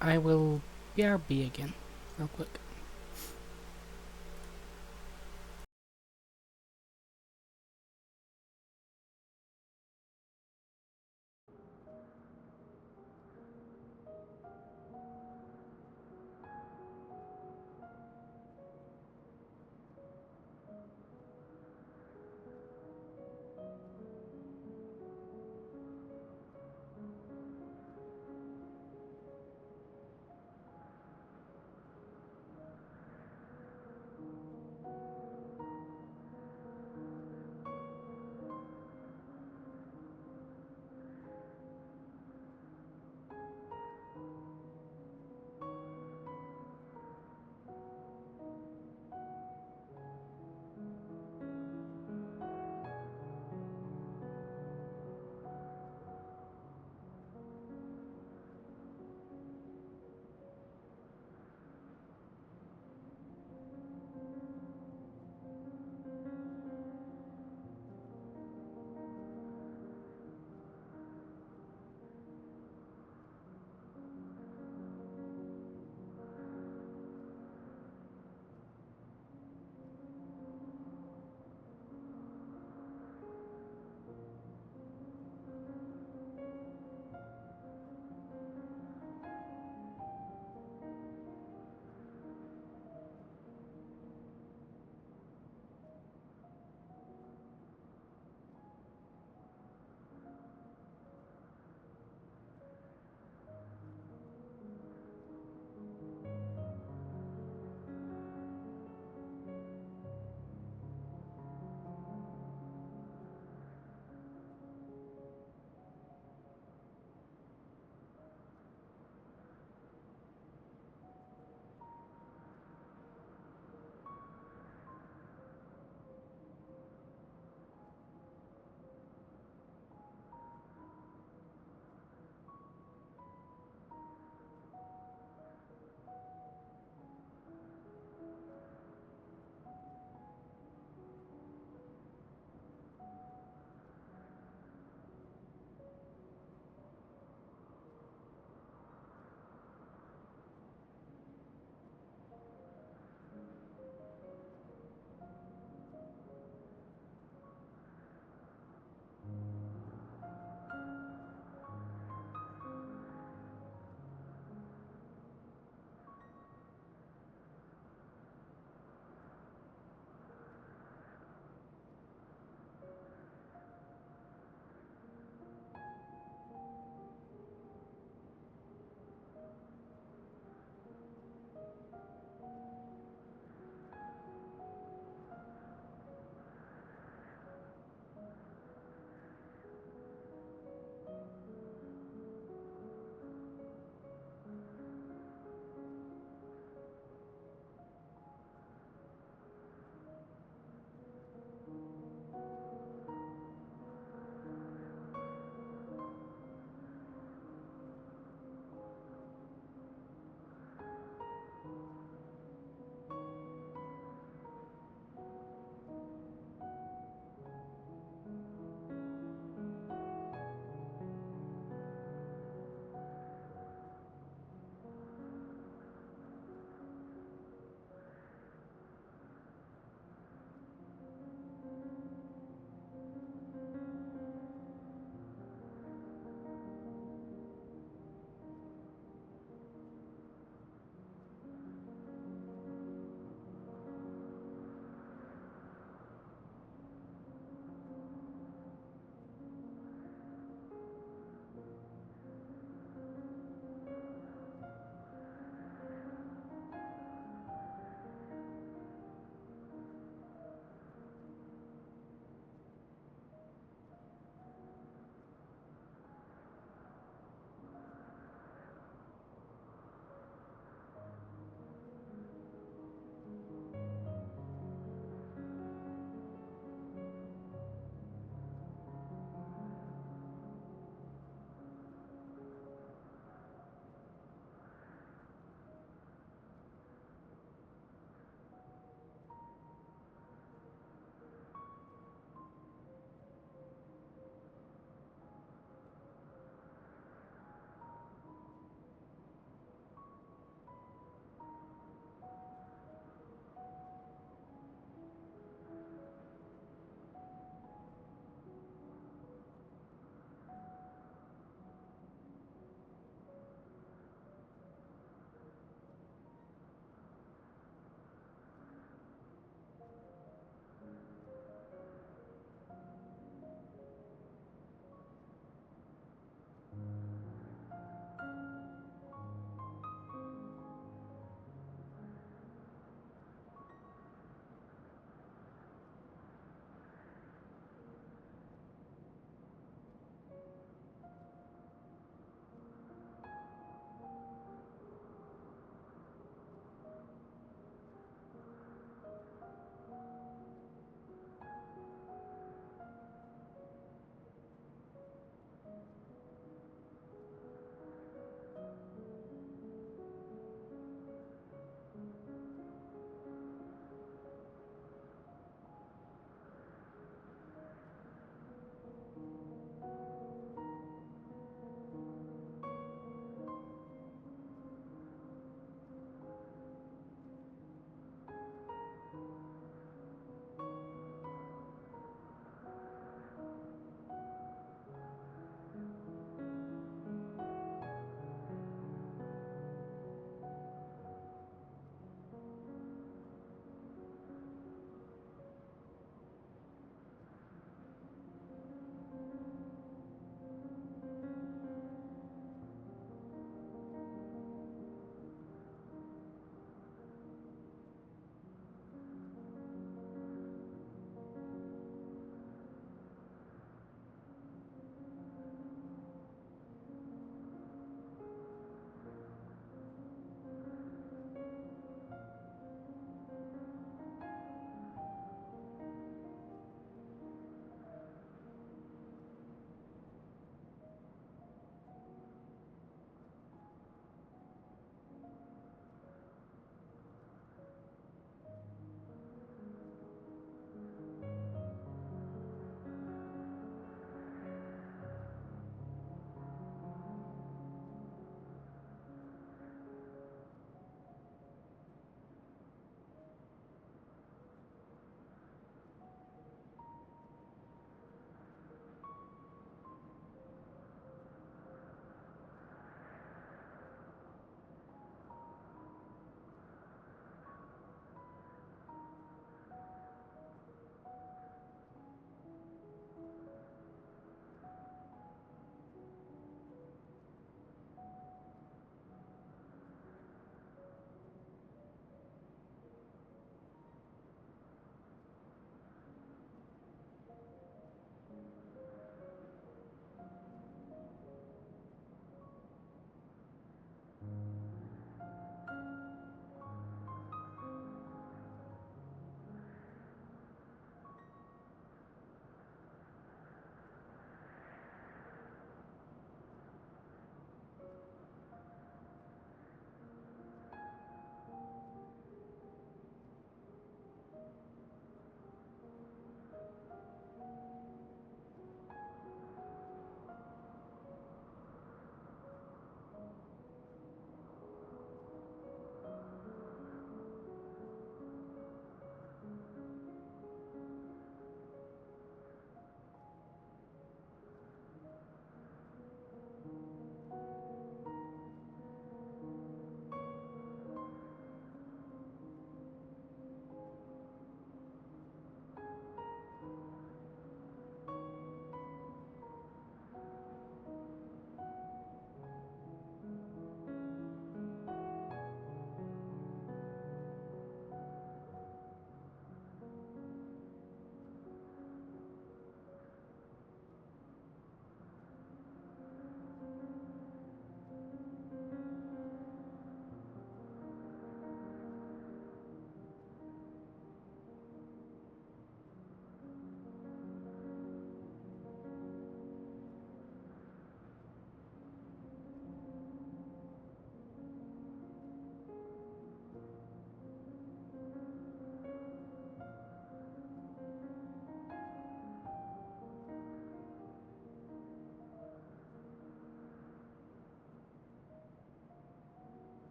I will BRB again, real quick.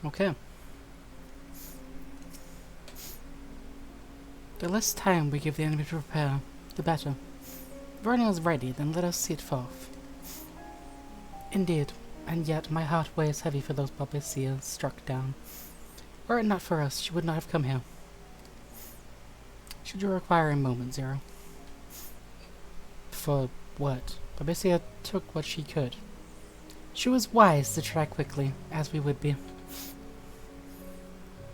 Okay. The less time we give the enemy to prepare, the better. If everything is ready, then let us set forth. Indeed, and yet my heart weighs heavy for those Barbicias struck down. Were it not for us, she would not have come here. Should you require a moment, Zero? For what? Barbicia took what she could. She was wise to try quickly, as we would be.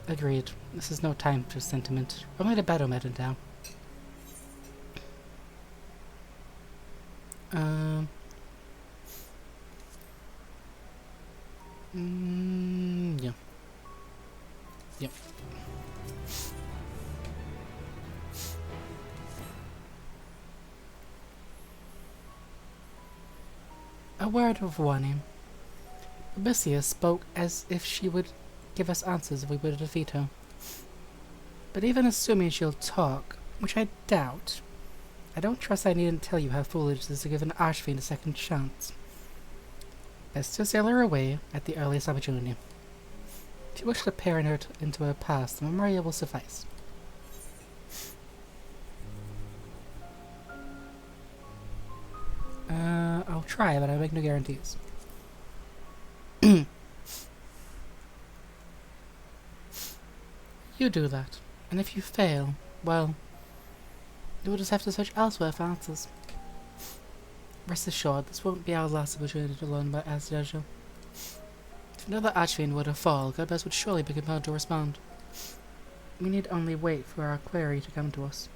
Agreed. This is no time for sentiment. Only the battle matter now. Yeah. Yep. A word of warning. Barbicia spoke as if she would give us answers if we were to defeat her. But even assuming she'll talk, which I doubt, I don't trust I needn't tell you how foolish it is to give an Archfiend a second chance. Best to sail her away at the earliest opportunity. If you wish to peer into her past, the memory will suffice. I'll try, but I make no guarantees. You do that, and if you fail, well, you will just have to search elsewhere for answers. Rest assured, this won't be our last opportunity to learn about Azrael. If another Archfiend were to fall, Godbless would surely be compelled to respond. We need only wait for our query to come to us.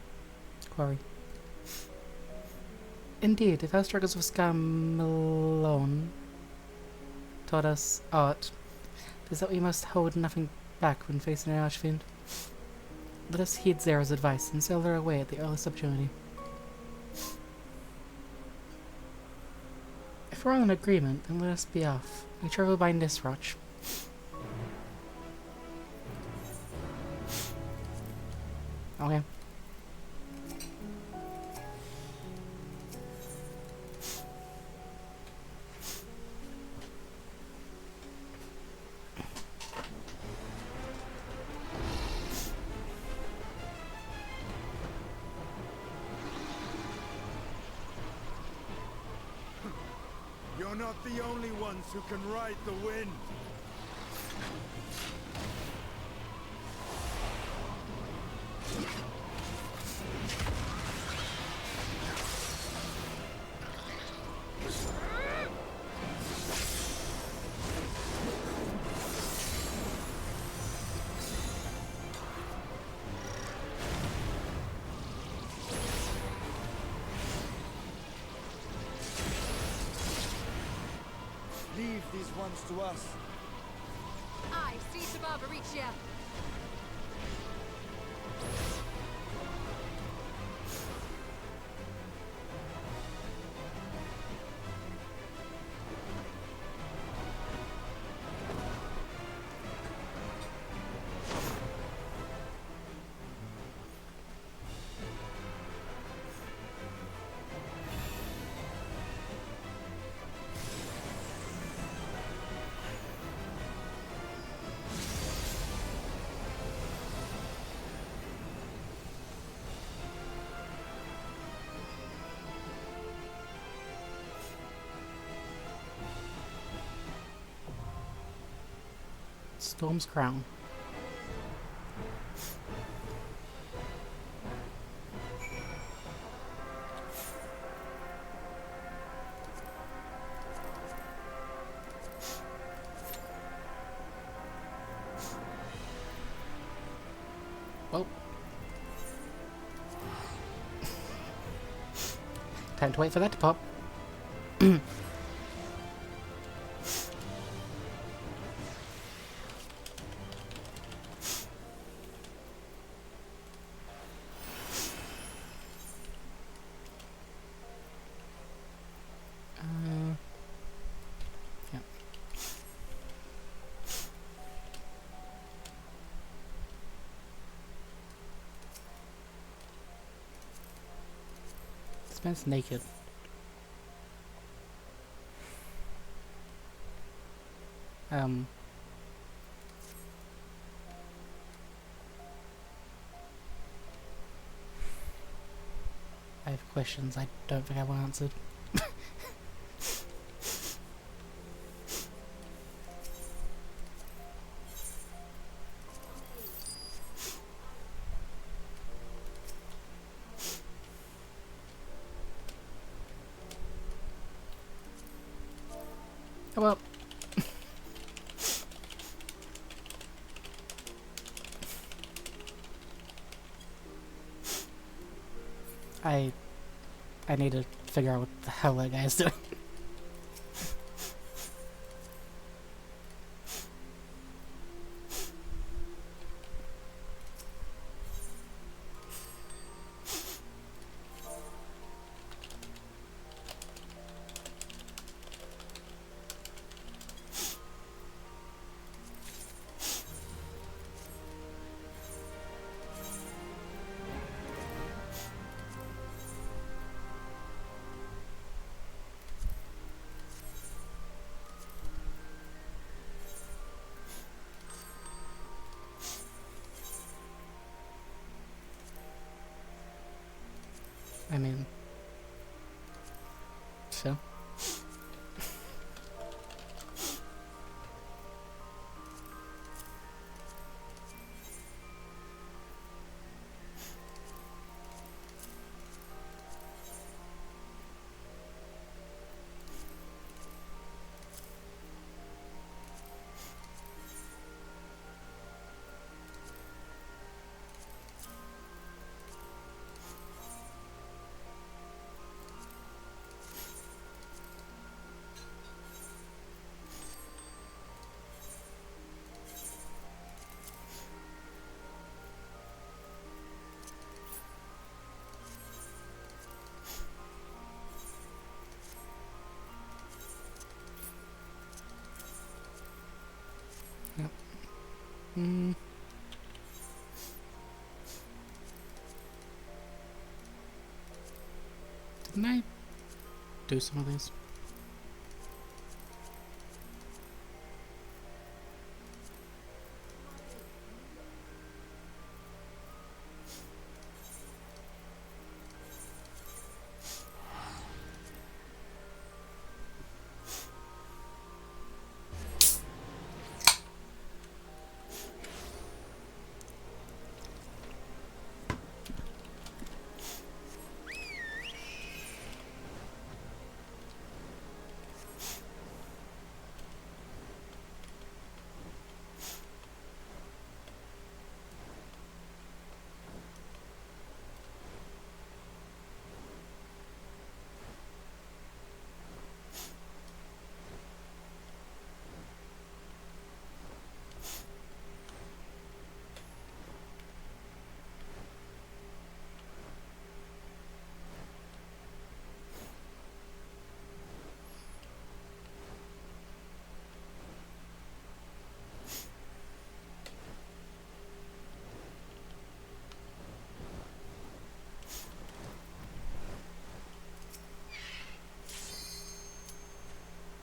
Indeed, if our struggles with Scarmalone taught us aught, it is that we must hold nothing back when facing an Archfiend. Let us heed Zera's advice and sail her away at the earliest opportunity. If we're all in agreement, then let us be off. We travel by Nisroch. Okay. You're not the only ones who can ride the wind. Leave these ones to us. I see to Barbaricia. Storm's Crown. Well. Time to wait for that to pop. Yeah. This man's naked. I have questions I don't think I want answered. Oh well. I need to figure out what the hell that guy's doing. I mean, so. Yep. Didn't I do some of these?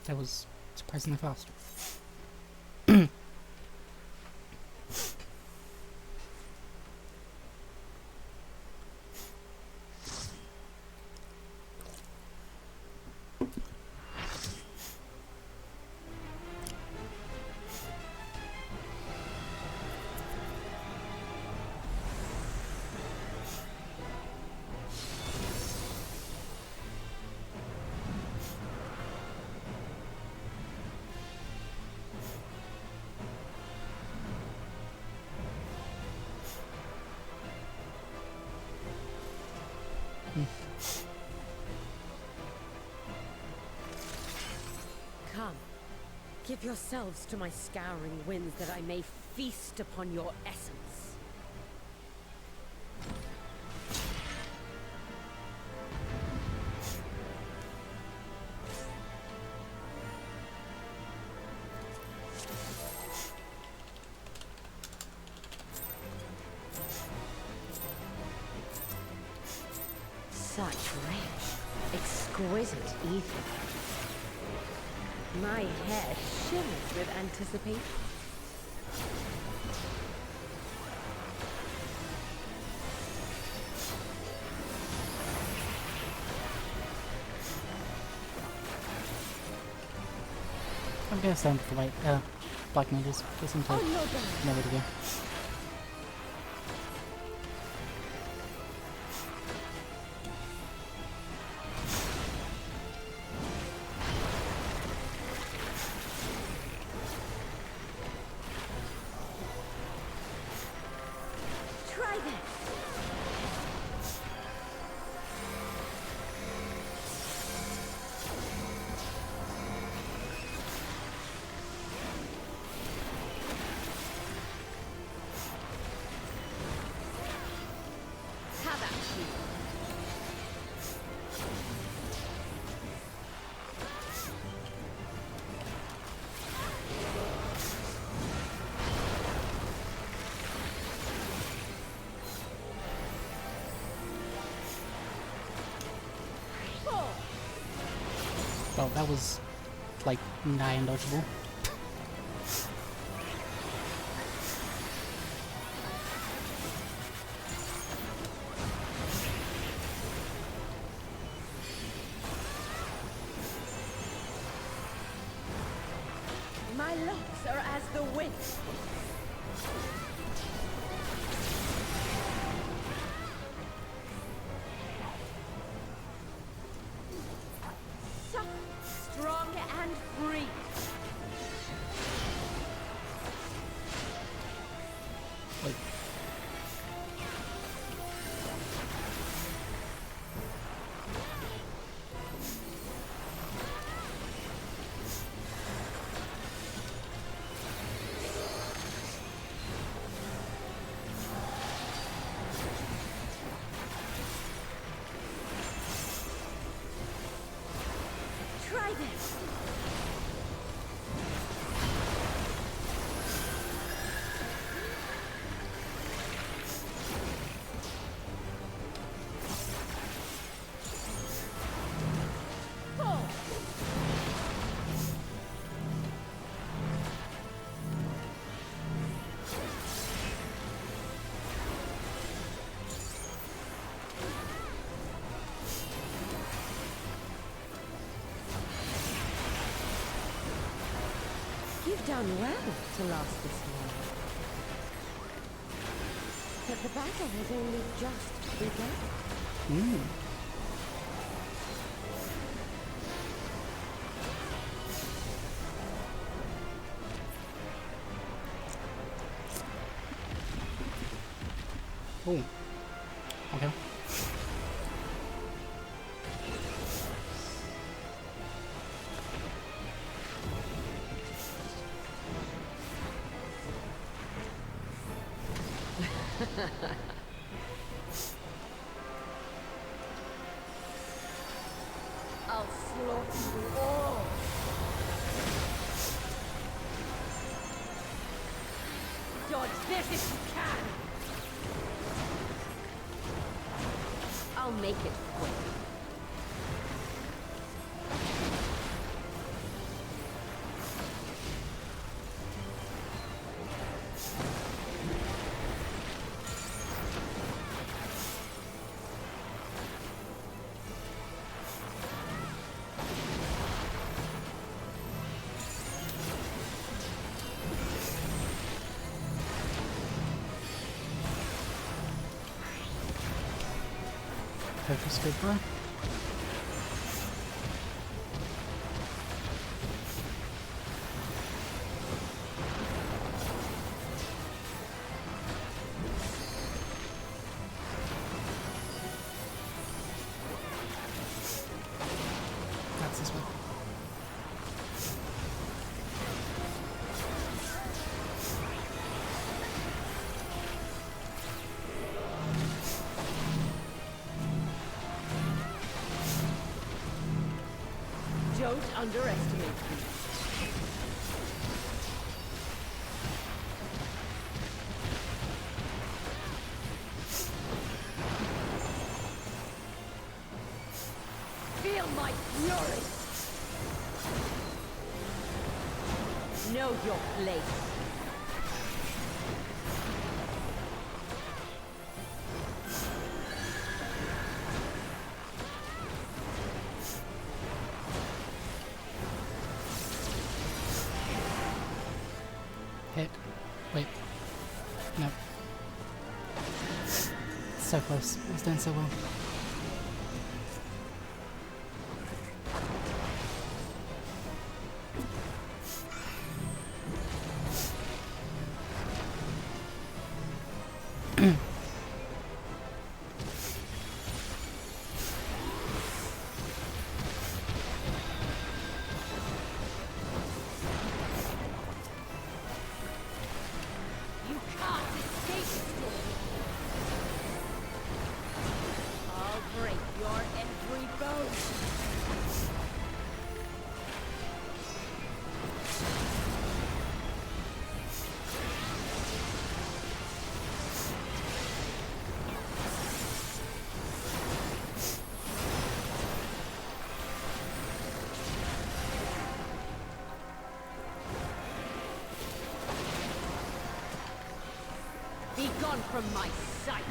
That was surprisingly fast. Come, give yourselves to my scouring winds that I may feast upon your essence. Such rich, exquisite ether. My head shimmers with anticipation. I'm gonna stand with the white, black mages. They seem to know where to go. Try this. Have at you. Well, that was, like, nigh undodgeable. My locks are as the wind. Soft, strong, and free. Like, Try this. Pull. You've done well to last this long. But the battle has only just begun. oh. Okay. I'll slaughter you all. Dodge this if you can. I'll make it quick. Focus Scooper. That's this one. Don't underestimate me. Feel my fury! Know your place. So close. I was doing so well. Be gone from my sight!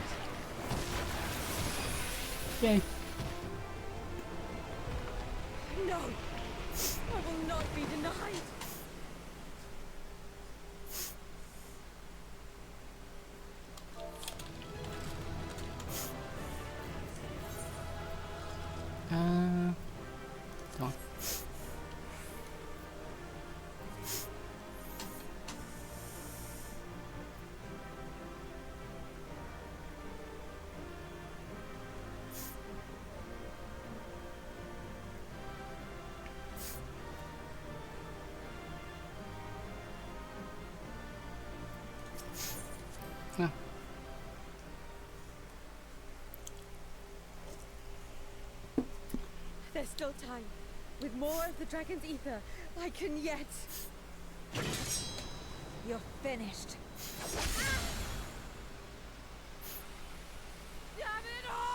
Yay. No! I will not be denied! Go on. No. There's still time. With more of the dragon's ether, I can yet... You're finished. Damn it all!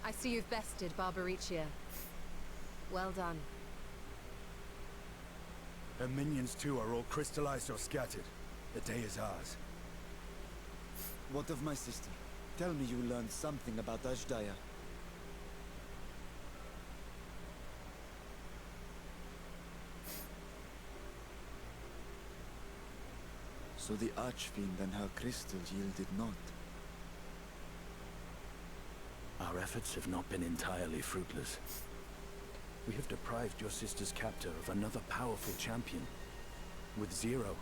I see you've bested Barbaricia. Well done. Her minions too are all crystallized or scattered. The day is ours. What of my sister? Tell me you learned something about Ashdaya. So the Archfiend and her crystal yielded not. Our efforts have not been entirely fruitless. We have deprived your sister's captor of another powerful champion. With Zero,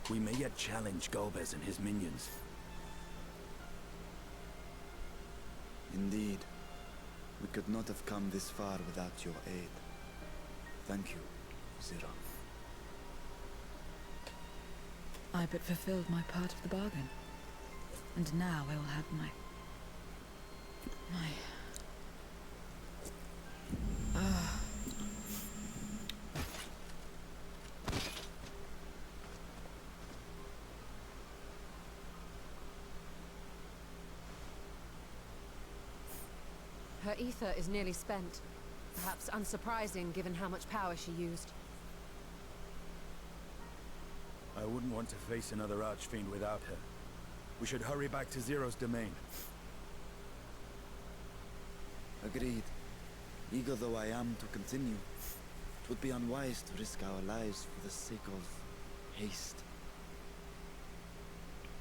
we may yet challenge Golbez and his minions. Indeed. We could not have come this far without your aid. Thank you, Zero. I but fulfilled my part of the bargain. And now I will have my... Her ether is nearly spent. Perhaps unsurprising given how much power she used. I wouldn't want to face another Archfiend without her. We should hurry back to Zero's domain. Agreed. Eager though I am to continue, it would be unwise to risk our lives for the sake of haste.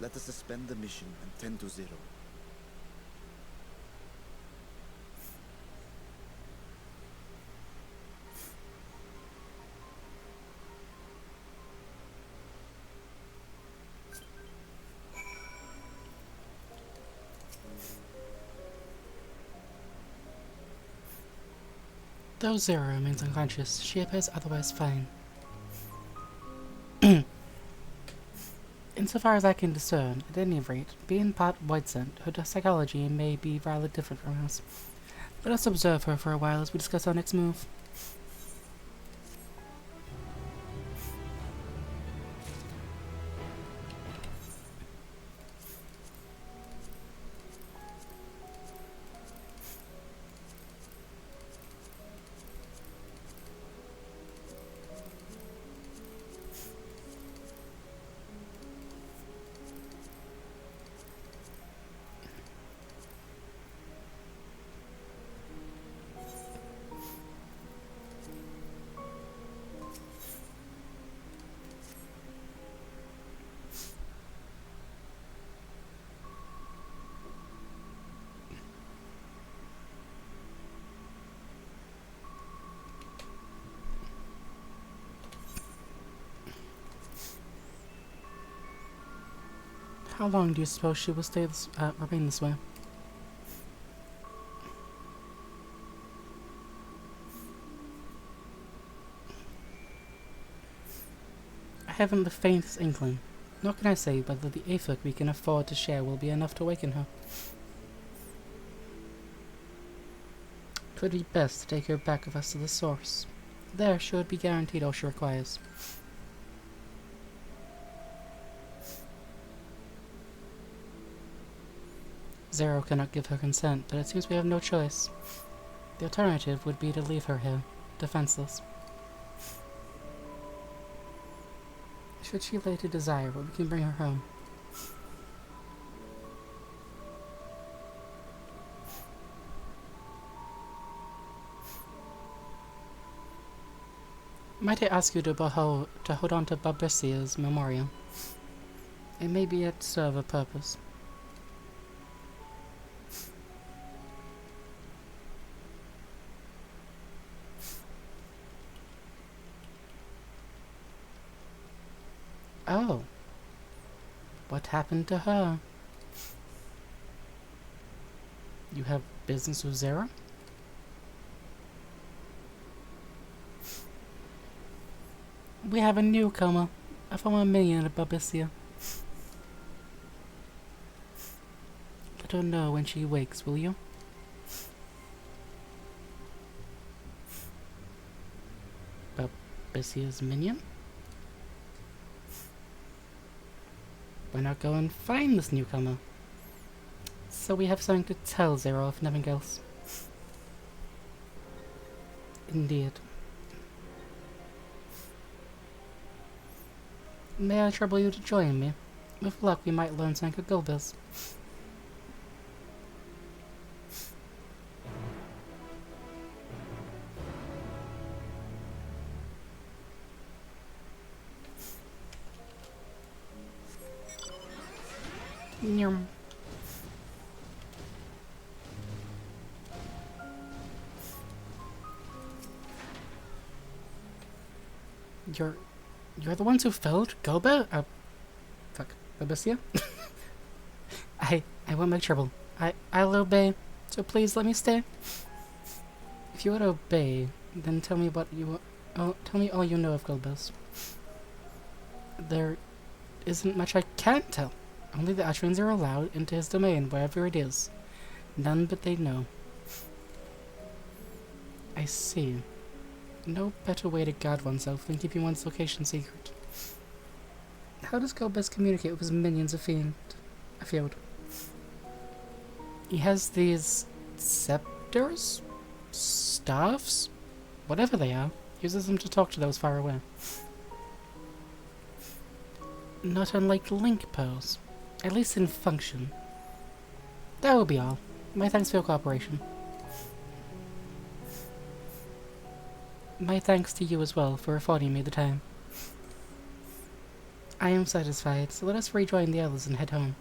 Let us suspend the mission and tend to Zero. Though Zero remains unconscious, she appears otherwise fine. Insofar as I can discern, at any rate, being part White Scent, her psychology may be rather different from ours. Let us observe her for a while as we discuss our next move. How long do you suppose she will remain this way? I haven't the faintest inkling. Nor can I say whether the effort we can afford to share will be enough to awaken her. It would be best to take her back with us to the source. There she would be guaranteed all she requires. Zero cannot give her consent, but it seems we have no choice. The alternative would be to leave her here, defenseless. Should she later desire it, we can bring her home. Might I ask you to hold on to Babricia's memorial? It may be yet serve a purpose. Oh. What happened to her? You have business with Zara? We have a newcomer, a former minion of Babricia. Let her know when she wakes, will you? Babricia's minion? Why not go and find this newcomer? So we have something to tell Zero, if nothing else. Indeed. May I trouble you to join me? With luck, we might learn something of Gulbis. Nyum. You're the ones who felled Gulba? Fuck. Babricia? I won't make trouble. I'll obey, so please let me stay. If you would obey, then tell me tell me all you know of Gulbis. There isn't much I can't tell. Only the Usherings are allowed into his domain, wherever it is. None but they know. I see. No better way to guard oneself than keeping one's location secret. How does Gulbis communicate with his minions afield? He has these scepters? Staffs? Whatever they are. Uses them to talk to those far away. Not unlike link pearls. At least in function. That will be all. My thanks for your cooperation. My thanks to you as well for affording me the time. I am satisfied, so let us rejoin the others and head home.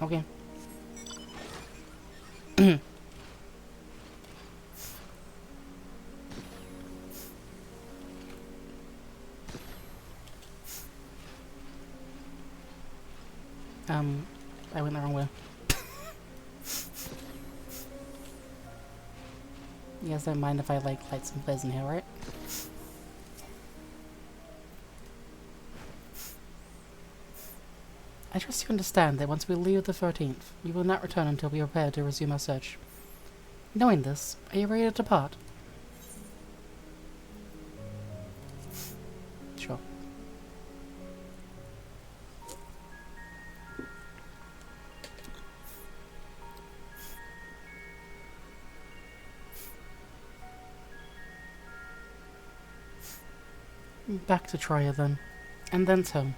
Okay. I went the wrong way. You guys don't mind if I, light some flares in here, right? I trust you understand that once we leave the 13th, we will not return until we are prepared to resume our search. Knowing this, are you ready to depart? Sure. Back to Troya then, and thence home.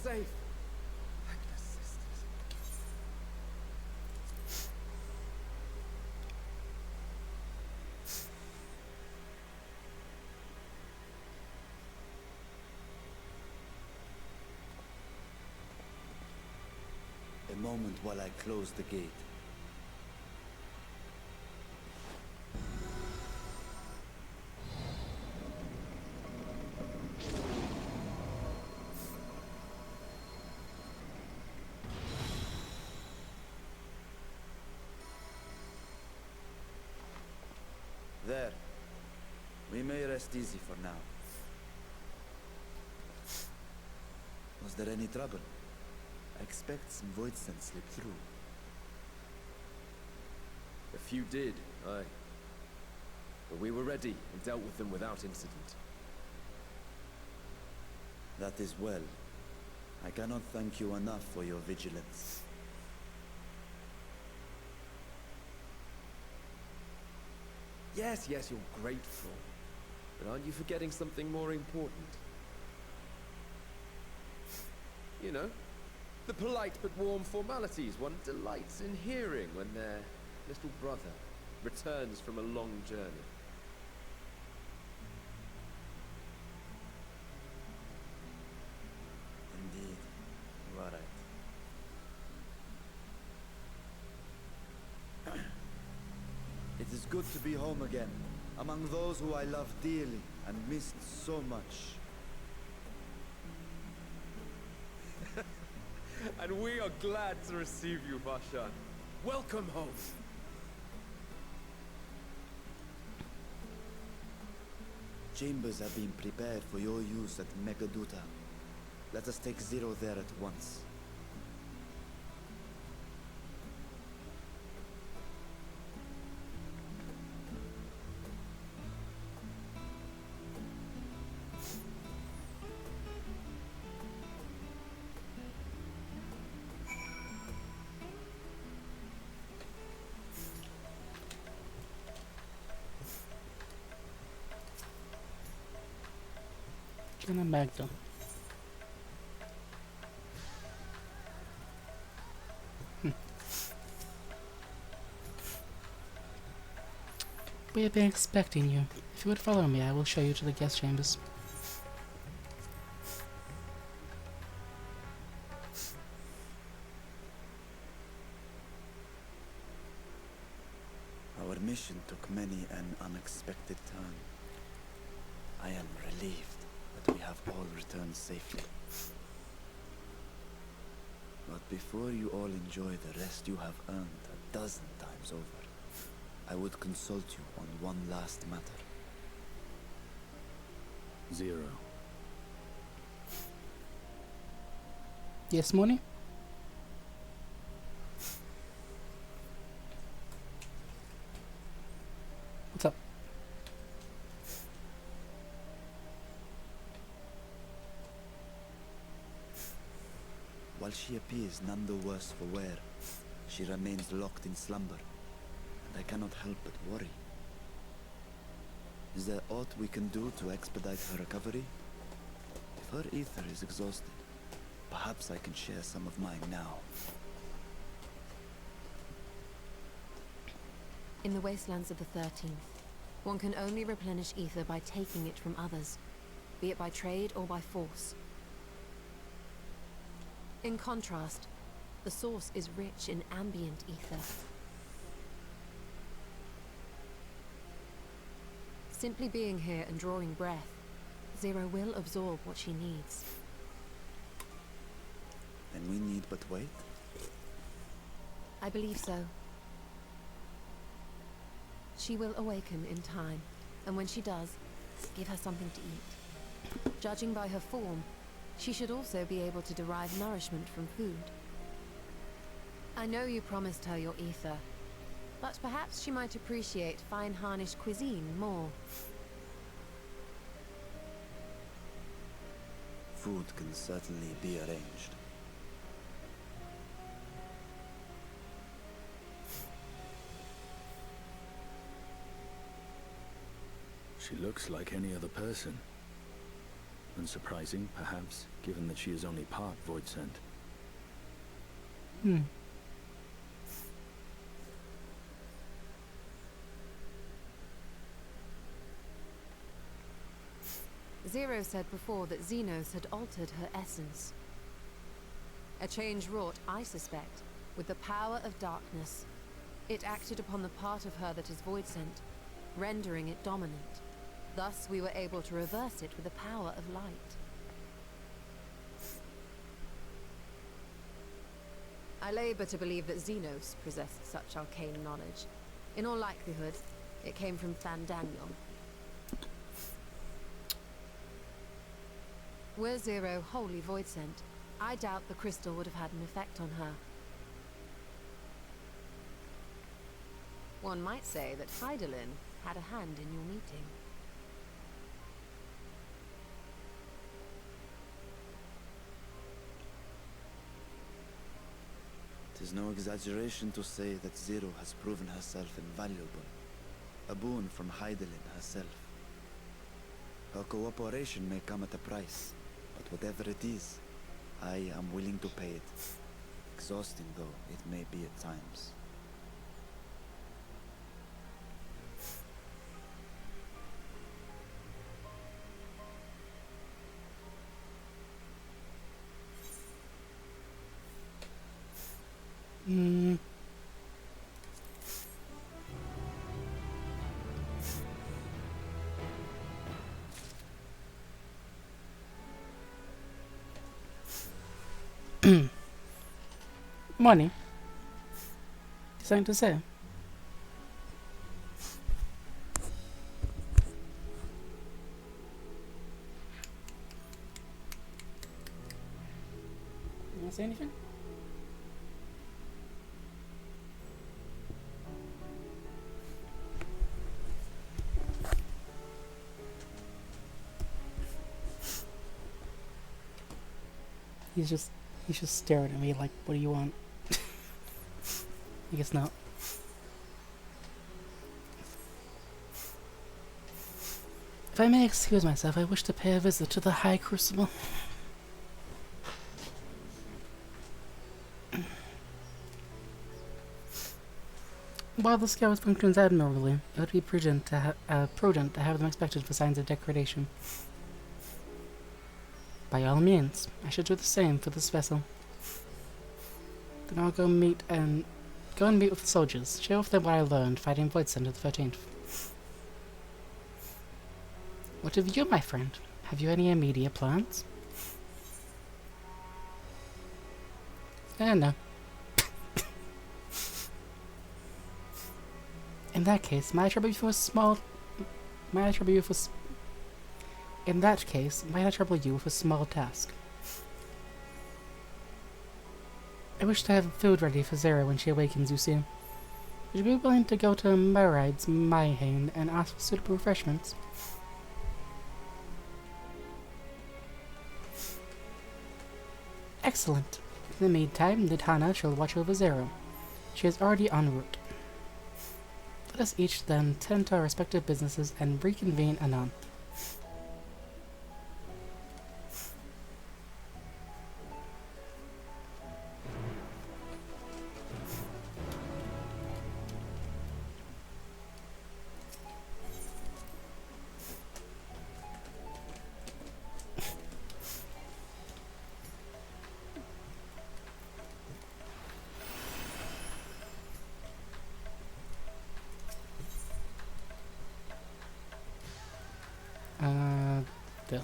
safe. Thank the sisters. A moment while I close the gate. There. We may rest easy for now. Was there any trouble? I expect some void scent slipped through. A few did, aye. But we were ready and dealt with them without incident. That is well. I cannot thank you enough for your vigilance. Yes, yes, you're grateful. But aren't you forgetting something more important? You know, the polite but warm formalities one delights in hearing when their little brother returns from a long journey. Indeed, you are right. It is good to be home again, among those who I love dearly and missed so much. And we are glad to receive you, Vashan. Welcome home. Chambers have been prepared for your use at Megaduta. Let us take Zero there at once. And I'm back though. We have been expecting you. If you would follow me, I will show you to the guest chambers. Our mission took many an unexpected turn. I am relieved that we have all returned safely. But before you all enjoy the rest you have earned 12 times over, I would consult you on one last matter. Zero. Yes, Moni? What's up? While she appears none the worse for wear, she remains locked in slumber, and I cannot help but worry. Is there aught we can do to expedite her recovery? If her ether is exhausted, perhaps I can share some of mine now. In the wastelands of the 13th, one can only replenish ether by taking it from others, be it by trade or by force. In contrast, the source is rich in ambient ether. Simply being here and drawing breath, Zero will absorb what she needs. And we need but wait? I believe so. She will awaken in time, and when she does, give her something to eat. Judging by her form, she should also be able to derive nourishment from food. I know you promised her your ether, but perhaps she might appreciate fine harnished cuisine more. Food can certainly be arranged. She looks like any other person. Unsurprising, perhaps, given that she is only part Voidsent. Zero said before that Xenos had altered her essence. A change wrought, I suspect, with the power of darkness. It acted upon the part of her that is Voidsent, rendering it dominant. Thus we were able to reverse it with the power of light. I labor to believe that Xenos possessed such arcane knowledge. In all likelihood, it came from PandaStripesNZ. Were Zero wholly Voidsent, I doubt the crystal would have had an effect on her. One might say that Hydaelyn had a hand in your meeting. It is no exaggeration to say that Zero has proven herself invaluable. A boon from Hydaelyn herself. Her cooperation may come at a price, but whatever it is, I am willing to pay it. Exhausting though it may be at times. Money. Something to say? You want to say anything? He's just staring at me like, what do you want? I guess not. If I may excuse myself, I wish to pay a visit to the High Crucible. While the scales functions admirably, it would be prudent to have them inspected for signs of degradation. By all means, I should do the same for this vessel. Then I'll go meet with the soldiers, share with them what I learned fighting Voidsent of the 13th. What of you, my friend? Have you any immediate plans? No. In that case, might I trouble you with a small task? I wish to have food ready for Zara when she awakens, you see. Would you be willing to go to Moride's Mayhain and ask for suitable refreshments? Excellent. In the meantime, Nidhana shall watch over Zero. She is already en route. Let us each then tend to our respective businesses and reconvene anon. Bill.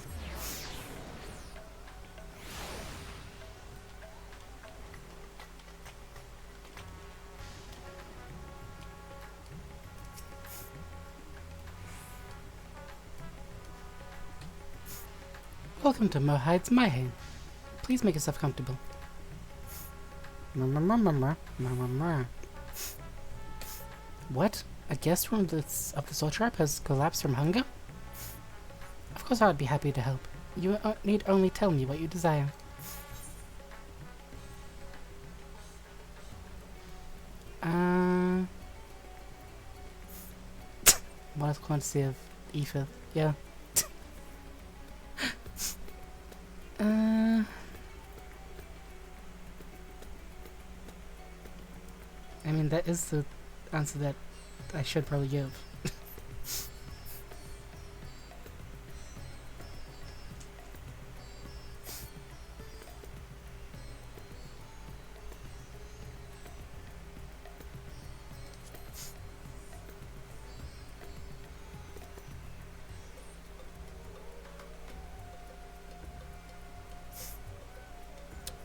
Welcome to Mohide's Mayhain. Please make yourself comfortable. What? A guest room of the Soul Tribe has collapsed from hunger? Of course I would be happy to help. You need only tell me what you desire. What is quantity of ether? Yeah. mean, that is the answer that I should probably give.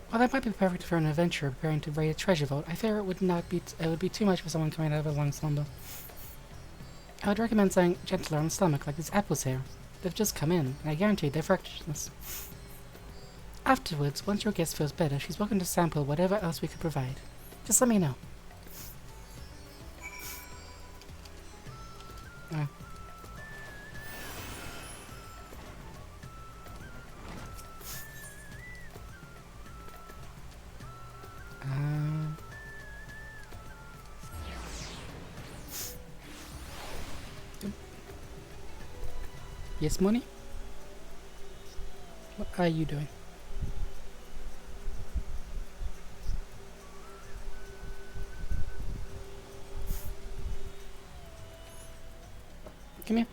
While that might be perfect for an adventurer preparing to raid a treasure vault, I fear it would be too much for someone coming out of a long slumber. I would recommend something gentler on the stomach, like these apples here. They've just come in, and I guarantee they're freshness. Afterwards, once your guest feels better, she's welcome to sample whatever else we could provide. Just let me know. Yes, Money? What are you doing? Come here.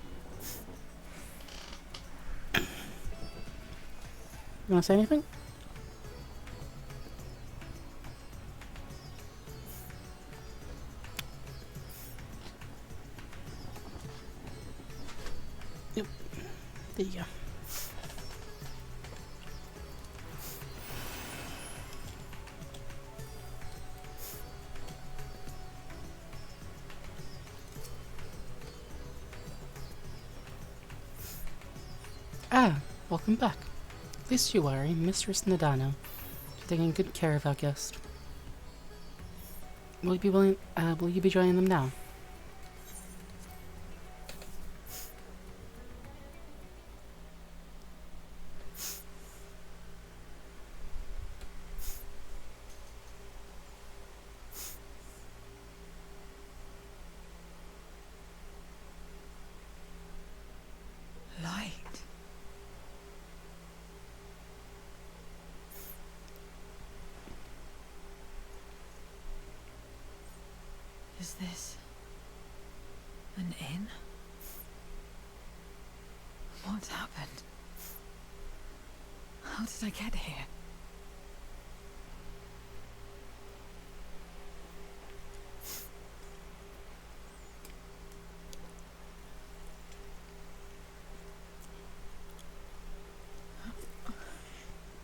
You wanna say anything? Yep. There you go. Ah, welcome back. At least you are, Mistress Nadano. You're taking good care of our guest. Will you be joining them now? Light. Is this an inn? What's happened? How did I get here?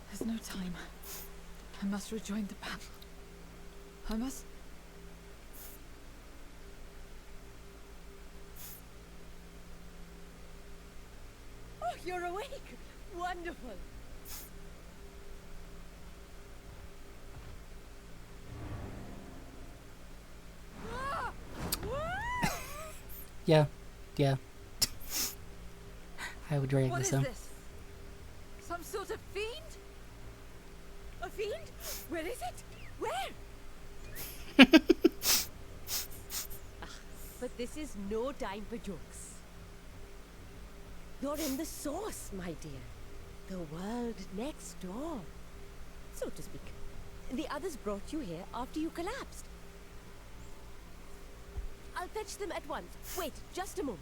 There's no time. I must rejoin the battle. I must... Oh, you're awake! Wonderful! Yeah. I would rate What this is out. this? Some sort of fiend? A fiend? Where is it? Where? But this is no time for jokes. You're in the source, my dear. The world next door, so to speak. The others brought you here after you collapsed. I'll fetch them at once. Wait, just a moment.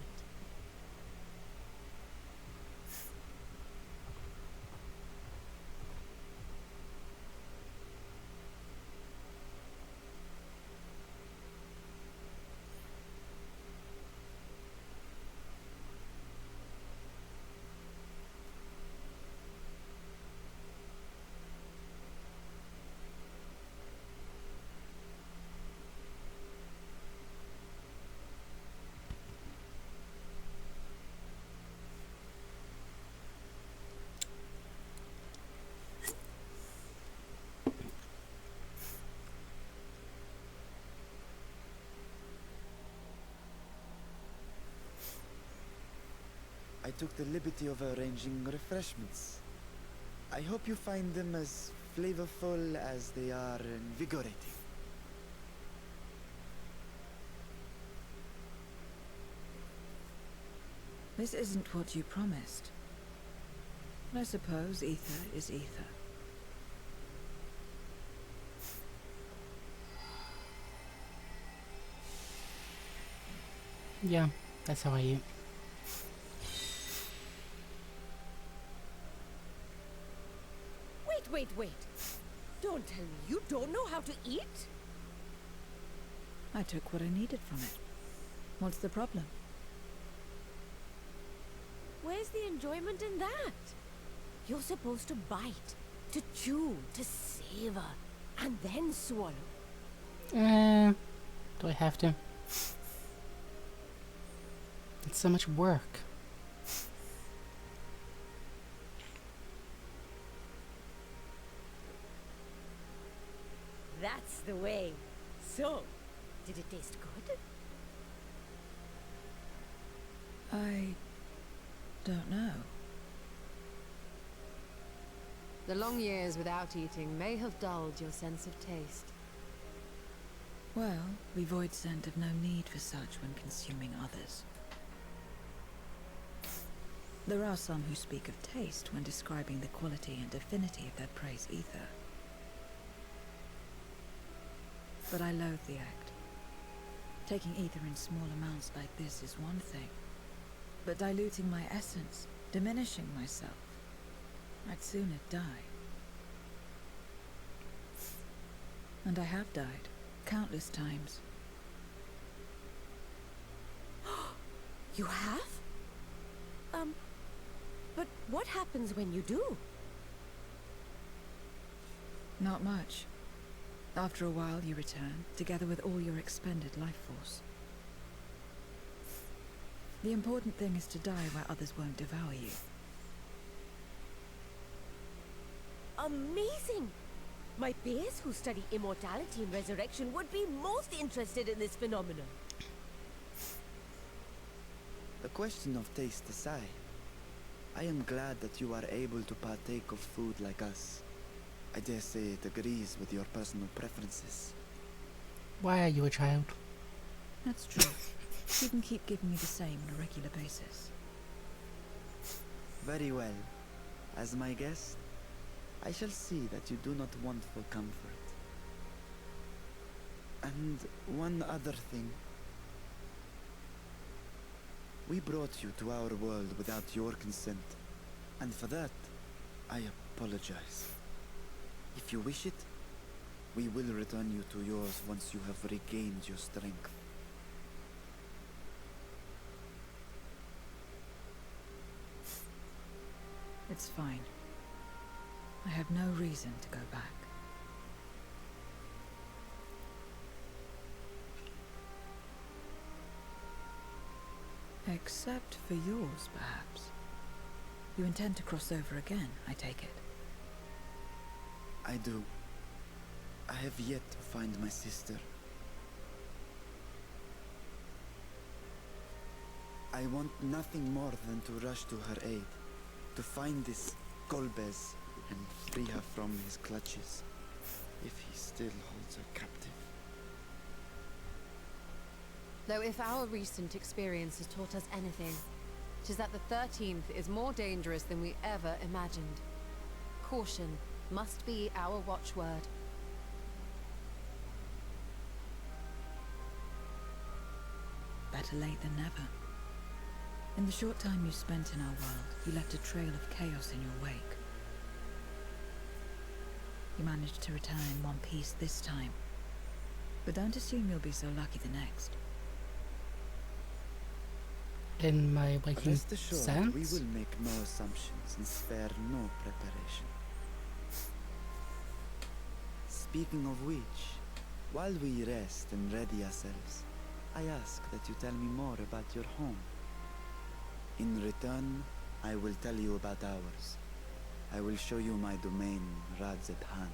I took the liberty of arranging refreshments. I hope you find them as flavorful as they are invigorating. This isn't what you promised. I suppose ether is ether. Yeah, that's how I eat. Wait. Don't tell me you don't know how to eat? I took what I needed from it. What's the problem? Where's the enjoyment in that? You're supposed to bite, to chew, to savor, and then swallow. Do I have to? It's so much work. That's the way. So, did it taste good? I don't know. The long years without eating may have dulled your sense of taste. Well, we void scent have no need for such when consuming others. There are some who speak of taste when describing the quality and affinity of their prey's ether. But I loathe the act. Taking ether in small amounts like this is one thing, but diluting my essence, diminishing myself, I'd sooner die. And I have died, countless times. You have? But what happens when you do? Not much. After a while you return, together with all your expended life force. The important thing is to die where others won't devour you. Amazing! My peers who study immortality and resurrection would be most interested in this phenomenon. The question of taste aside, I am glad that you are able to partake of food like us. I dare say it agrees with your personal preferences. Why are you a child? That's true. You can keep giving me the same on a regular basis. Very well. As my guest, I shall see that you do not want for comfort. And one other thing. We brought you to our world without your consent, and for that, I apologize. If you wish it, we will return you to yours once you have regained your strength. It's fine. I have no reason to go back. Except for yours, perhaps. You intend to cross over again, I take it. I do. I have yet to find my sister. I want nothing more than to rush to her aid, to find this Golbez and free her from his clutches, if he still holds her captive. Though if our recent experience has taught us anything, 'tis that the 13th is more dangerous than we ever imagined. Caution must be our watchword. Better late than never. In the short time you spent in our world, you left a trail of chaos in your wake. You managed to return in one piece this time, but don't assume you'll be so lucky the next. In my waking Rest assured, sense? we will make no assumptions and spare no preparation. Speaking of which, while we rest and ready ourselves, I ask that you tell me more about your home. In return, I will tell you about ours. I will show you my domain, Radz at hand.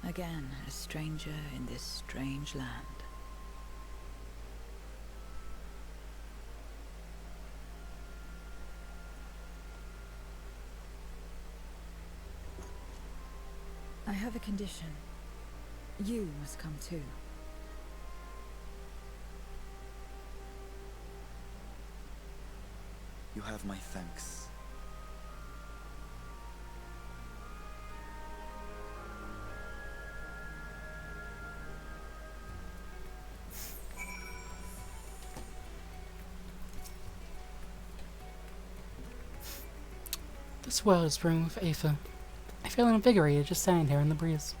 Again, a stranger in this strange land. I have a condition. You must come too. You have my thanks. This world is brimming with aether. I feel invigorated just standing here in the breeze.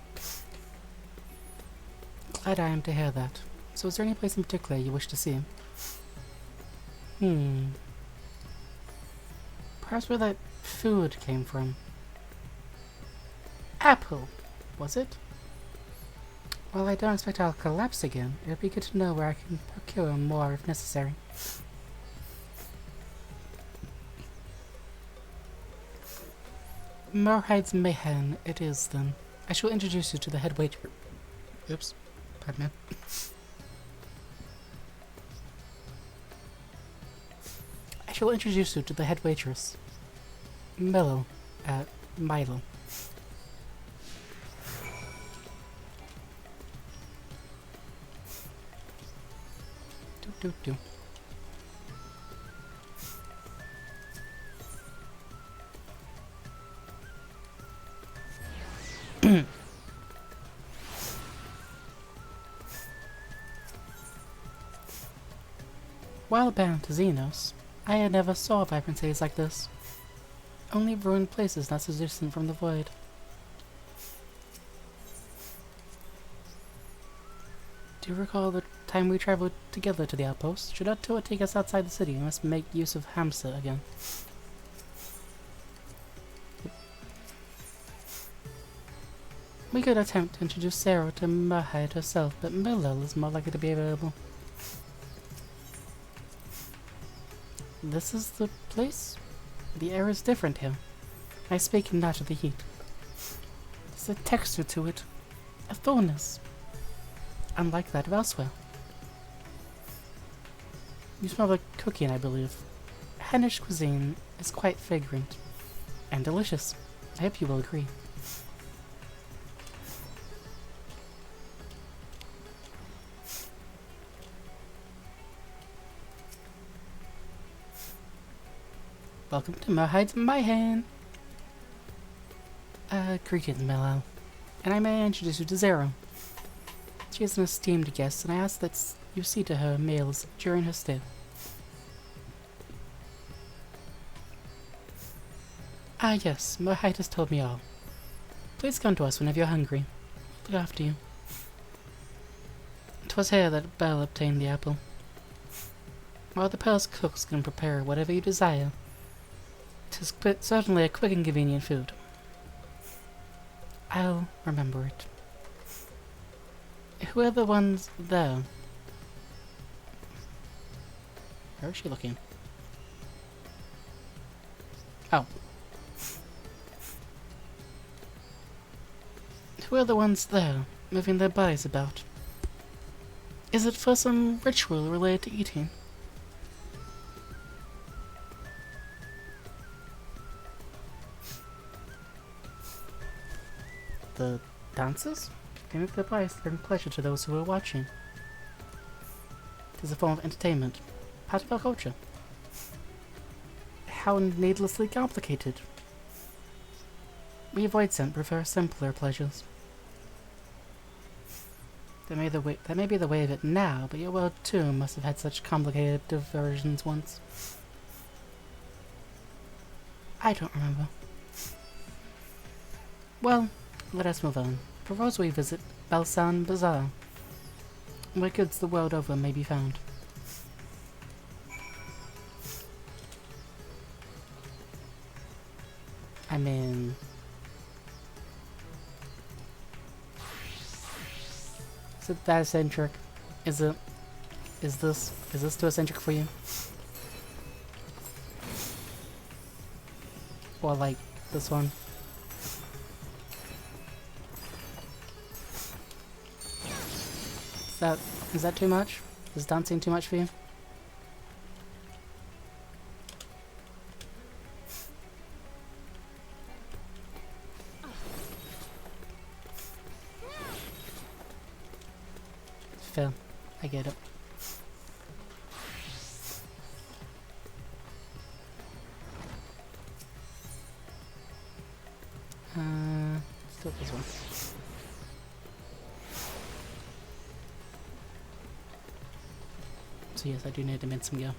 Glad I am to hear that. So is there any place in particular you wish to see? Perhaps where that food came from. Apple, was it? While I don't expect I'll collapse again, it would be good to know where I can procure more if necessary. Merhide's Mayhem it is, then. I shall introduce you to the head waiter. Oops. Pardon me. I shall introduce you to the head waitress. Milo. Milo. Do. While bound to Xenos, I had never saw vibrancies like this. Only ruined places not so distant from the void. Do you recall the time we traveled together to the outpost? Should our tour take us outside the city, we must make use of Hamster again. We could attempt to introduce Sarah to Merhide herself, but Millel is more likely to be available. This is the place? The air is different here. I speak not of the heat. There's a texture to it, a fullness, unlike that of elsewhere. You smell the cooking, I believe. Hennish cuisine is quite fragrant and delicious. I hope you will agree. Welcome to Merhide's Mayhem! Greetings, Millel. And I may introduce you to Zero. She is an esteemed guest, and I ask that you see to her meals during her stay. Ah yes, Merhide has told me all. Please come to us whenever you're hungry. Look after you. 'Twas here that Belle obtained the apple. While the palace cooks can prepare whatever you desire, 'tis certainly a quick and convenient food. I'll remember it. Who are the ones there? Where is she looking? Oh. Who are the ones there, moving their bodies about? Is it for some ritual related to eating? The dancers? They move their bodies to bring pleasure to those who are watching. It is a form of entertainment, part of our culture. How needlessly complicated. We avoid scent, prefer simpler pleasures. That may be the way of it now, but your world too must have had such complicated diversions once. I don't remember. Well, let us move on. Propose we visit Balsan Bazaar, where goods the world over may be found. I mean... is it that eccentric? Is this too eccentric for you? Or like this one? Is that too much? Is dancing too much for you? Fair. I get it. Let's do it this one. So yes, I do need to mint some go.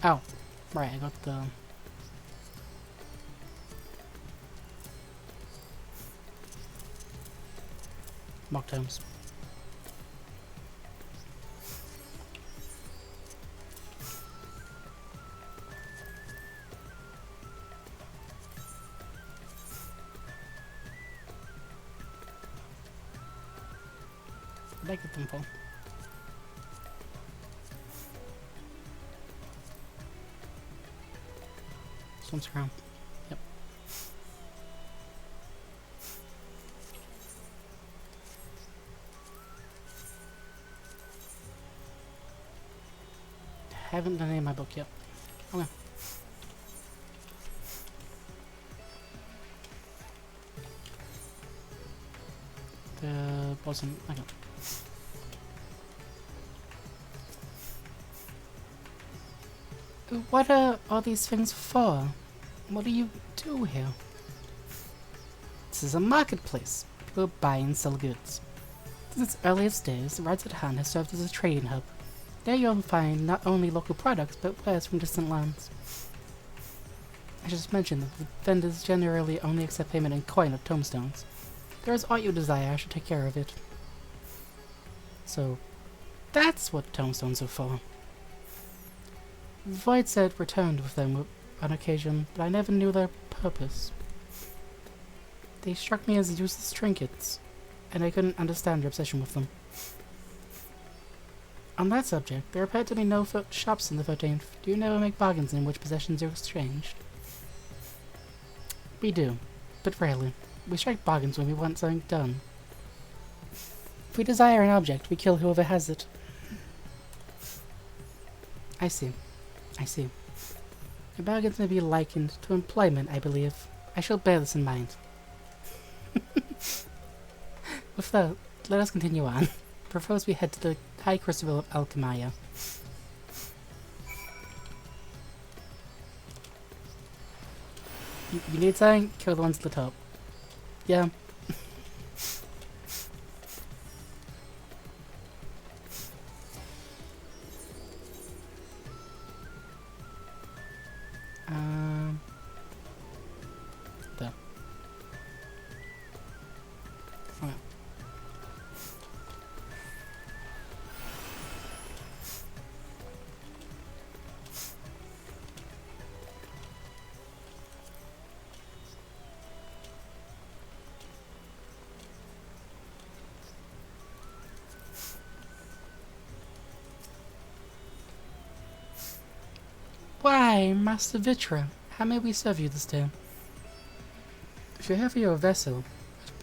Oh, right, I got the... mock tomes. Did I get them full? This one's crown. Yep. Haven't done any in my book yet. Okay. The wasn't. Okay. What are all these things for? What do you do here? This is a marketplace. People buy and sell goods. Since its earliest days, Rides at Hand has served as a trading hub. There you'll find not only local products, but wares from distant lands. I should just mention that the vendors generally only accept payment in coin or tomestones. If there is aught you desire, I should take care of it. So, that's what tomestones are for. Void said returned with them on occasion, but I never knew their purpose. They struck me as useless trinkets, and I couldn't understand your obsession with them. On that subject, there appear to be no shops in the 13th. Do you never make bargains in which possessions are exchanged? We do, but rarely. We strike bargains when we want something done. If we desire an object, we kill whoever has it. I see. I see. Your bargains may be likened to employment, I believe. I shall bear this in mind. With that, let us continue on. Propose we head to the High Crucible of Alchemia. You need something? Kill the ones at the top. Yeah. There. Okay. Why, Master Vitra, how may we serve you this day? If you're here for your vessel,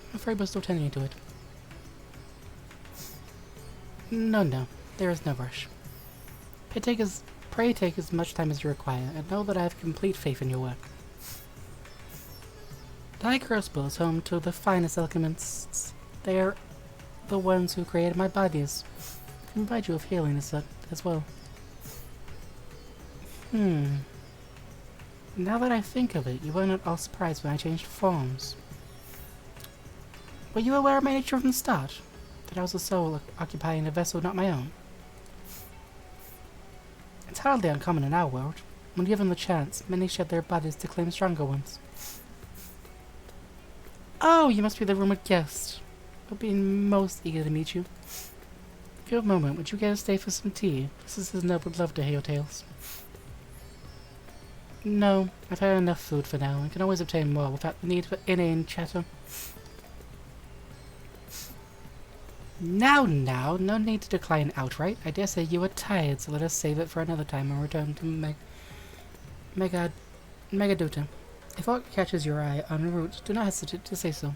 I'm afraid we're still tending to it. No, there is no rush. Pray take as much time as you require, and know that I have complete faith in your work. The High Crucible is home to the finest alchemists. They are the ones who created my bodies. I can provide you with healing as well. Now that I think of it, you were not all surprised when I changed forms. Were you aware of my nature from the start? That I was a soul occupying a vessel not my own? It's hardly uncommon in our world. When given the chance, many shed their bodies to claim stronger ones. Oh, you must be the rumored guest. I'll be most eager to meet you. If you have a moment, would you care to stay for some tea? Sisters Nob would love to hear your tales. No, I've had enough food for now, and can always obtain more without the need for inane chatter. Now, no need to decline outright. I dare say you are tired, so let us save it for another time and return to Megaduta. If aught catches your eye en route, do not hesitate to say so.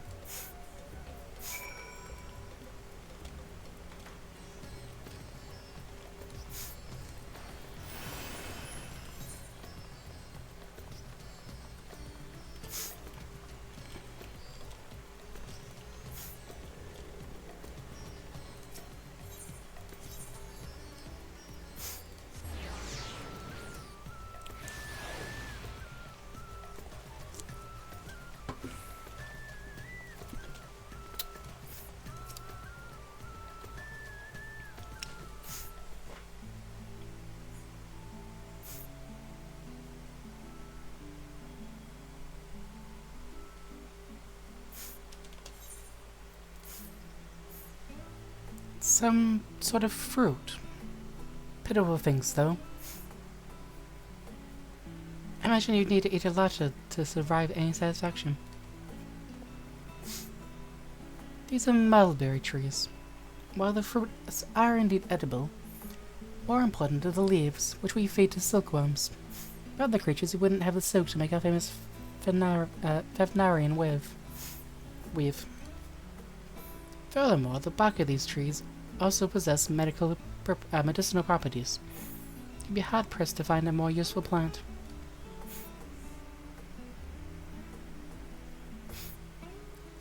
some sort of fruit. Pitiful things, though. I imagine you'd need to eat a lot to survive any satisfaction. These are mulberry trees. While the fruits are indeed edible, more important are the leaves, which we feed to silkworms. Other creatures who wouldn't have the silk to make our famous Fevnarian weave. Furthermore, the bark of these trees also possess medicinal properties. You'd be hard-pressed to find a more useful plant.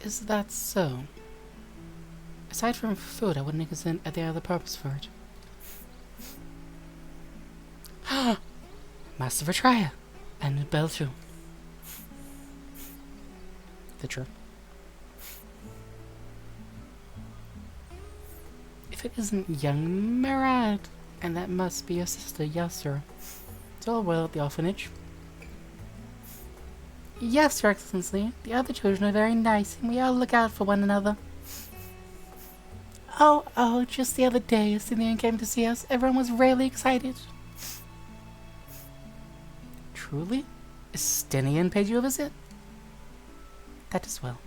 Is that so? Aside from food, I wouldn't consider any other purpose for it. Master Betrayer! And Bell too. The true. If it isn't young Marad, and that must be your sister, yes, sir. It's all well at the orphanage. Yes, Your Excellency. The other children are very nice, and we all look out for one another. Oh, just the other day, as Simeon came to see us, everyone was really excited. Truly? Stenian paid you a visit? That is well.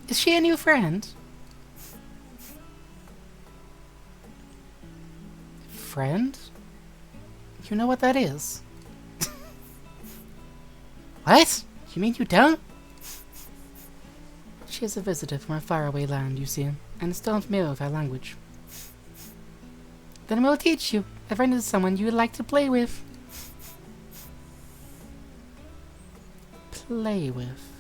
Is she a new friend? Friend? You know what that is? What? You mean you don't? She is a visitor from a faraway land, you see, and is still unfamiliar with our language. Then we'll teach you. A friend is someone you would like to play with. Play with.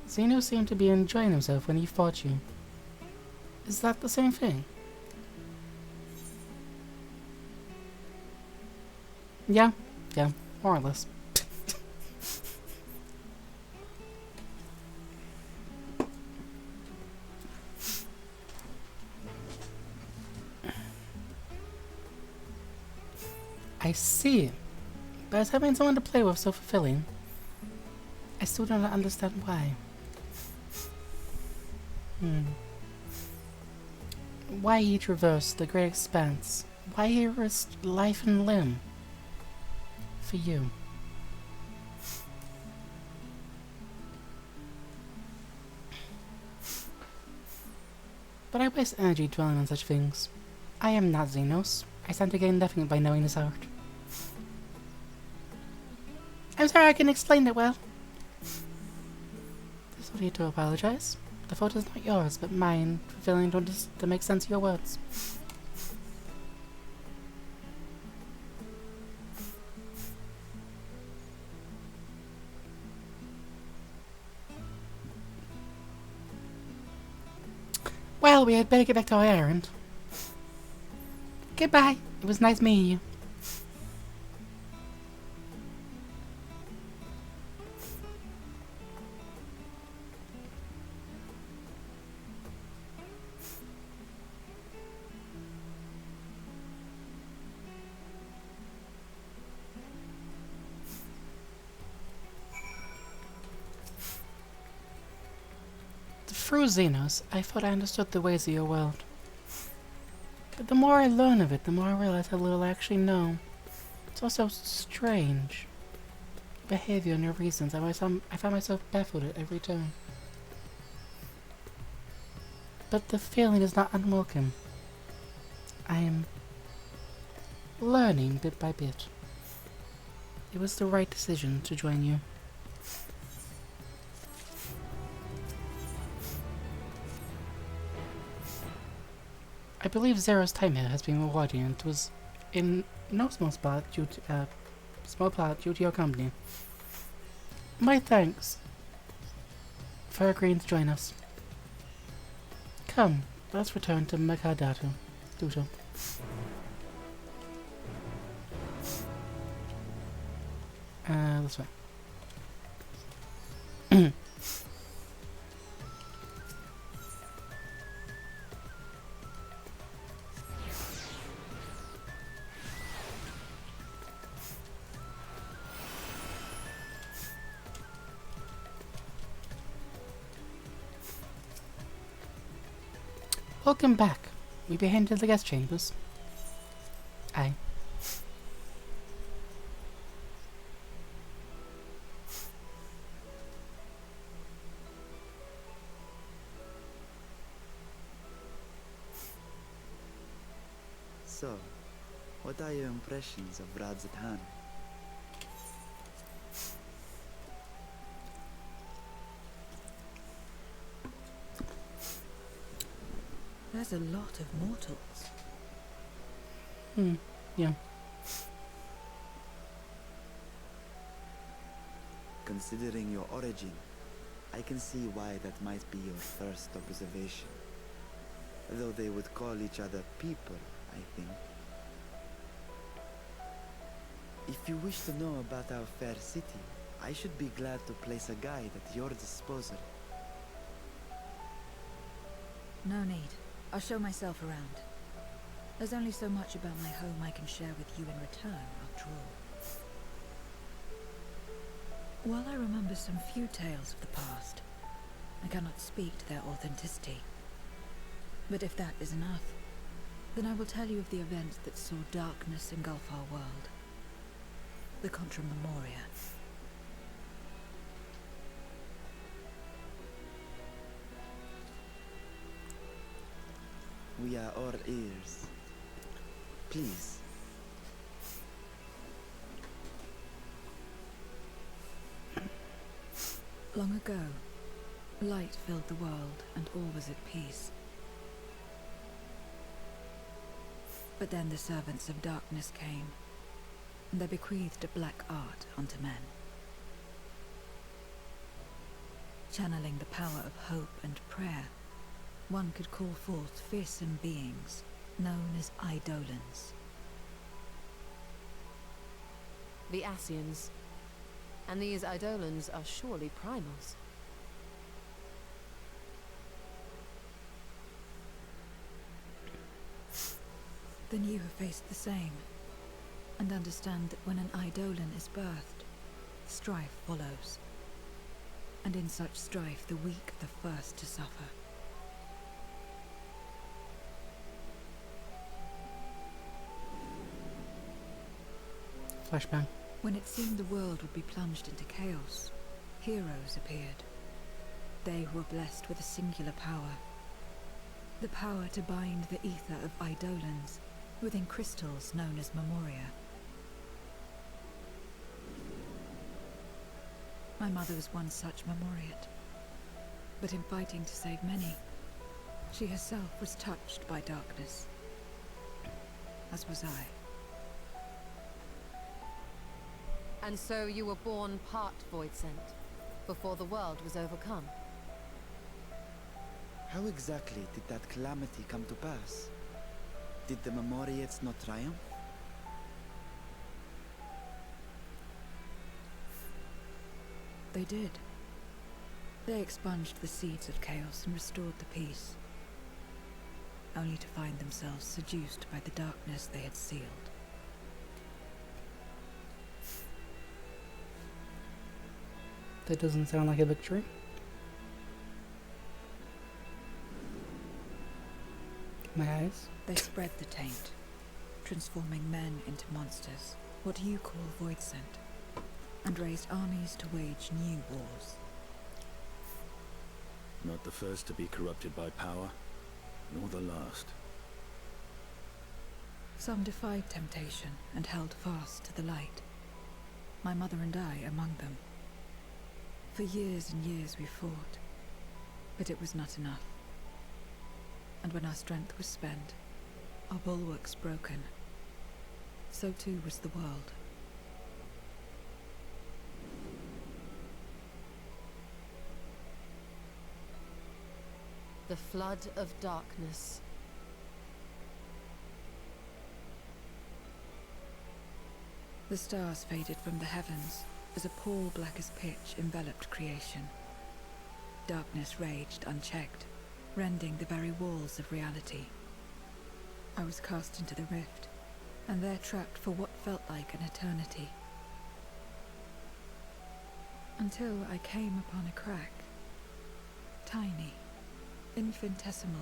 Zeno seemed to be enjoying himself when he fought you. Is that the same thing? Yeah, more or less. I see. But is having someone to play with so fulfilling? I still do not understand why. Why he traversed the great expanse? Why he risked life and limb? For you. But I waste energy dwelling on such things. I am not Xenos. I stand to gain nothing by knowing his art. I'm sorry I can explain it well. There's no need to apologize. The fault is not yours, but mine, for failing to make sense of your words. Well, we had better get back to our errand. Goodbye. It was nice meeting you. Through Xenos, I thought I understood the ways of your world. But the more I learn of it, the more I realize how little I actually know. It's all so strange. Behavior and your reasons, I find myself baffled at every turn. But the feeling is not unwelcome. I am learning bit by bit. It was the right decision to join you. I believe Zero's time here has been rewarding, and it was in no small part due to your company. My thanks for agreeing to join us. Come, let's return to Makadato. Duto. This way. Welcome back. We be heading to the guest chambers. Aye. So, what are your impressions of Radzatan? There's a lot of mortals. Yeah. Considering your origin, I can see why that might be your first observation. Though they would call each other people, I think. If you wish to know about our fair city, I should be glad to place a guide at your disposal. No need. I'll show myself around. There's only so much about my home I can share with you in return, after all. While I remember some few tales of the past, I cannot speak to their authenticity. But if that is enough, then I will tell you of the events that saw darkness engulf our world. The Contra Memoria. We are all ears. Please. Long ago, light filled the world and all was at peace. But then the servants of darkness came, and they bequeathed a black art unto men. Channeling the power of hope and prayer, one could call forth fearsome beings known as Eidolons. The Ascians. And these Eidolons are surely primals. Then you have faced the same, and understand that when an Eidolon is birthed, strife follows. And in such strife, the weak are the first to suffer. Flashbang. When it seemed the world would be plunged into chaos, heroes appeared. They who were blessed with a singular power. The power to bind the ether of Eidolons within crystals known as Memoria. My mother was one such Memoriate. But in fighting to save many, she herself was touched by darkness. As was I. And so you were born part Voidsent, before the world was overcome. How exactly did that calamity come to pass? Did the Memoriates not triumph? They did. They expunged the seeds of chaos and restored the peace, only to find themselves seduced by the darkness they had sealed. That doesn't sound like a victory. My eyes. They spread the taint, transforming men into monsters, what you call Voidsent, and raised armies to wage new wars. Not the first to be corrupted by power, nor the last. Some defied temptation and held fast to the light. My mother and I among them. For years and years we fought, but it was not enough. And when our strength was spent, our bulwarks broken, so too was the world. The flood of darkness. The stars faded from the heavens as a pall black as pitch enveloped creation. Darkness raged unchecked, rending the very walls of reality. I was cast into the rift, and there trapped for what felt like an eternity. Until I came upon a crack. Tiny, infinitesimal,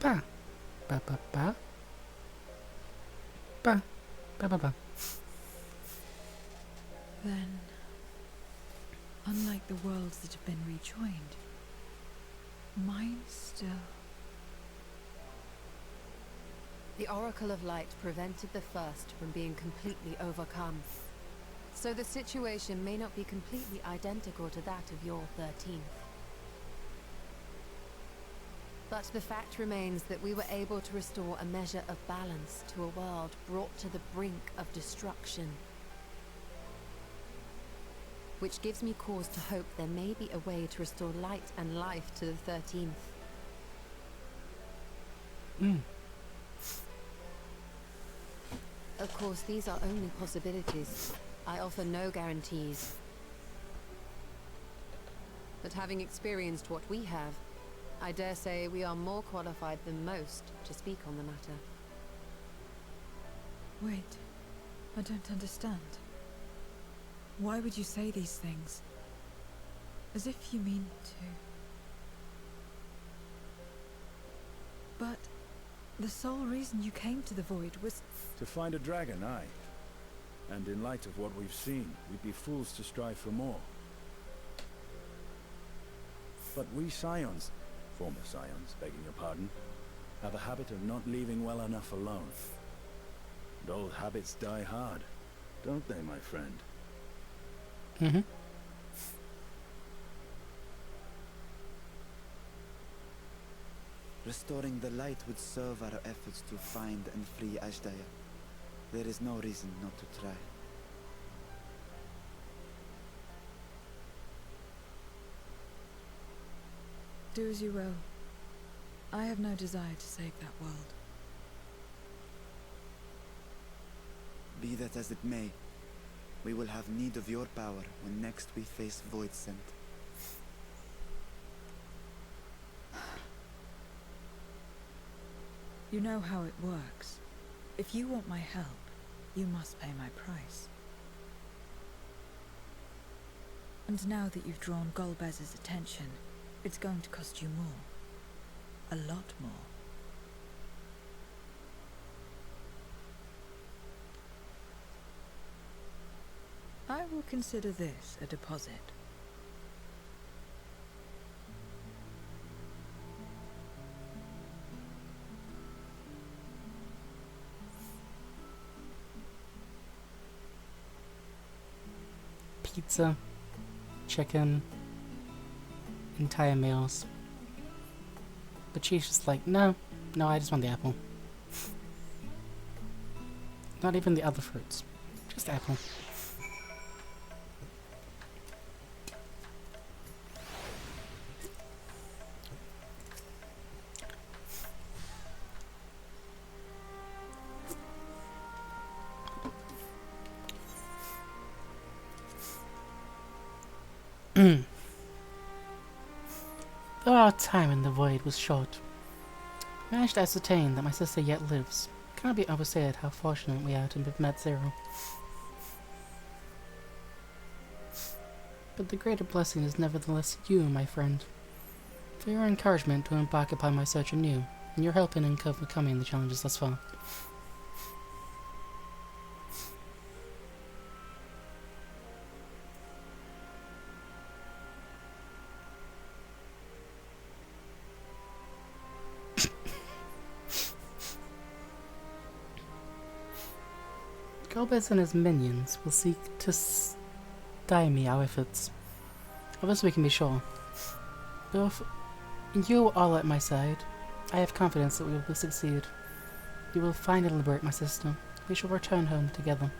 ba ba ba ba ba ba ba ba ba. Then, unlike the worlds that have been rejoined, mine still... The Oracle of Light prevented the first from being completely overcome. So the situation may not be completely identical to that of your 13th. But the fact remains that we were able to restore a measure of balance to a world brought to the brink of destruction. Which gives me cause to hope there may be a way to restore light and life to the 13th. Of course, these are only possibilities. I offer no guarantees. But having experienced what we have, I dare say we are more qualified than most to speak on the matter. Wait, I don't understand. Why would you say these things? As if you mean to... But the sole reason you came to the Void was... To find a dragon, aye. And in light of what we've seen, we'd be fools to strive for more. But we Scions, former Scions, begging your pardon, have a habit of not leaving well enough alone. And old habits die hard, don't they, my friend? Mm-hmm. Restoring the light would serve our efforts to find and free Ashdaya. There is no reason not to try. Do as you will. I have no desire to save that world. Be that as it may, we will have need of your power when next we face Voidsent. You know how it works. If you want my help, you must pay my price. And now that you've drawn Golbez's attention, it's going to cost you more. A lot more. I will consider this a deposit. Pizza, chicken, entire meals. But she's just like, no, I just want the apple. Not even the other fruits, just apple. Though our time in the void was short, we managed to ascertain that my sister yet lives. It cannot be overstated how fortunate we are to have met Zero. But the greater blessing is nevertheless you, my friend. For your encouragement to embark upon my search anew, and your help in overcoming the challenges thus far. Golbez and his minions will seek to stymie our efforts. Of this we can be sure. Though if you are all at my side, I have confidence that we will succeed. We will find and liberate my sister. We shall return home together.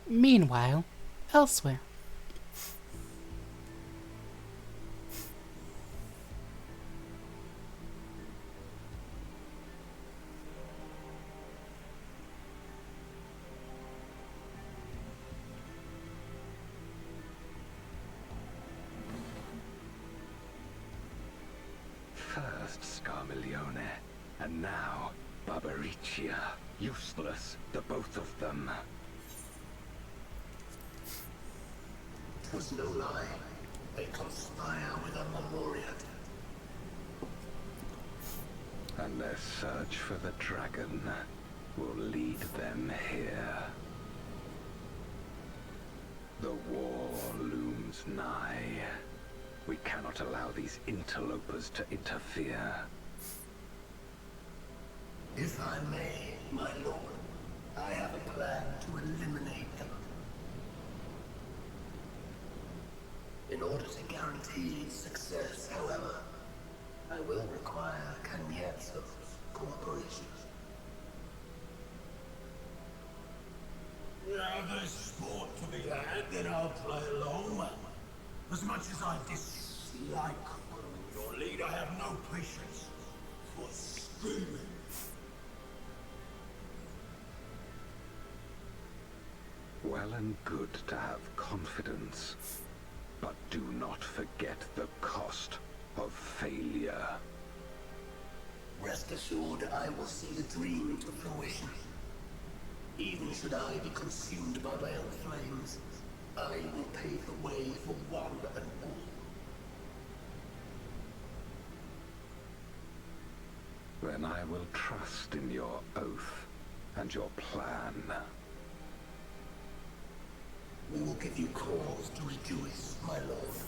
Meanwhile, elsewhere. First Scarmiglione, and now Barbariccia. Useless, the both of them. 'Twas no lie. They conspire with a Memoriat. And their search for the dragon will lead them here. The war looms nigh. We cannot allow these interlopers to interfere. If I may, my lord, I have a plan to eliminate them. In order to guarantee success, however, I will require Cagnazzo's cooperation. Now there's sport to be had, then I'll play along. As much as I dislike following your lead, I have no patience for screaming. Well and good to have confidence, but do not forget the cost of failure. Rest assured, I will see the dream to fruition. Even should I be consumed by my own flames, I will pave the way for one and all. Then I will trust in your oath and your plan. We will give you cause to rejoice, my lord.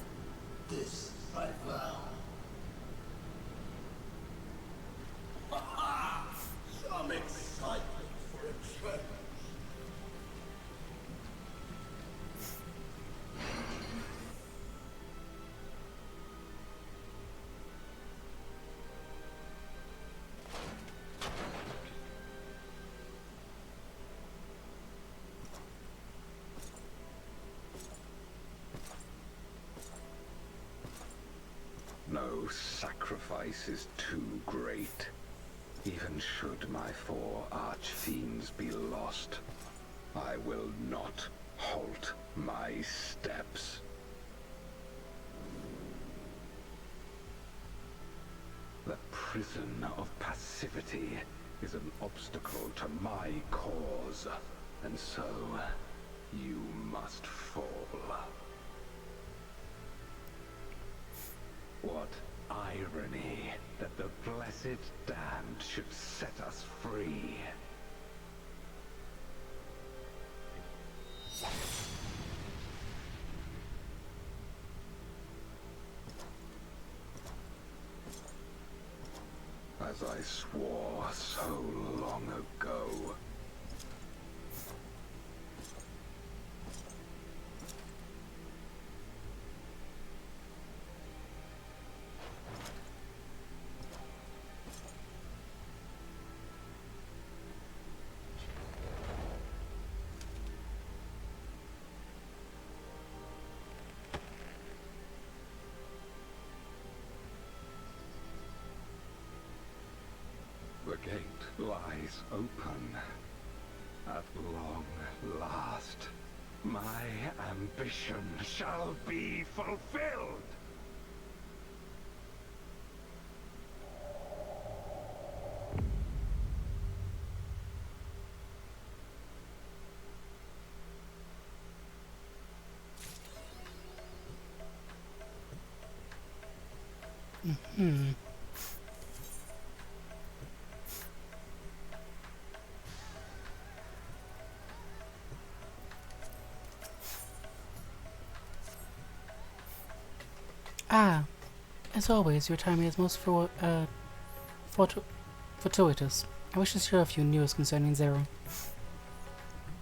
This I vow. Ha-ha! Some excitement for a change. No sacrifice is too great. Even should my 4 archfiends be lost, I will not halt my steps. The prison of passivity is an obstacle to my cause, and so you must fall. What irony that the blessed damned should set us free. As I swore so long ago. lies open. At long last, my ambition shall be fulfilled! Mm-hmm. Ah, as always, your timing is most fortuitous. I wish to share a few news concerning Zero.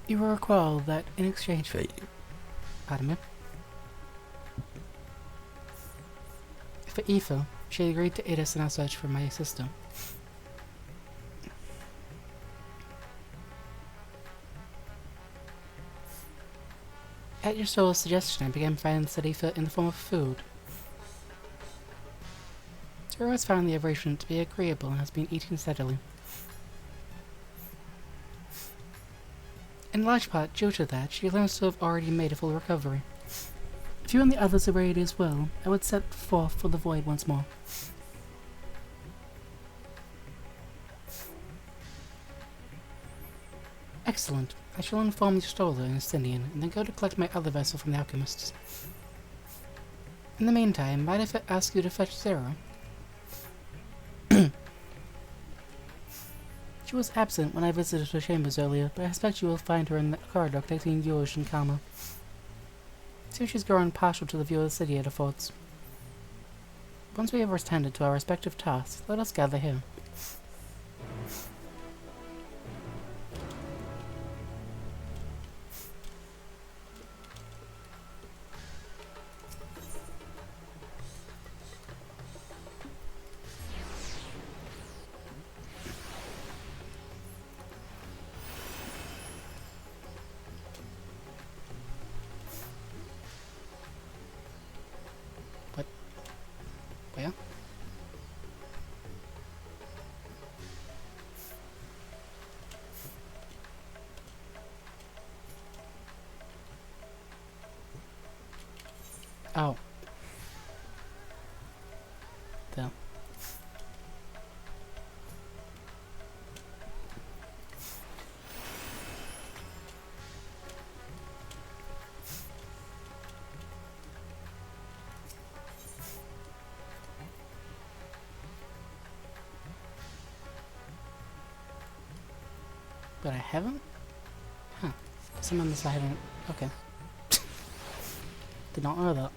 You will recall that in exchange for... Pardon me? For Aoife, she agreed to aid us in our search for my sister. At your soul's suggestion, I began finding Aoife in the form of food. Zero has found the aberration to be agreeable and has been eating steadily. In large part due to that, she learns to have already made a full recovery. If you and the others are ready as well, I would set forth for the void once more. Excellent. I shall inform the Stoller in Estinian, and then go to collect my other vessel from the alchemists. In the meantime, might I ask you to fetch Zero? She was absent when I visited her chambers earlier, but I expect you will find her in the corridor connecting Yuj and Kama. Seems she's grown partial to the view of the city it affords. Once we have attended to our respective tasks, let us gather here. Where? Oh. There. But I haven't? Huh. Some of this I haven't. Okay. Did not know that.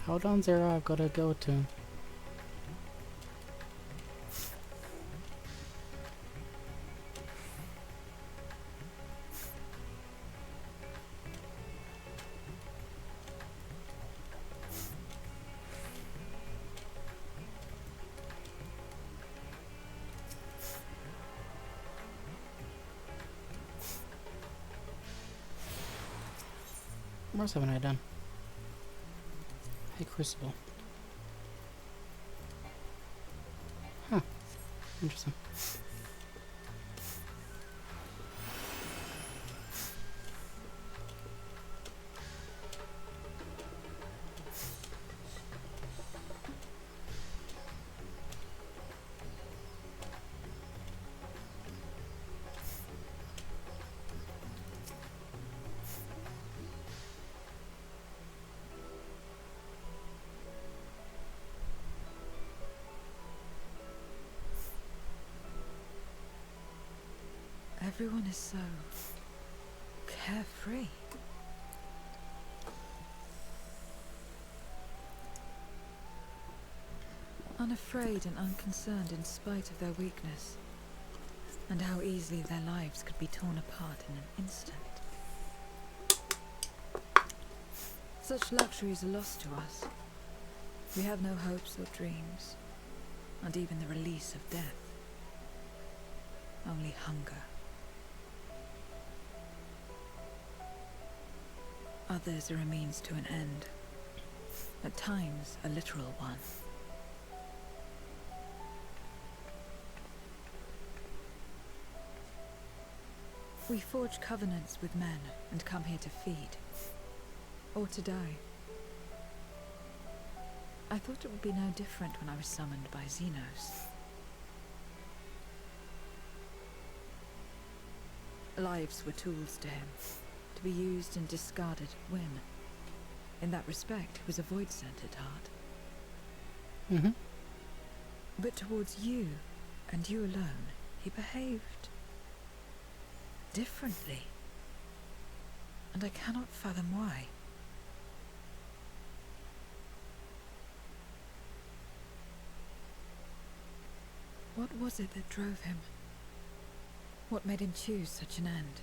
Hold on, Zero, I've got to go to. What else haven't I done? Hey, Crucible. Huh. Interesting. Everyone is so carefree. Unafraid and unconcerned in spite of their weakness, and how easily their lives could be torn apart in an instant. Such luxuries are lost to us. We have no hopes or dreams, not even the release of death. Only hunger. Others are a means to an end, at times a literal one. We forge covenants with men and come here to feed, or to die. I thought it would be no different when I was summoned by Xenos. Lives were tools to him, to be used and discarded when, in that respect, he was a void-sent at heart. Mm-hmm. But towards you, and you alone, he behaved differently. And I cannot fathom why. What was it that drove him? What made him choose such an end?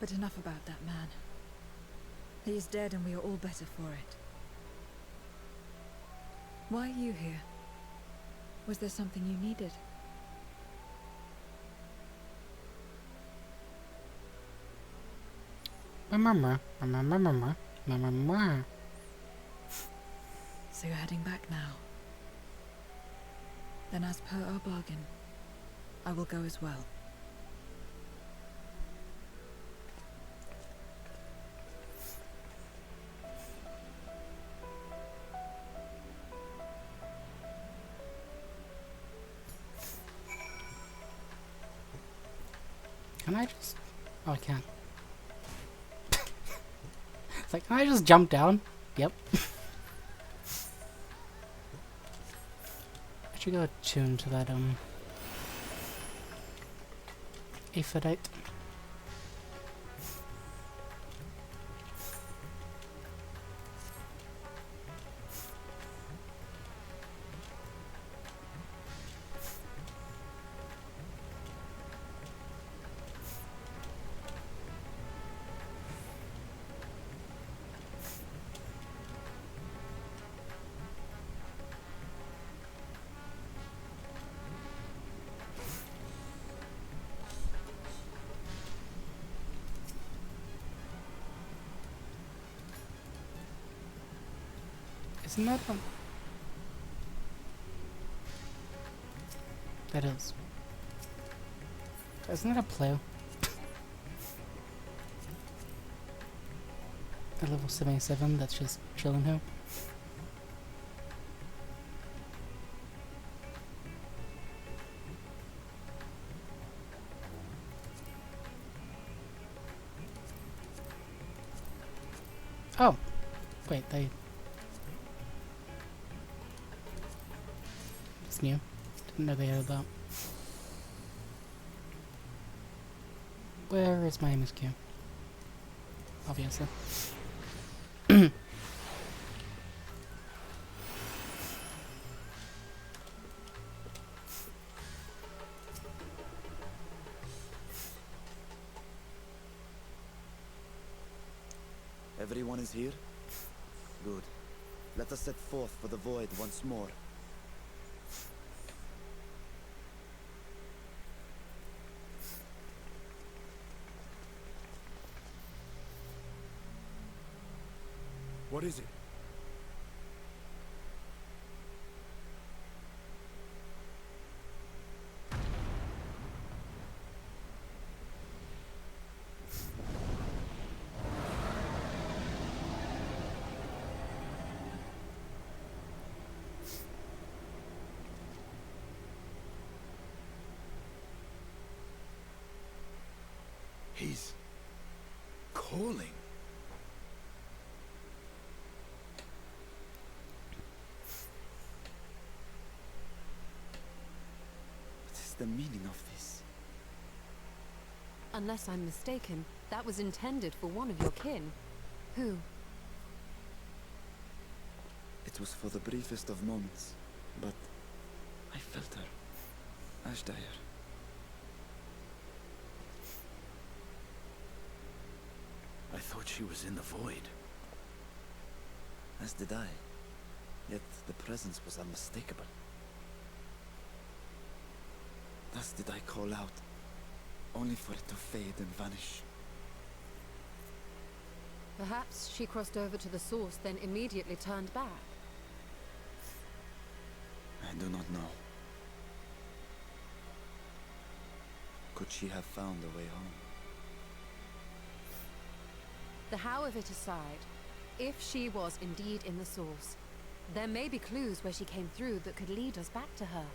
But enough about that man. He is dead and we are all better for it. Why are you here? Was there something you needed? Remember. So you're heading back now. Then as per our bargain, I will go as well. Can I just... Oh, I can. It's like, can I just jump down? Yep. I should go attune to that, Aphrodite. Isn't that one? That is. Isn't that a plow? A level 77 that's just chilling here. Oh! Wait, they... It's new. Didn't know they had that. Where is my MSQ? Obviously. Everyone is here? Good. Let us set forth for the void once more. What is it? He's calling. What is the meaning of this? Unless I'm mistaken, that was intended for one of your kin. Who? It was for the briefest of moments, but I felt her. Ashdire. I thought she was in the void. As did I. Yet the presence was unmistakable. Thus did I call out, only for it to fade and vanish. Perhaps she crossed over to the source, then immediately turned back. I do not know. Could she have found a way home? The how of it aside, if she was indeed in the source, there may be clues where she came through that could lead us back to her.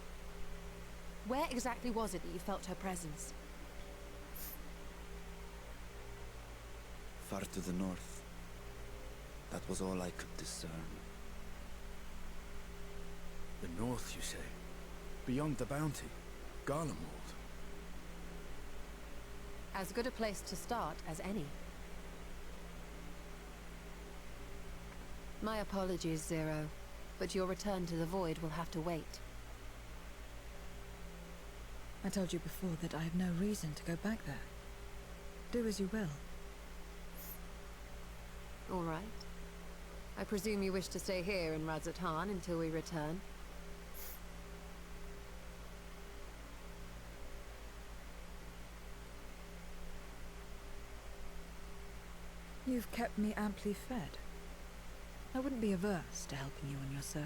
Where exactly was it that you felt her presence? Far to the north. That was all I could discern. The north, you say? Beyond the bounty? Garlemald? As good a place to start as any. My apologies, Zero, but your return to the Void will have to wait. I told you before that I have no reason to go back there. Do as you will. All right. I presume you wish to stay here in Radzatan until we return. You've kept me amply fed. I wouldn't be averse to helping you on your search.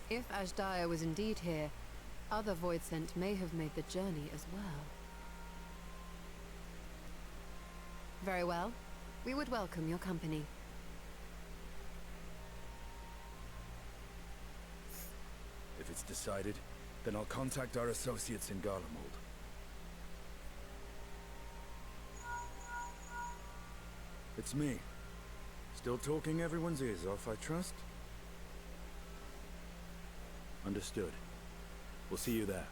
If Ashdire was indeed here, other Voidsent may have made the journey as well. Very well. We would welcome your company. If it's decided, then I'll contact our associates in Garlemald. It's me. Still talking everyone's ears off, I trust? Understood. We'll see you there.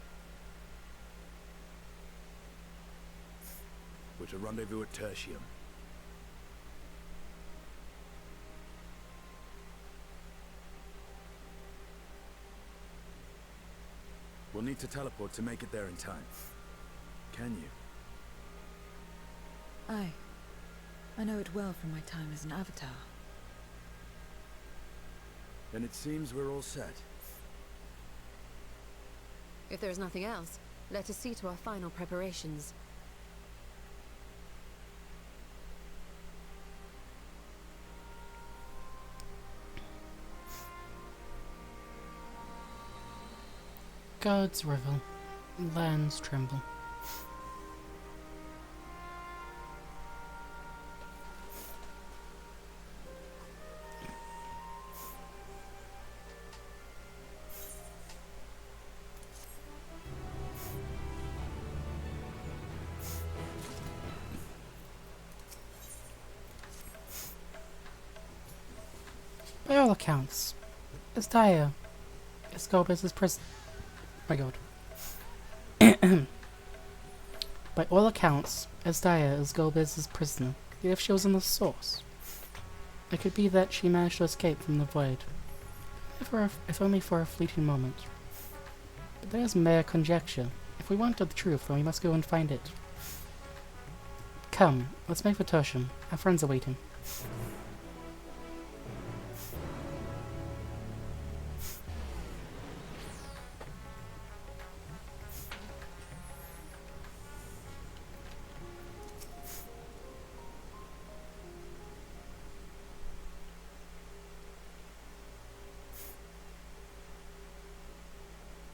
We're to rendezvous at Tertium. We'll need to teleport to make it there in time. Can you? Aye. I know it well from my time as an avatar. Then it seems we're all set. If there is nothing else, let us see to our final preparations. Gods revel, lands tremble. By all accounts, Ashdire is Golbez's prison. My god. By all accounts, Ashdire is Golbez's prisoner, yet if she was in the source, it could be that she managed to escape from the void, if only for a fleeting moment. But that is mere conjecture. If we want the truth, then we must go and find it. Come, let's make for Tertium. Our friends are waiting.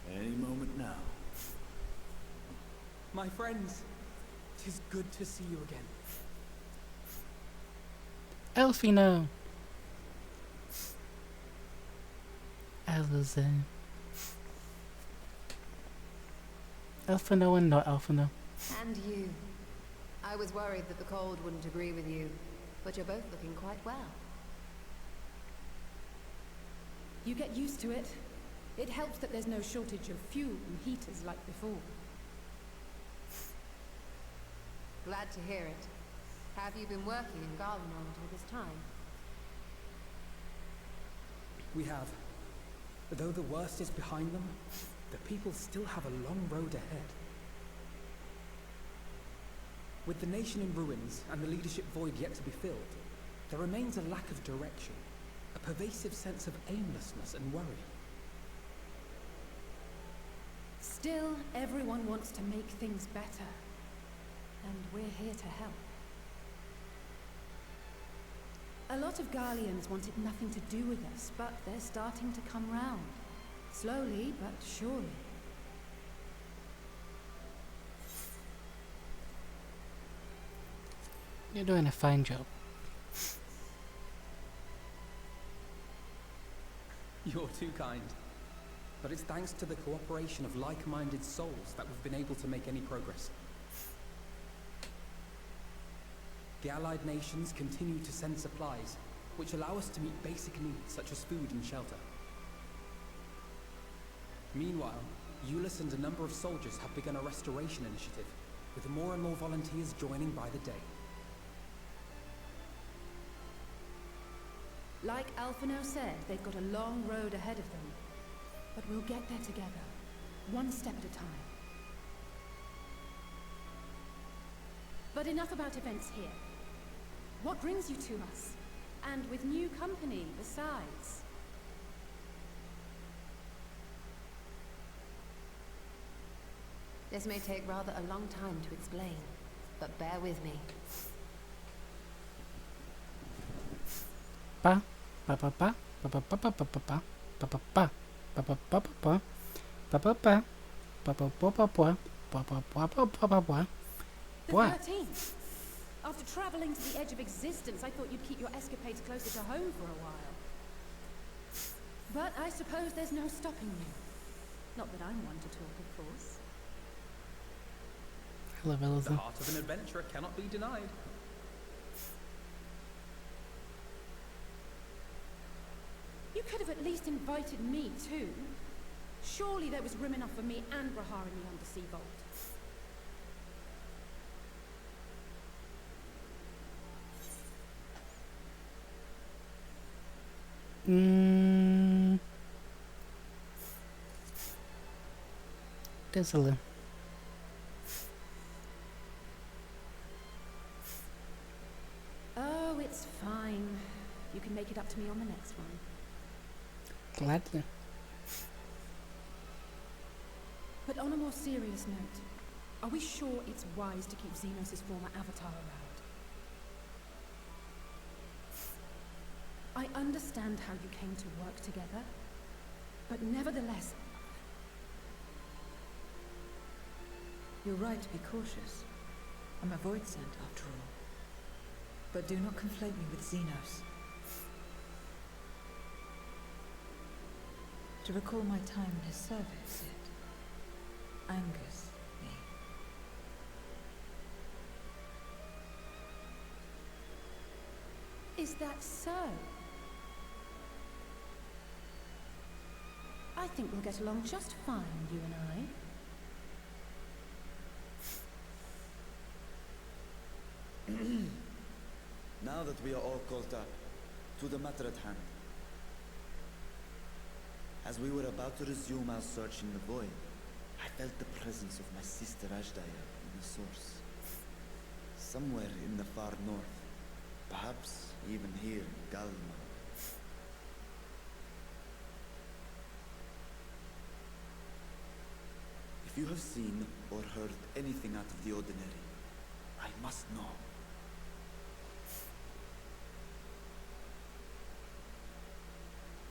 Any moment now. My friends, 'tis good to see you again. Elfino! Elizabeth. Elfino and not Elfino. And you. I was worried that the cold wouldn't agree with you, but you're both looking quite well. You get used to it. It helps that there's no shortage of fuel and heaters like before. Glad to hear it. Have you been working in Garlemald all this time? We have. Though the worst is behind them, the people still have a long road ahead. With the nation in ruins and the leadership void yet to be filled, there remains a lack of direction, a pervasive sense of aimlessness and worry. Still, everyone wants to make things better. And we're here to help. A lot of Garleans wanted nothing to do with us, but they're starting to come round. Slowly, but surely. You're doing a fine job. You're too kind. But it's thanks to the cooperation of like-minded souls that we've been able to make any progress. The allied nations continue to send supplies, which allow us to meet basic needs such as food and shelter. Meanwhile, Euless and a number of soldiers have begun a restoration initiative, with more and more volunteers joining by the day. Like Alphino said, they've got a long road ahead of them. But we'll get there together, one step at a time. But enough about events here. What brings you to us? And with new company, besides. This may take rather a long time to explain, but bear with me. Pa, pa pa pa, pa pa pa pa pa pa pa, pa pa pa. Pa pa pa pa pa pa pa pa pa pa pa pa pa pa pa. The 13th. After traveling to the edge of existence, I thought you'd keep your escapades closer to home for a while. But I suppose there's no stopping you. Not that I'm one to talk, of course. I love Elizabeth. The heart of an adventurer cannot be denied. You could have at least invited me too. Surely there was room enough for me and Rahar in the undersea vault. Desolate. Oh, it's fine. You can make it up to me on the next one. Gladly. But on a more serious note, are we sure it's wise to keep Xenos' former avatar around? I understand how you came to work together, but nevertheless... You're right to be cautious. I'm a void sent, after all. But do not conflate me with Xenos. To recall my time in his service, it angers me. Is that so? I think we'll get along just fine, you and I. Now that we are all caught up, to the matter at hand. As we were about to resume our search in the void, I felt the presence of my sister Ashdaya in the source. Somewhere in the far north, perhaps even here in Galma. If you have seen or heard anything out of the ordinary, I must know.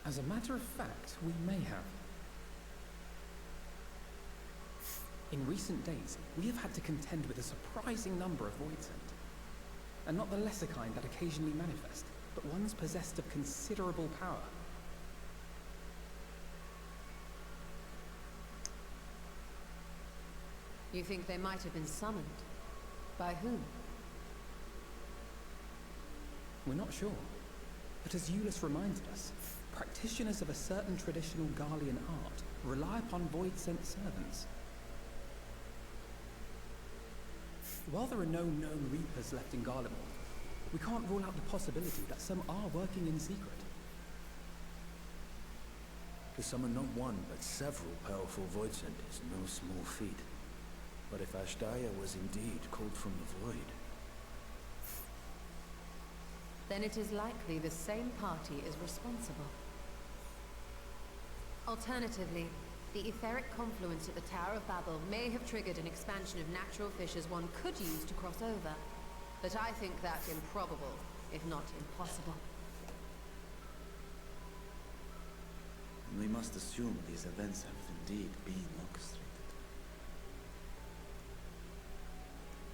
As a matter of fact, we may have. In recent days, we have had to contend with a surprising number of Voidsent. And not the lesser kind that occasionally manifest, but ones possessed of considerable power. You think they might have been summoned? By whom? We're not sure. But as Euless reminded us, practitioners of a certain traditional Garlean art rely upon void-sent servants. While there are no known Reapers left in Garlemald, we can't rule out the possibility that some are working in secret. To summon not one, but several powerful Voidsent is no small feat. But if Ashdaya was indeed called from the void... Then it is likely the same party is responsible. Alternatively, the etheric confluence at the Tower of Babel may have triggered an expansion of natural fissures one could use to cross over. But I think that improbable, if not impossible. We must assume these events have indeed been orchestrated.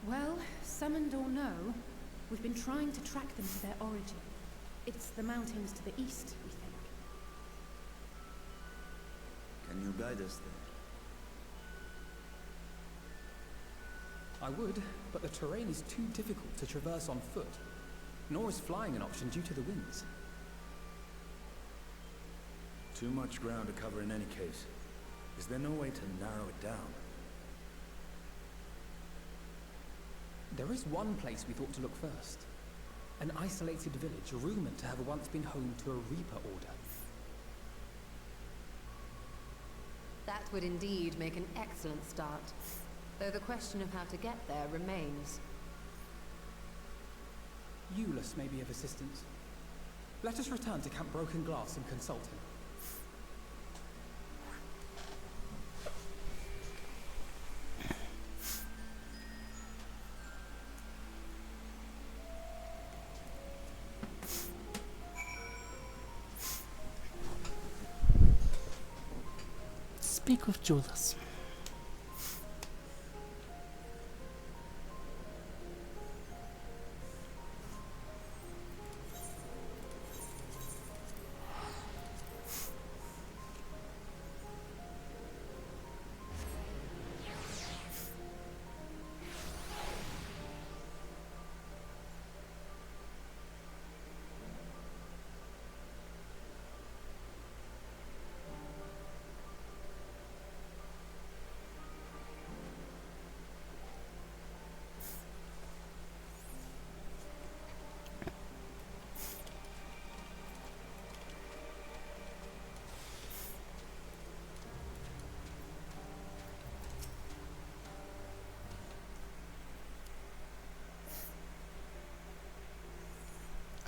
Well, summoned or no, we've been trying to track them to their origin. It's the mountains to the east, we think. Can you guide us there? I would, but the terrain is too difficult to traverse on foot. Nor is flying an option due to the winds. Too much ground to cover in any case. Is there no way to narrow it down? There is one place we thought to look first. An isolated village rumoured to have once been home to a Reaper Order. That would indeed make an excellent start. Though the question of how to get there remains. Euless may be of assistance. Let us return to Camp Broken Glass and consult him. Speak with Julius.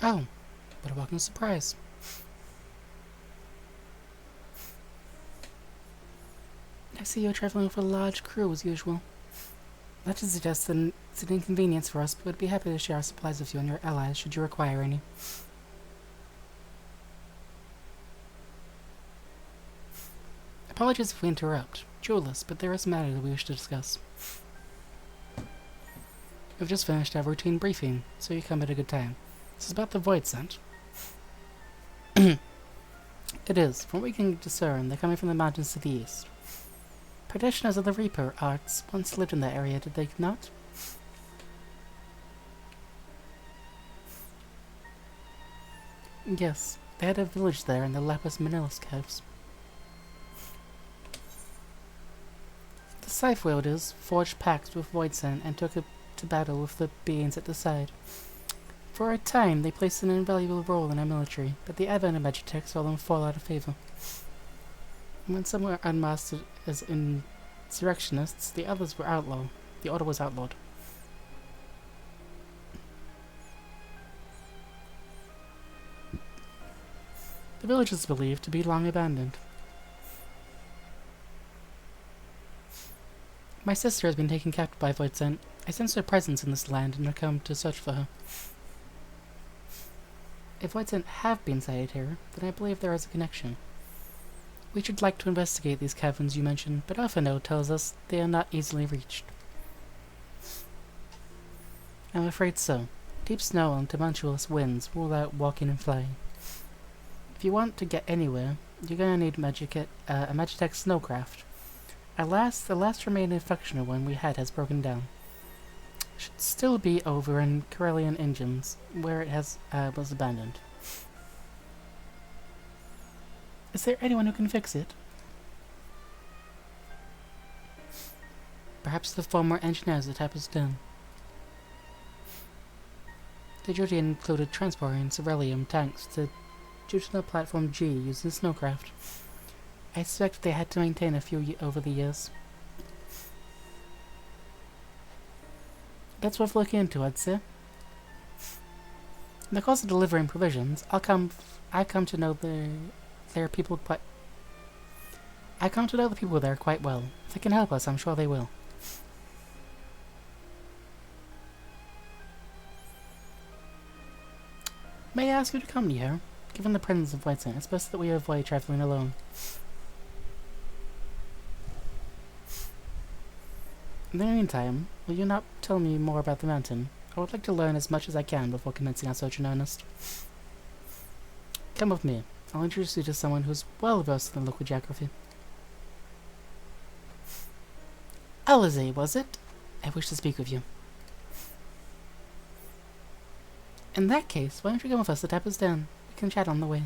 Oh, what a welcome surprise. I see you're traveling with a large crew as usual. That should suggest that it's an inconvenience for us, but we'd be happy to share our supplies with you and your allies should you require any. Apologies if we interrupt, Julius, but there is a matter that we wish to discuss. We've just finished our routine briefing, so you come at a good time. This is about the Voidsent. It is. From what we can discern, they're coming from the mountains to the east. Practitioners of the Reaper arts once lived in that area, did they not? Yes, they had a village there in the Lapis Manilis caves. The Scythe wielders forged pacts with Voidsent and took it to battle with the beings at the side. For a time, they played an invaluable role in our military, but the advent of Magitech saw them fall out of favor. When some were unmasked as insurrectionists, the others were outlawed. The order was outlawed. The village is believed to be long abandoned. My sister has been taken captive by Voidsent. I sense her presence in this land and have come to search for her. If Voidsent have been sighted here, then I believe there is a connection. We should like to investigate these caverns you mentioned, but Alphino tells us they are not easily reached. I'm afraid so. Deep snow and tumultuous winds rule out walking and flying. If you want to get anywhere, you're gonna need a Magitech snowcraft. The last remaining functional one we had has broken down. Should still be over in Corellian Engines, where it was abandoned. Is there anyone who can fix it? Perhaps the former engineers at Tapper's Den. The duty included transporting Cerelium tanks to Jutuna Platform G using snowcraft. I suspect they had to maintain a few over the years. That's worth looking into, I'd say. In the course of delivering provisions, I come to know their people quite. I come to know the people there quite well. If they can help us, I'm sure they will. May I ask you to accompany her? Given the presence of Whiteside, it's best that we avoid traveling alone. In the meantime, will you not tell me more about the mountain? I would like to learn as much as I can before commencing our search in earnest. Come with me. I'll introduce you to someone who's well versed in local geography. Alize, was it? I wish to speak with you. In that case, why don't you come with us to PandaStripesNZ? We can chat on the way.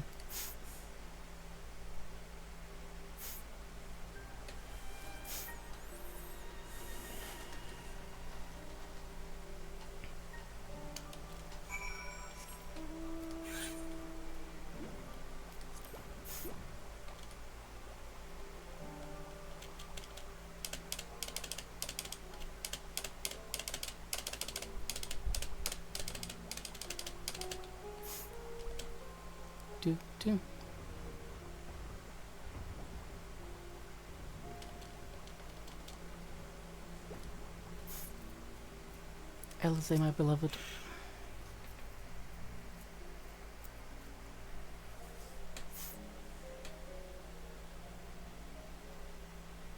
Do. Alize, my beloved.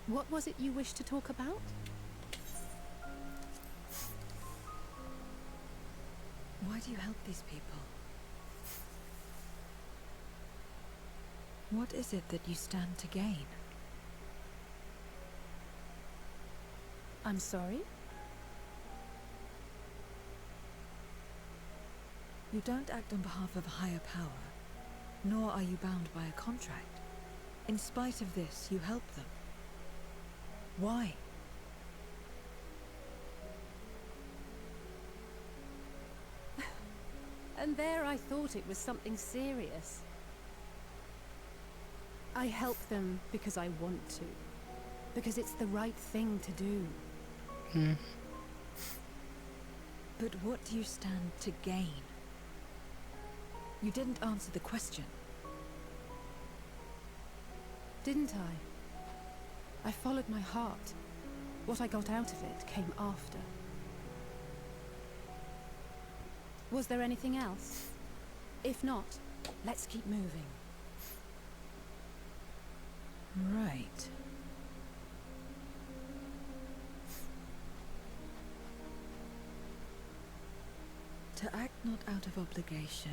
What was it you wished to talk about? Why do you help these people? What is it that you stand to gain? I'm sorry? You don't act on behalf of a higher power, nor are you bound by a contract. In spite of this, you help them. Why? And there I thought it was something serious. I help them because I want to. Because it's the right thing to do. But what do you stand to gain? You didn't answer the question. Didn't I? I followed my heart. What I got out of it came after. Was there anything else? If not, let's keep moving. Right. To act not out of obligation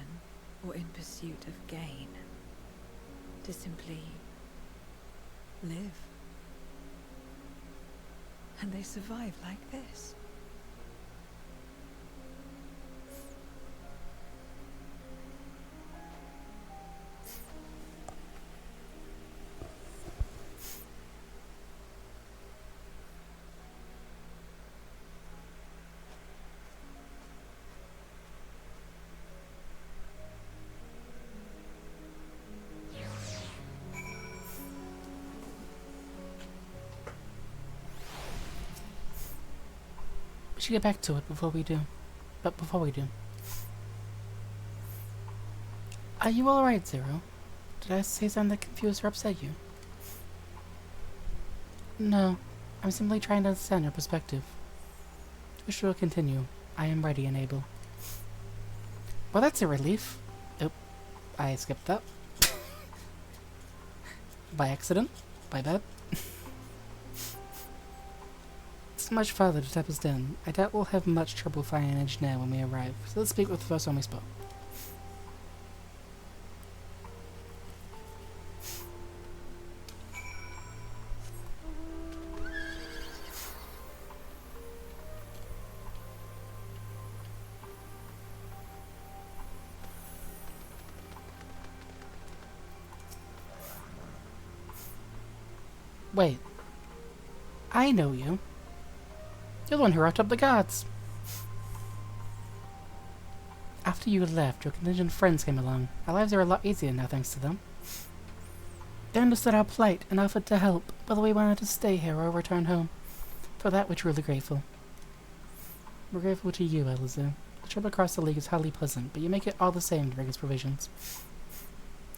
or in pursuit of gain. To simply live. And they survive like this. We should get back to it before we do. But before we do. Are you alright, Zero? Did I say something that confused or upset you? No. I'm simply trying to understand your perspective. We shall continue. I am ready and able. Well, that's a relief. Oh, I skipped that. By accident. My bad. It's much farther to PandaStripesNZ. I doubt we'll have much trouble finding an engineer when we arrive, so let's speak with the first one we spot. Wait. I know you. You're the one who wrapped up the guards. After you left, your contingent friends came along. Our lives are a lot easier now thanks to them. They understood our plight and offered to help, whether we wanted to stay here or return home. For that we're truly grateful. We're grateful to you, Elizu. The trip across the lake is hardly pleasant, but you make it all the same to bring us provisions.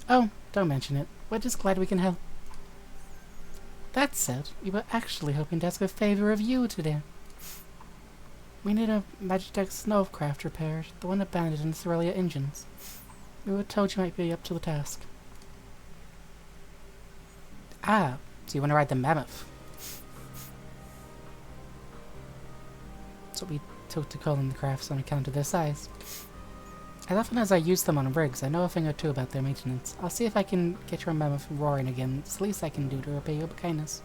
Oh, don't mention it. We're just glad we can help. That said, we were actually hoping to ask a favor of you today. We need a Magitech snowcraft repaired, the one abandoned in the earlier engines. We were told you might be up to the task. Ah, so you want to ride the mammoth? That's what we took to calling the crafts on account of their size. As often as I use them on rigs, I know a thing or two about their maintenance. I'll see if I can get your mammoth roaring again. It's the least I can do to repay your kindness.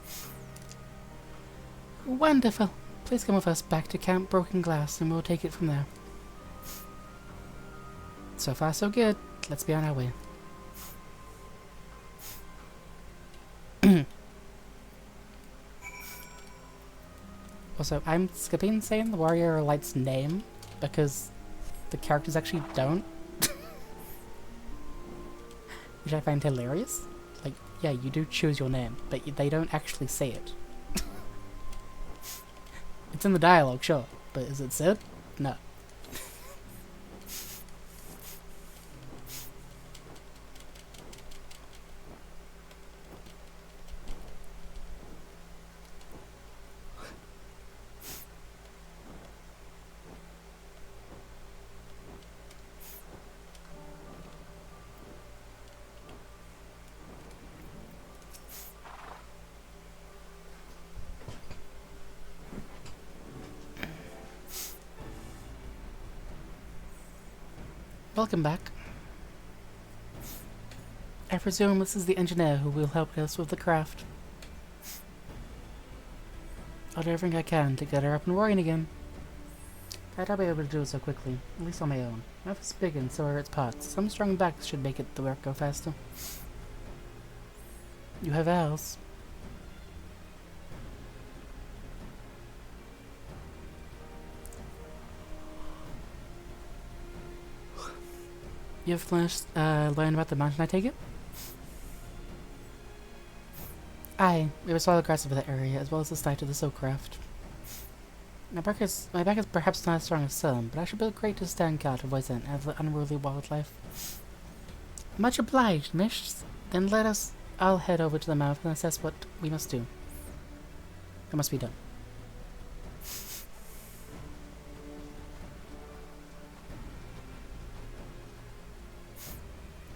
Wonderful. Please come with us back to Camp Broken Glass and we'll take it from there. So far so good. Let's be on our way. Also, I'm skipping saying the warrior light's name because the characters actually don't. Which I find hilarious. Like, yeah, you do choose your name, but they don't actually say it. It's in the dialogue, sure, but is it said? No. Welcome back. I presume this is the engineer who will help us with the craft. I'll do everything I can to get her up and roaring again. I doubt I'll be able to do it so quickly, at least on my own. Earth is big and so are its parts. Some strong backs should make the work go faster. You have ours. You've finished learning about the mountain, I take it? Aye, we have soil grass over that area, as well as the site of the silkcraft. My back is perhaps not as strong as some, but I should be great to stand guard for Voisin and the unruly wildlife. Much obliged, miss. Then let us all head over to the mouth and assess what we must do. What must be done.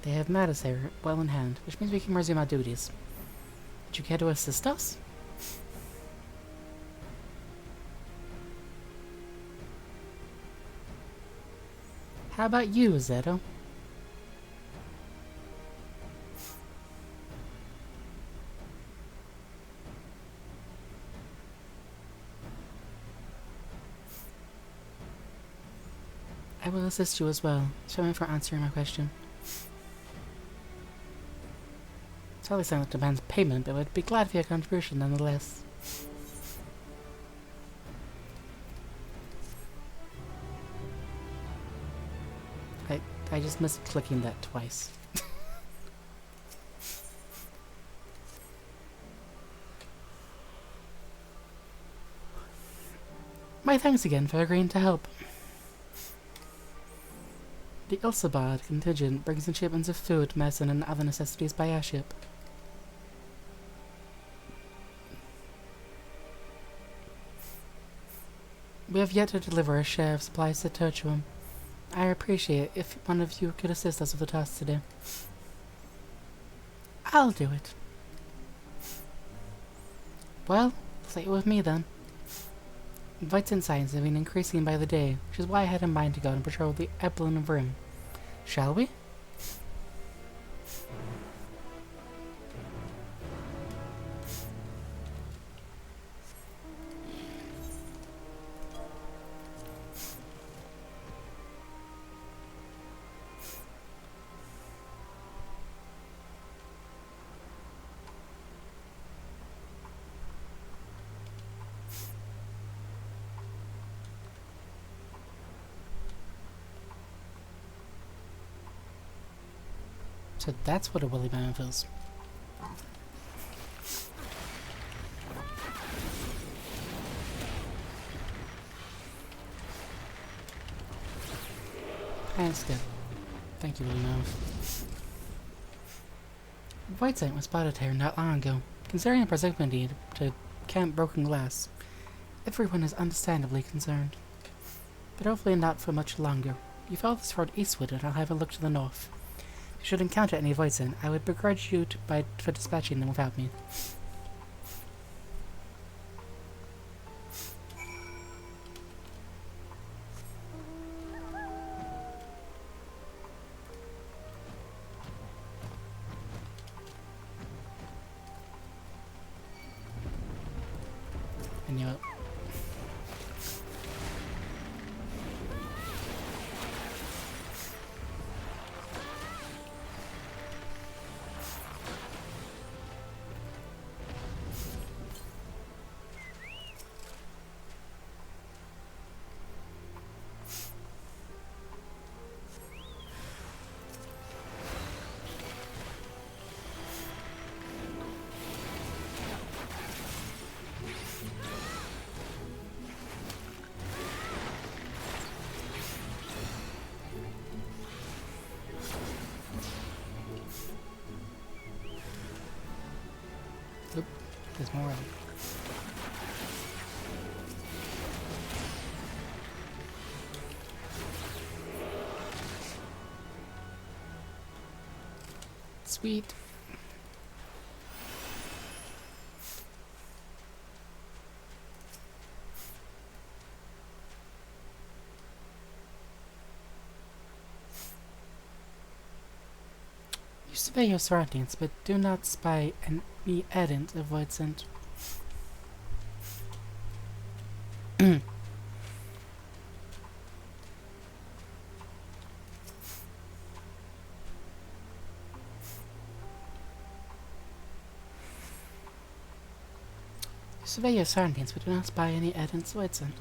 They have matters here well in hand, which means we can resume our duties. Would you care to assist us? How about you, Zeto? I will assist you as well. Sorry for answering my question. Probably something that demands payment, but would be glad for your contribution nonetheless. I just missed clicking that twice. My thanks again for agreeing to help. The Ilsabard contingent brings in shipments of food, medicine, and other necessities by airship. We have yet to deliver a share of supplies to Tertuum. I appreciate if one of you could assist us with the task today. I'll do it. Well, stay with me then. Vitent signs have been increasing by the day, which is why I had in mind to go and patrol the Eblin Rim. Shall we? So that's what a woolly mammoth is. That's good. Thank you, Blue Nose. White Saint was spotted here not long ago. Considering the proximity to Camp Broken Glass, everyone is understandably concerned. But hopefully not for much longer. You follow this road eastward and I'll have a look to the north. If you should encounter any White Saint, I would begrudge you for dispatching them without me. I knew it. Oop, there's more of them. Sweet. You survey your surroundings, but do not spy any evidence of White Saint. Survey your surroundings, but do not spy any evidence of White Saint.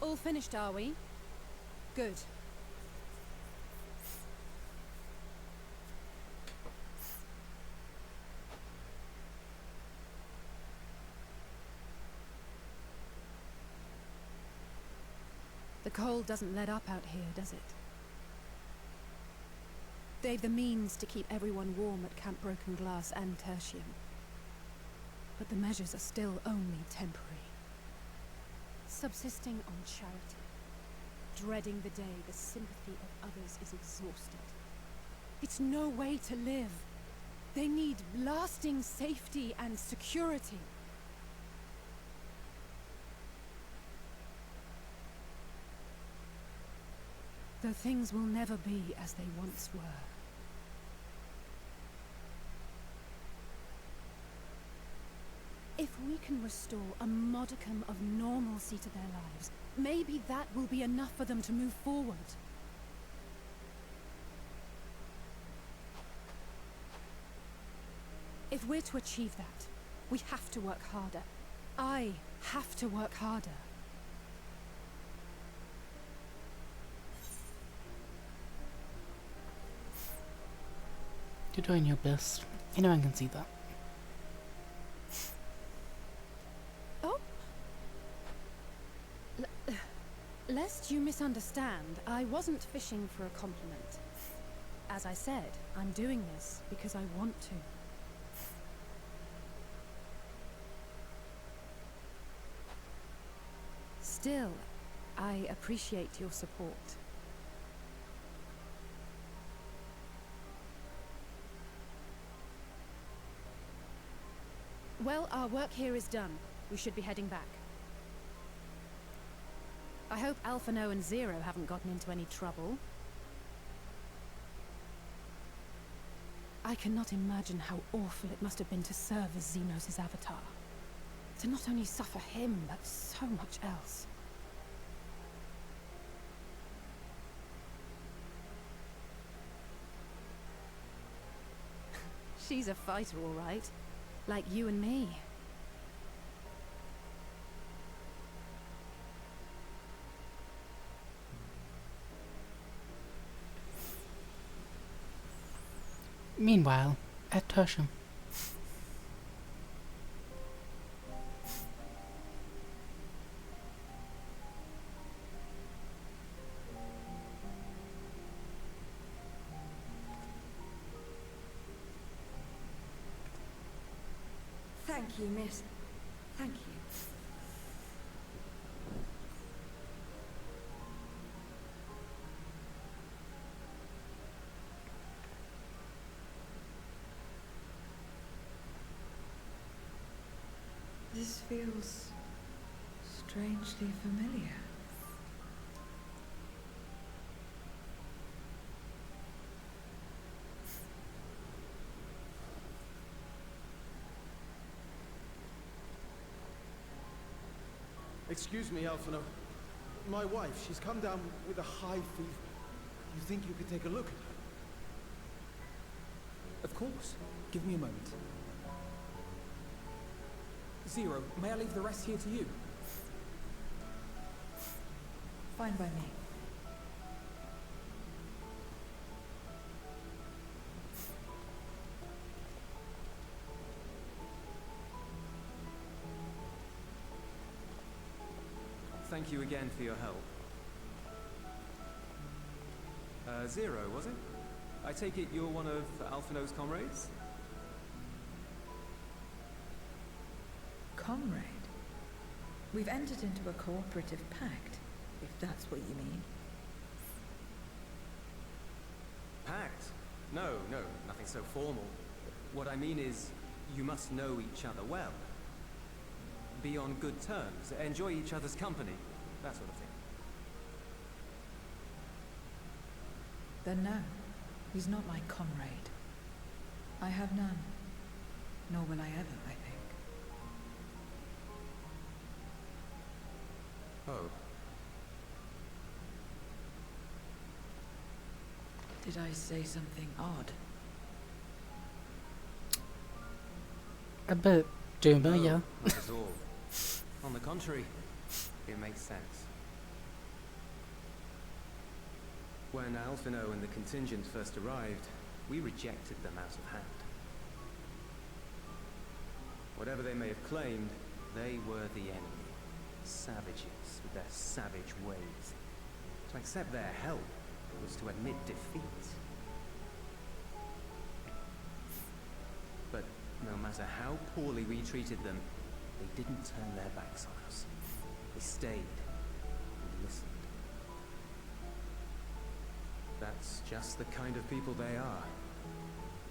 All finished, are we? Good. The cold doesn't let up out here, does it? They've the means to keep everyone warm at Camp Broken Glass and Tertium. But the measures are still only temporary. Subsisting on charity. Dreading the day the sympathy of others is exhausted. It's no way to live. They need lasting safety and security. Though things will never be as they once were. If we can restore a modicum of normalcy to their lives, maybe that will be enough for them to move forward. If we're to achieve that, we have to work harder. I have to work harder. You're doing your best. Anyone can see that. Oh? Lest you misunderstand, I wasn't fishing for a compliment. As I said, I'm doing this because I want to. Still, I appreciate your support. Well, our work here is done. We should be heading back. I hope Alphino and Zero haven't gotten into any trouble. I cannot imagine how awful it must have been to serve as Xenos' avatar. To not only suffer him, but so much else. She's a fighter, all right. Like you and me. Meanwhile, at Tertium. Thank you, miss. Thank you. This feels strangely familiar. Excuse me, Alphino. My wife, she's come down with a high fever. You think you could take a look at her? Of course. Give me a moment. Zero, may I leave the rest here to you? Fine by me. Thank you again for your help. Zero, was it? I take it you're one of Alphino's comrades? Comrade? We've entered into a cooperative pact, if that's what you mean. Pact? No, nothing so formal. What I mean is, you must know each other well. Be on good terms, enjoy each other's company, that sort of thing. Then no, he's not my comrade. I have none, nor will I ever, I think. Oh. Did I say something odd? A bit doomer, yeah. Not at all. On the contrary, it makes sense. When Alphino and the contingent first arrived, we rejected them out of hand. Whatever they may have claimed, they were the enemy. Savages with their savage ways. To accept their help was to admit defeat. But no matter how poorly we treated them, they didn't turn their backs on us. They stayed and listened. That's just the kind of people they are.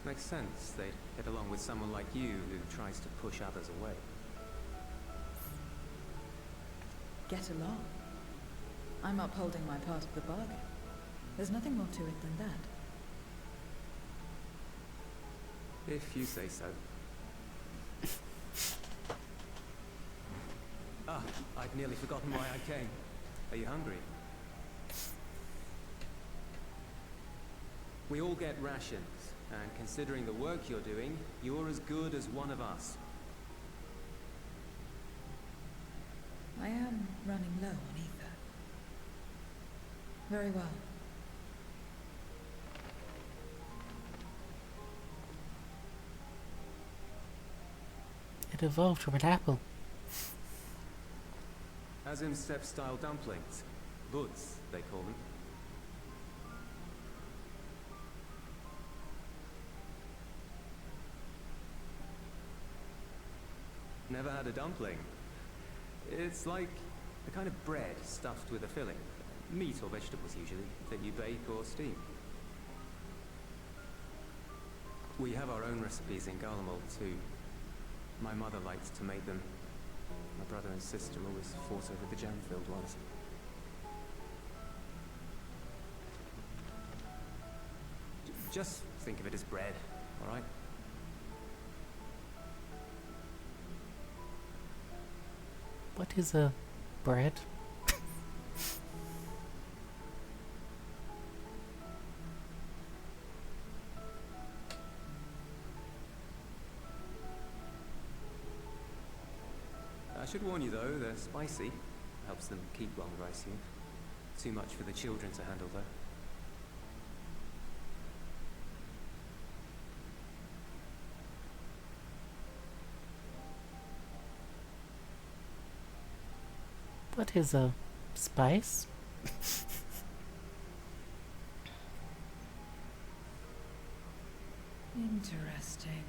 Makes sense they'd get along with someone like you who tries to push others away. Get along? I'm upholding my part of the bargain. There's nothing more to it than that. If you say so. Ah, I'd nearly forgotten why I came. Are you hungry? We all get rations, and considering the work you're doing, you're as good as one of us. I am running low on ether. Very well. It evolved from an apple. Azim step-style dumplings. Buds, they call them. Never had a dumpling. It's like a kind of bread stuffed with a filling. Meat or vegetables usually, that you bake or steam. We have our own recipes in Garlemald too. My mother liked to make them. My brother and sister always fought over the jam-filled ones. Just think of it as bread, all right? What is a bread? I should warn you though, they're spicy. Helps them keep longer, I assume. Too much for the children to handle though. What is a spice? Interesting.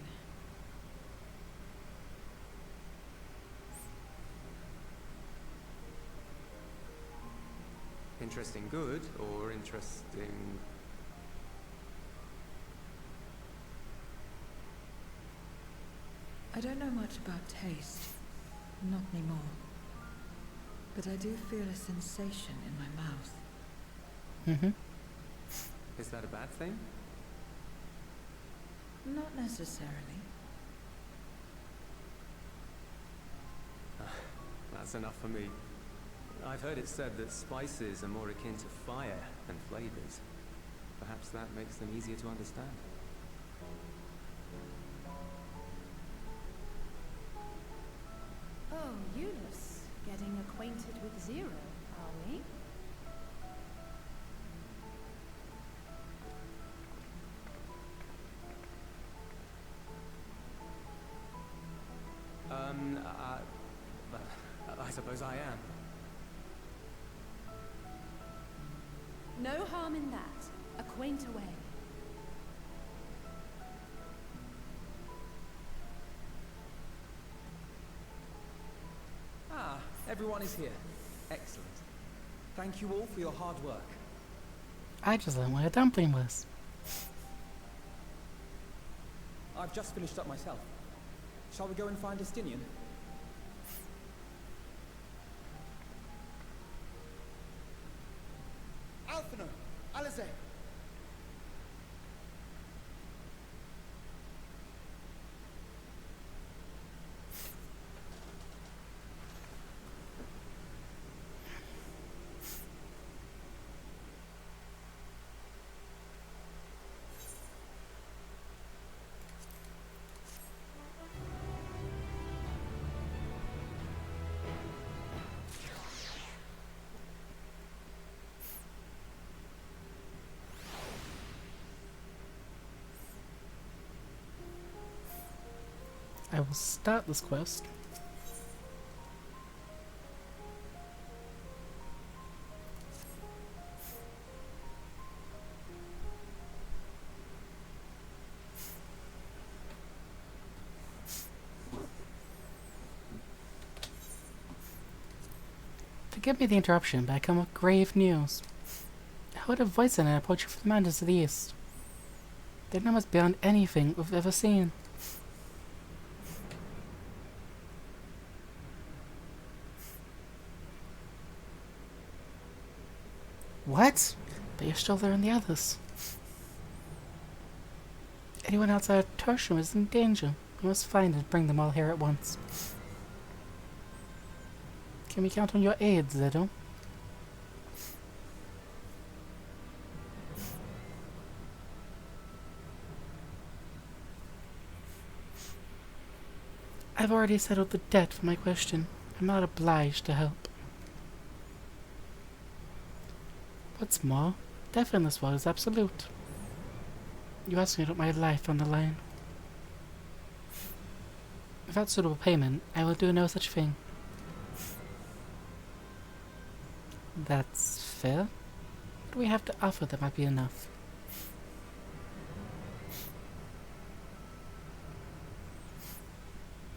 Interesting good, or interesting... I don't know much about taste. Not anymore. But I do feel a sensation in my mouth. Mm-hmm. Is that a bad thing? Not necessarily. That's enough for me. I've heard it said that spices are more akin to fire than flavors. Perhaps that makes them easier to understand. Oh, Eunice, getting acquainted with Zero, are we? I suppose I am. No harm in that. Acquaint away. Ah, everyone is here. Excellent. Thank you all for your hard work. I just learned what a dumpling was. I've just finished up myself. Shall we go and find Estinian? Alphino! Alize! I will start this quest. Forgive me the interruption, but I come with grave news. I heard a voice in it approaching from the mountains to the east. Their numbers beyond anything we've ever seen. What? But you're still there than the others. Anyone outside Tertium is in danger. We must find and bring them all here at once. Can we count on your aid, Zedo? I've already settled the debt for my question. I'm not obliged to help. What's more, death in this world is absolute. You asked me to put my life on the line. Without suitable payment, I will do no such thing. That's fair. What do we have to offer that might be enough?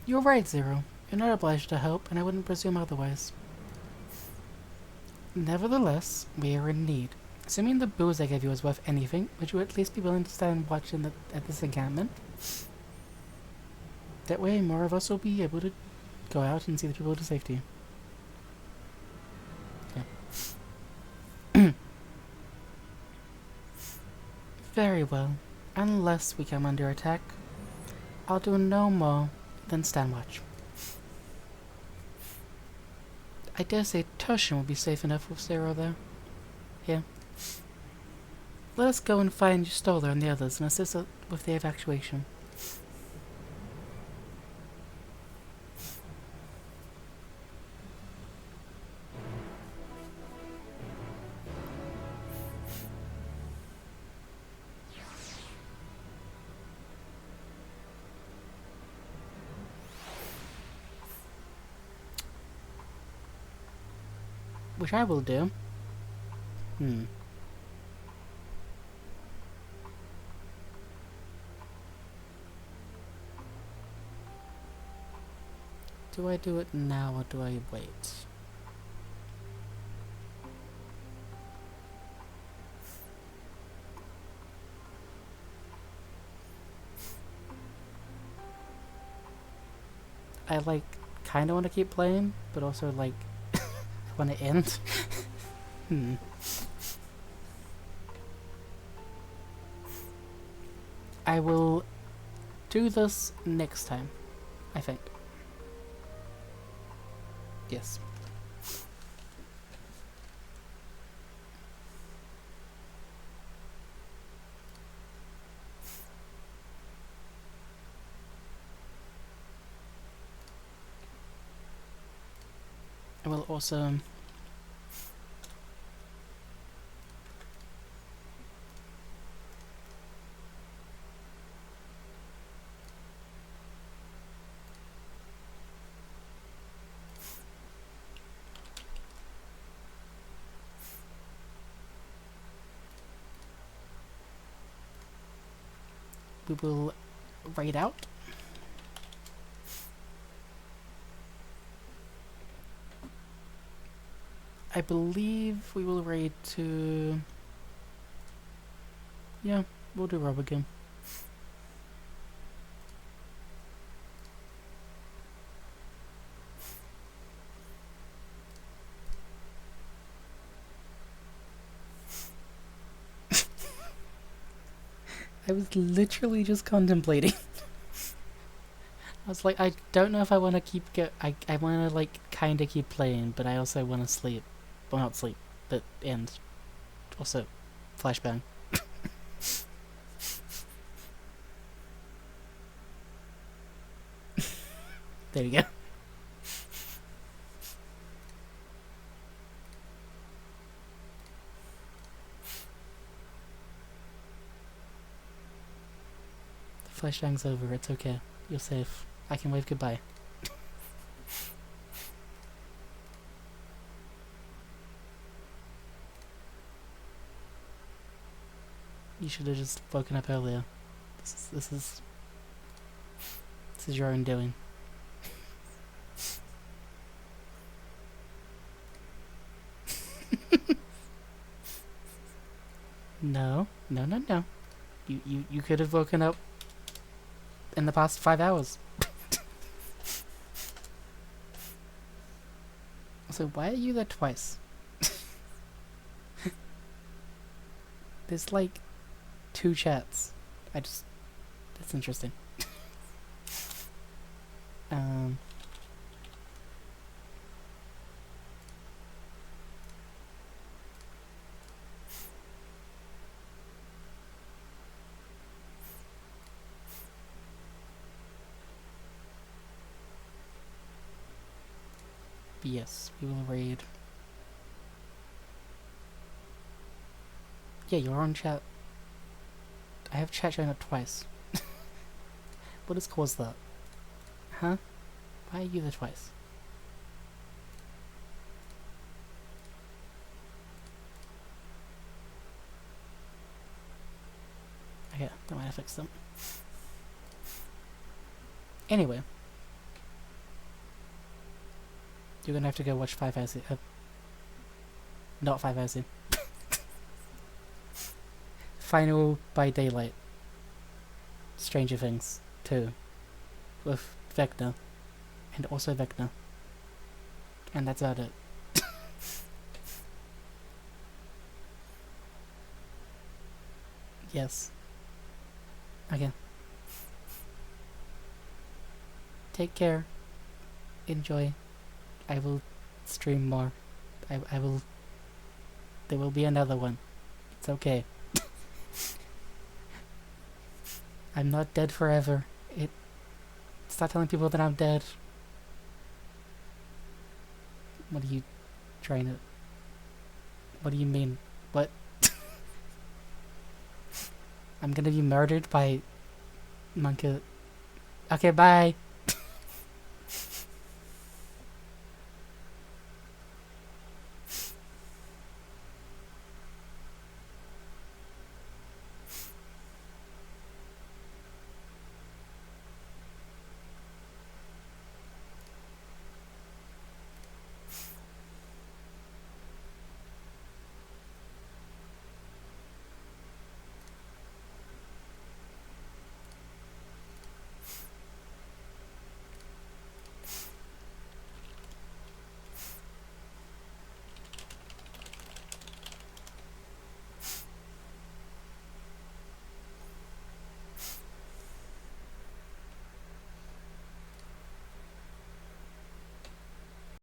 You're right, Zero. You're not obliged to help, and I wouldn't presume otherwise. Nevertheless, we are in need. Assuming the booze I gave you is worth anything, would you at least be willing to stand watch at this encampment? That way more of us will be able to go out and see the people to safety. Yeah. Very well. Unless we come under attack, I'll do no more than stand watch. I dare say Toshin will be safe enough with Zero there. Here. Let us go and find Stoller and the others and assist with the evacuation. Which I will do. Do I do it now or do I wait? I like kinda wanna keep playing, but also like want to end. I will do this next time, I think. Yes. I will also we will raid out. I believe we will raid to... Yeah, we'll do Rob again. I was literally just contemplating. I was like, I don't know if I want to keep I want to like kind of keep playing, but I also want to sleep. Well, not sleep, but end. Also, flashbang. There you go. Flashbang's over, it's okay. You're safe. I can wave goodbye. You should have just woken up earlier. This is your own doing. No. You could have woken up in the past 5 hours. So why are you there twice? There's like 2 chats. That's interesting. Yes, we will raid. Yeah, you're on chat. I have chat showing up twice. What has caused that? Huh? Why are you there twice? Okay, that might have fixed them. Anyway. You're gonna have to go watch 5 hours. Not 5 hours in. Final by Daylight. Stranger Things 2. with Vecna. And also Vecna. And that's about it. Yes. Okay. Take care. Enjoy. I will stream more. I will... There will be another one. It's okay. I'm not dead forever. Stop telling people that I'm dead. What are you trying to... What do you mean? What? I'm gonna be murdered by... Monka... Okay, bye!